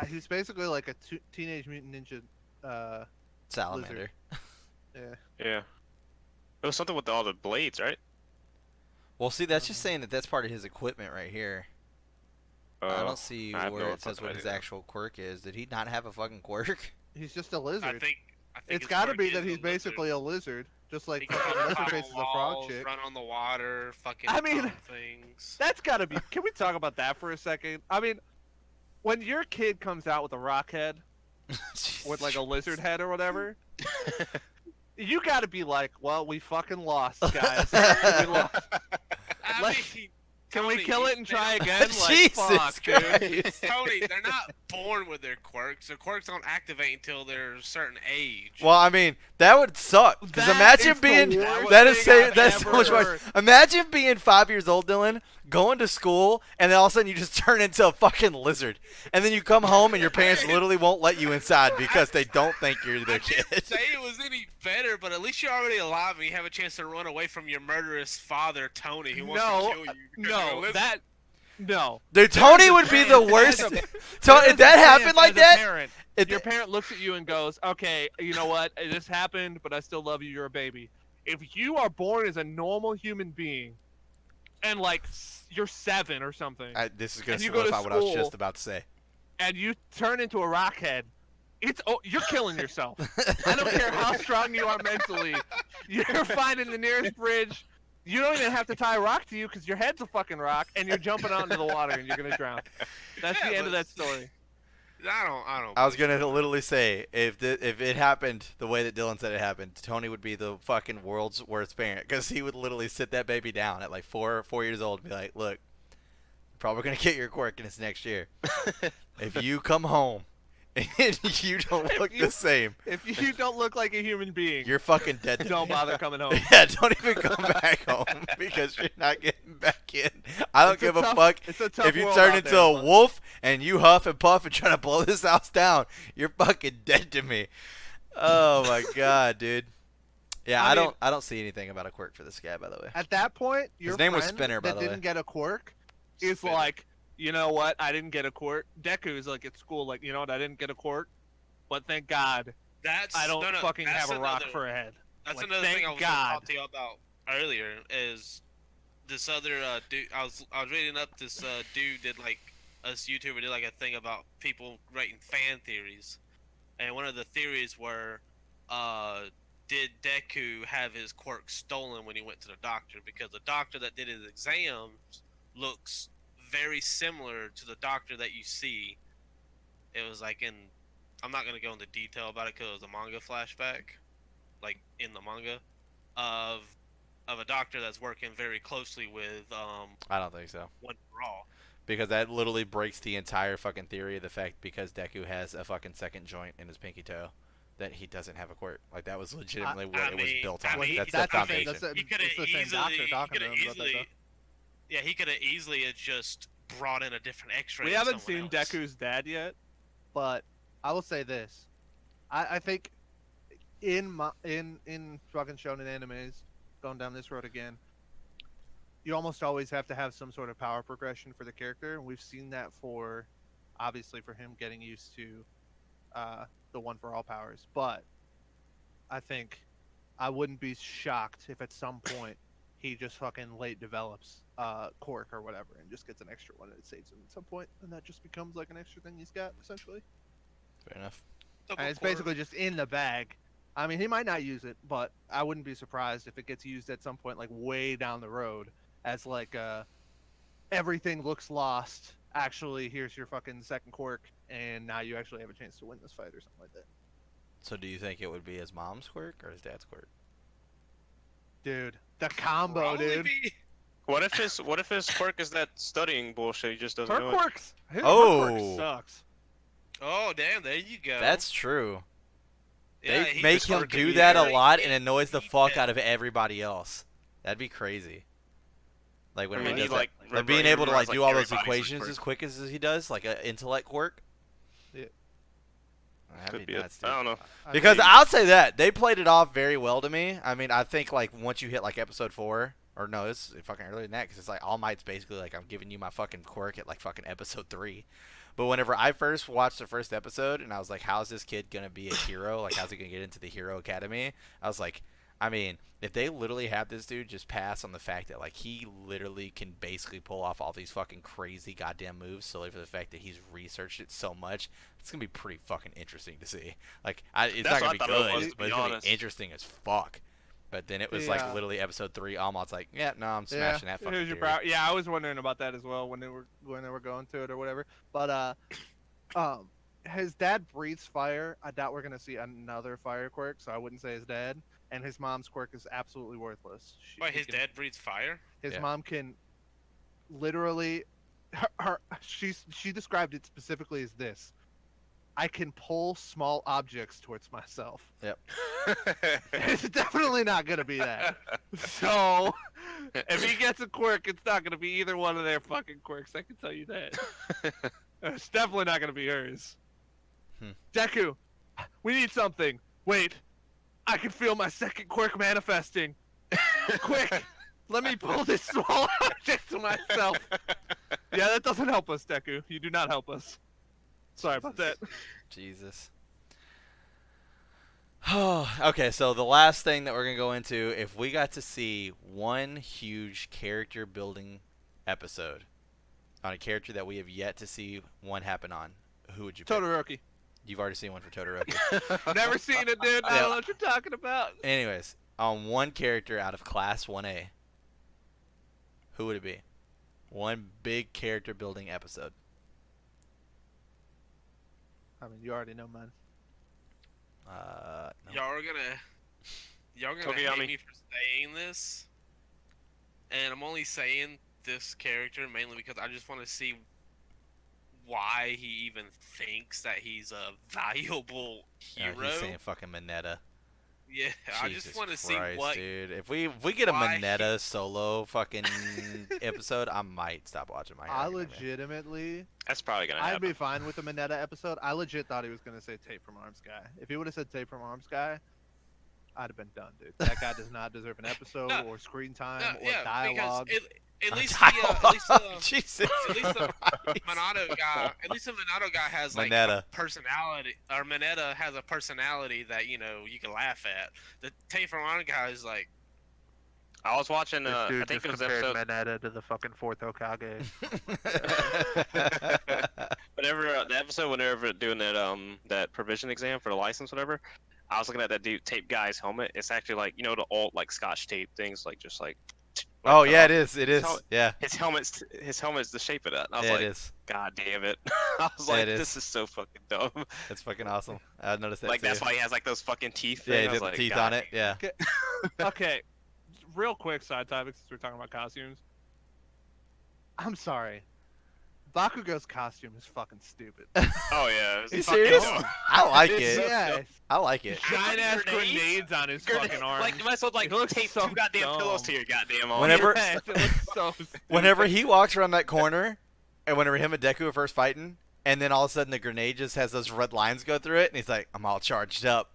He's basically like a Teenage Mutant Ninja. Salamander. Yeah. Yeah. It was something with all the blades, right? Well, see, that's just saying that that's part of his equipment right here. I Oh, don't see I have where no it says what fucking his idea. actual quirk is. Did he not have a fucking quirk? He's just a lizard. I think It's his got to quirk be is that a he's lizard. basically a lizard, just like He can fucking climb Leatherface is a frog walls, chick. run on the water, fucking I mean- climb things. That's got to be. Can we talk about that for a second? I mean, when your kid comes out with a rock head, with like a lizard head or whatever, you got to be like, well, we fucking lost, guys. We lost. I Let- mean, Can we Tony, kill it and try again? Like, Jesus fuck, dude. Christ. Tony, they're not born with their quirks. Their quirks don't activate until they're a certain age. Well, I mean, that would suck. Because That imagine is the being worst that's thing I've so much ever worse. heard. Imagine being 5 years old, Dylan, going to school, and then all of a sudden you just turn into a fucking lizard, and then you come home and your parents literally won't let you inside because they don't think you're their I didn't kid. say it was any better, but at least you're already alive and you have a chance to run away from your murderous father, Tony, who wants to kill you. because you're a No, lizard. no. Dude, Tony would be the worst. Tony, if that happened like that, Your parent looks at you and goes, "Okay, you know what? This happened, but I still love you. You're a baby." If you are born as a normal human being, and like you're 7 or something, this is gonna And you go to solidify what I was school. just about to say. and you turn into a rockhead, you're killing yourself. I don't care how strong you are mentally. You're finding the nearest bridge. You don't even have to tie a rock to you because your head's a fucking rock, and you're jumping out into the water and you're gonna drown. That's Yeah, the end of but- that story. I don't. I was gonna literally say if it happened the way that Dylan said it happened, Tony would be the fucking world's worst parent because he would literally sit that baby down at like 4 years old and be like, "Look, you're probably gonna get your quirk and it's next year. If you come home and you don't look the same, If you don't look like a human being, you're fucking dead. To don't me." bother coming home. Yeah, don't even come back home because you're not getting back in. I don't It's give a tough- fuck it's a tough if you world turn out into there, a but- wolf and you huff and puff and try to blow this house down. You're fucking dead to me. Oh my god, dude. Yeah, I mean- I don't see anything about a quirk for this guy, by the way. At that point, your name was friend Spinner, by that the way. didn't get a quirk is Spinner. like, you know what? I didn't get a quirk. Deku's like at school, like, you know what? I didn't get a quirk, but thank God That's I don't no, fucking that's have a rock another- for a head. That's Like, another thank thing I was God. going to talk to you about earlier. Is this other dude? I was reading up this dude did like us YouTuber did like a thing about people writing fan theories, and one of the theories were, did Deku have his quirk stolen when he went to the doctor? Because the doctor that did his exams looks very similar to the doctor that you see. It was like I'm not gonna go into detail about it because it was a manga flashback, like in the manga, of a doctor that's working very closely with I don't think so. One for All. Because that literally breaks the entire fucking theory of the fact because Deku has a fucking second joint in his pinky toe that he doesn't have a quirk. Like that was legitimately what it was built on. mean, That's that's the the thing, foundation. that's He could It's have the same easily, doctor talking to him about that, though. yeah, he could have easily had just brought in a different X-ray. We of haven't someone seen else. Deku's dad yet, but I will say this: I think in fucking shonen animes, going down this road again, you almost always have to have some sort of power progression for the character, and we've seen that for, obviously, for him getting used to the One for All powers. But I think I wouldn't be shocked if at some point he just fucking late develops quirk or whatever and just gets an extra one and it saves him at some point, and that just becomes like an extra thing he's got essentially. Fair enough. Double And it's quirk. basically just in the bag. I mean, he might not use it, but I wouldn't be surprised if it gets used at some point, like way down the road, as like everything looks lost. Actually, here's your fucking second quirk, and now you actually have a chance to win this fight or something like that. So do you think it would be his mom's quirk or his dad's quirk? Dude, the combo, Probably dude. be- What if his quirk is that studying bullshit? He just doesn't Her know it. quirks. Her Oh. quirk sucks. Oh damn! There you go. That's true. Yeah, They he make just him working do that a very lot and annoys the fuck detailed. out of everybody else. That'd be crazy. Like when I he mean, does he that. like Like being able to like do all those everybody's equations quirk. as quick as he does, like an intellect quirk. Yeah. That'd Could be be nuts, it. dude. I don't know. I Because mean, I'll say that they played it off very well to me. I mean, I think like once you hit like episode 4, or no, it's fucking earlier than that, because it's like All Might's basically like I'm giving you my fucking quirk at like fucking episode 3. But whenever I first watched the first episode and I was like, how's this kid gonna be a hero? Like, how's he gonna get into the Hero Academy? I was like, I mean, if they literally have this dude just pass on the fact that like he literally can basically pull off all these fucking crazy goddamn moves solely for the fact that he's researched it so much, it's gonna be pretty fucking interesting to see. Like, it's That's not gonna what be I thought it good, was, to but be it's gonna honest. be interesting as fuck. But then it was Yeah. like literally episode 3, Almont's like, yeah, no, I'm smashing that fucking here's your theory. yeah, I was wondering about that as well when they were going to it or whatever. But his dad breathes fire. I doubt we're gonna see another fire quirk, so I wouldn't say his dad. And his mom's quirk is absolutely worthless. Wait, He his can- dad breathes fire? His Yeah. mom can literally, she described it specifically as this. I can pull small objects towards myself. Yep. It's definitely not gonna be that. So, if he gets a quirk, it's not gonna be either one of their fucking quirks. I can tell you that. It's definitely not gonna be hers. Deku, we need something. Wait, I can feel my second quirk manifesting. Quick, let me pull this small object to myself. Yeah, that doesn't help us, Deku. You do not help us. Sorry about that. Jesus. Okay, so the last thing that we're gonna go into, if we got to see one huge character building episode on a character that we have yet to see one happen on, who would you pick? Todoroki. You've already seen one for Todoroki. Never seen it, dude. I don't know what you're talking about. Anyways, on one character out of Class 1A, who would it be? One big character building episode. I mean, you already know mine. No. Y'all are gonna hate Tokiyami. me for saying this, and I'm only saying this character mainly because I just want to see why he even thinks that he's a valuable Yeah, hero. he's saying fucking Mineta. Yeah, I Jesus just want to see Christ, what. dude. If we get a why Mineta solo fucking episode, I might stop watching my. I Hero Academia. legitimately, That's probably gonna I'd happen. be fine with the Mineta episode. I legit thought he was gonna say Tape from Arms Guy. If he would have said Tape from Arms Guy, I'd have been done, dude. That guy does not deserve an episode No, or screen time No, or yeah, dialogue. because at least Jesus. at least the Minato guy, has like Mineta. a personality, or Mineta has a personality that you can laugh at. The Tape from Arm guy is like, I was watching. I think it was episode. Mineta to the fucking fourth Hokage. Whenever the episode, whenever doing that provision exam for the license, whatever, I was looking at that dude tape guy's helmet. It's actually like the old like Scotch tape things, like just like. Oh yeah, it is. It is. Yeah. His helmet's the shape of that. And I was Yeah, like, it is. God damn it! I was Yeah, like, it is. this is so fucking dumb. That's fucking awesome. I noticed that Like too. that's why he has like those fucking teeth. Yeah, thing. he I did was the like, teeth God on it. Yeah. Okay, real quick side topic since we're talking about costumes. I'm sorry. Bakugo's costume is fucking stupid. Oh yeah. Are you fucking serious? dumb. I like It's- it. Yes. I like it. Giant ass Grenades? grenades on his Grenade- fucking arm. Like you might as well like It looks tape so two goddamn dumb. pillows to your goddamn arm. Whenever- Yes, it looks so stupid. Whenever he walks around that corner, and whenever him and Deku are first fighting, and then all of a sudden the grenade just has those red lines go through it, and he's like, "I'm all charged up."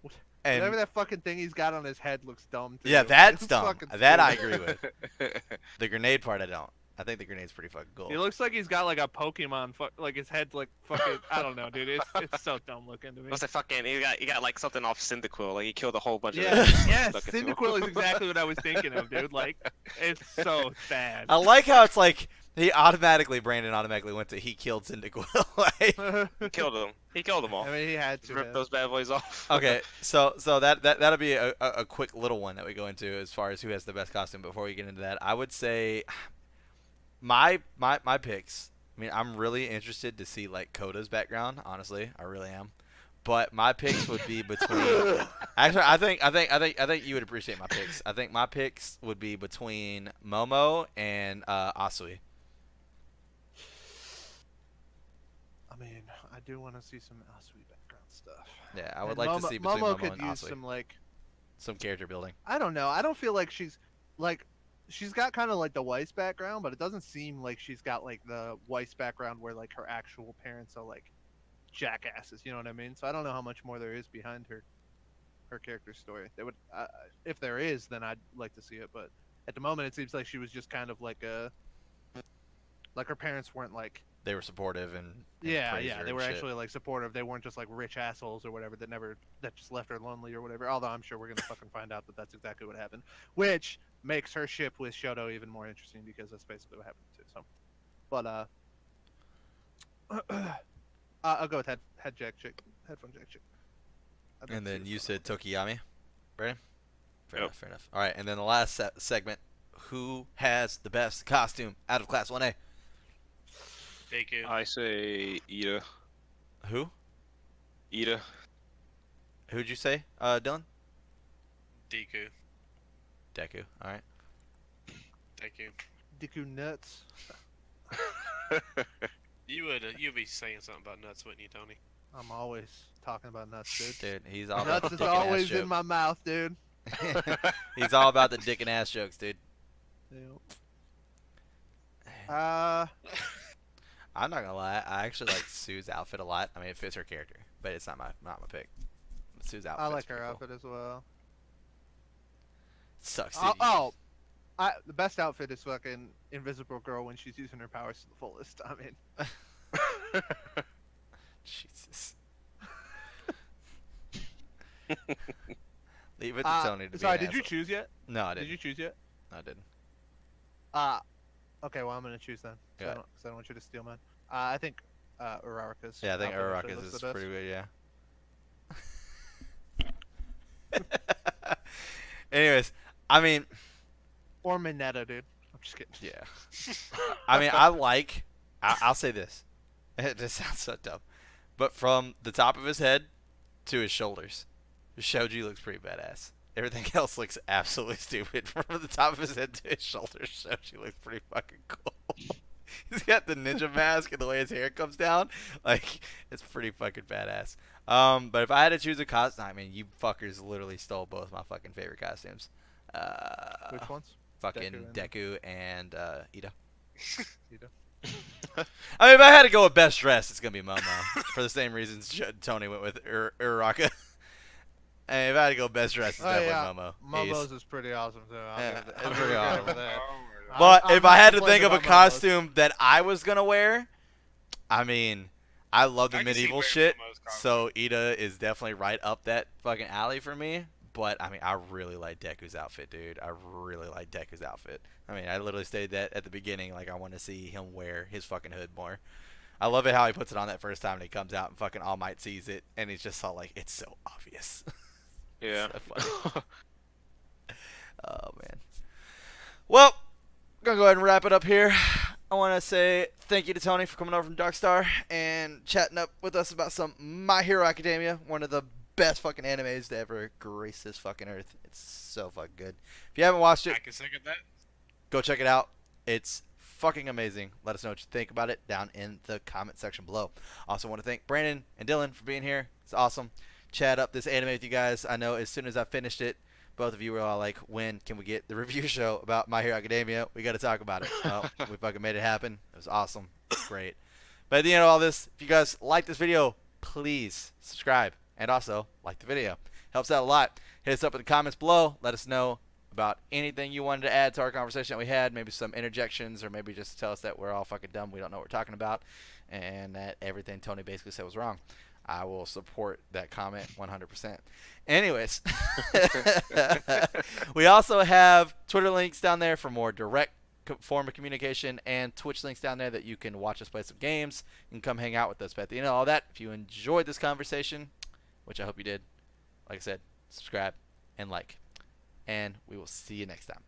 Whatever And that fucking thing he's got on his head looks dumb too. yeah, that's It's dumb. fucking That I stupid. agree with. The grenade part, I don't. I think the grenade's pretty fucking cool. He looks like he's got like a Pokemon, like his head's like fucking. I don't know, dude. It's so dumb looking to me. What's that fucking? He got like something off Cyndaquil. Like he killed a whole bunch Yeah, of. yes, Stuck it to him. Cyndaquil is exactly what I was thinking of, dude. Like, it's so bad. I like how it's like Brandon automatically went to he killed Cyndaquil. Like, He killed them. He killed them all. I mean, he had to. Rip have. those bad boys off. okay, so that'll be a quick little one that we go into as far as who has the best costume. Before we get into that, I would say my picks. I mean, I'm really interested to see like Koda's background. Honestly, I really am. But my picks would be between. Actually, I think you would appreciate my picks. I think my picks would be between Momo and Asui. I mean, I do want to see some Asui background stuff. Yeah, I would And like to see between Momo could and use Asui some like. some character building. I don't know. I don't feel like she's got kind of like the Weiss background, but it doesn't seem like she's got like the Weiss background where like her actual parents are like jackasses. You know what I mean? So I don't know how much more there is behind her character story. They would, if there is, then I'd like to see it. But at the moment, it seems like she was just kind of like her parents weren't like. They were supportive and Yeah, praised yeah, her they and were shit. actually like supportive. They weren't just like rich assholes or whatever that just left her lonely or whatever. Although I'm sure we're gonna fucking find out that that's exactly what happened, which makes her ship with Shoto even more interesting because that's basically what happened too. So, but I'll go with headphone jack chick. I'd like And to see then what's you going said Tokiyami, Brandon? Fair Yep. enough, fair enough. All right, and then the last segment, who has the best costume out of Class 1A? Deku. I say Ida. Who? Ida. Who'd you say, Dylan? Deku. Deku. All right. Deku. on. Deku nuts. You'd be saying something about nuts, wouldn't you, Tony? I'm always talking about nuts, dude. Dude, he's all about Nuts the is dick and ass always in jokes. my mouth, dude. He's all about the dick and ass jokes, dude. Uh, I'm not gonna lie, I actually like Sue's outfit a lot. I mean, it fits her character, but it's not my pick. Sue's outfit. I like her outfit as well. Sucks. Dude. The best outfit is fucking Invisible Girl when she's using her powers to the fullest. I mean, Jesus. Leave it to Tony to be sorry, an did you asshole. choose yet? No, I didn't. Did you choose yet? No, I didn't. Okay, well I'm gonna choose then. Go ahead. Because I don't want you to steal mine. I think Uraraka's. Yeah, I think outfit actually Uraraka's looks is the best. pretty good, yeah. Anyways, I mean, Or Mineta, dude. I'm just kidding. yeah. I mean, I'll say this. It just sounds so dumb. But from the top of his head to his shoulders, Shoji looks pretty badass. Everything else looks absolutely stupid. From the top of his head to his shoulders, Shoji looks pretty fucking cool. He's got the ninja mask and the way his hair comes down. Like, it's pretty fucking badass. But if I had to choose a costume, I mean, you fuckers literally stole both my fucking favorite costumes. Which ones? Fucking Deku and Ida. Ida. I mean, if I had to go with best dressed, it's gonna be Momo for the same reasons Tony went with Uraraka. And if I had to go best dressed, it's definitely Momo. Momo's is pretty awesome too. Yeah, I'll it's give pretty it awesome. for that. But I'm if I not had to complaining think of a about Momo's. costume that I was gonna wear, I mean, I love the I can see medieval wearing shit, Momo's costume. so Ida is definitely right up that fucking alley for me. But I mean, I really like Deku's outfit, dude. I really like Deku's outfit. I mean, I literally stated that at the beginning, like I want to see him wear his fucking hood more. I love it how he puts it on that first time and he comes out and fucking All Might sees it and he's just all like, it's so obvious. Yeah. So funny. Oh man. Well, I'm gonna go ahead and wrap it up here. I want to say thank you to Tony for coming over from Darkstar and chatting up with us about some My Hero Academia, one of the best fucking animes to ever grace this fucking earth. It's so fucking good. If you haven't watched it, I can second that. go check it out. It's fucking amazing. Let us know what you think about it down in the comment section below. Also want to thank Brandon and Dylan for being here. It's awesome. Chat up this anime with you guys. I know as soon as I finished it, both of you were all like, when can we get the review show about My Hero Academia? We got to talk about it. Well, we fucking made it happen. It was awesome. Great. But at the end of all this, if you guys like this video, please subscribe and also like the video. Helps out a lot. Hit us up in the comments below. Let us know about anything you wanted to add to our conversation that we had. Maybe some interjections or maybe just tell us that we're all fucking dumb. We don't know what we're talking about and that everything Tony basically said was wrong. I will support that comment 100%. Anyways, we also have Twitter links down there for more direct form of communication and Twitch links down there that you can watch us play some games and come hang out with us. But at the end of all that, if you enjoyed this conversation, which I hope you did, like I said, subscribe and like. And we will see you next time.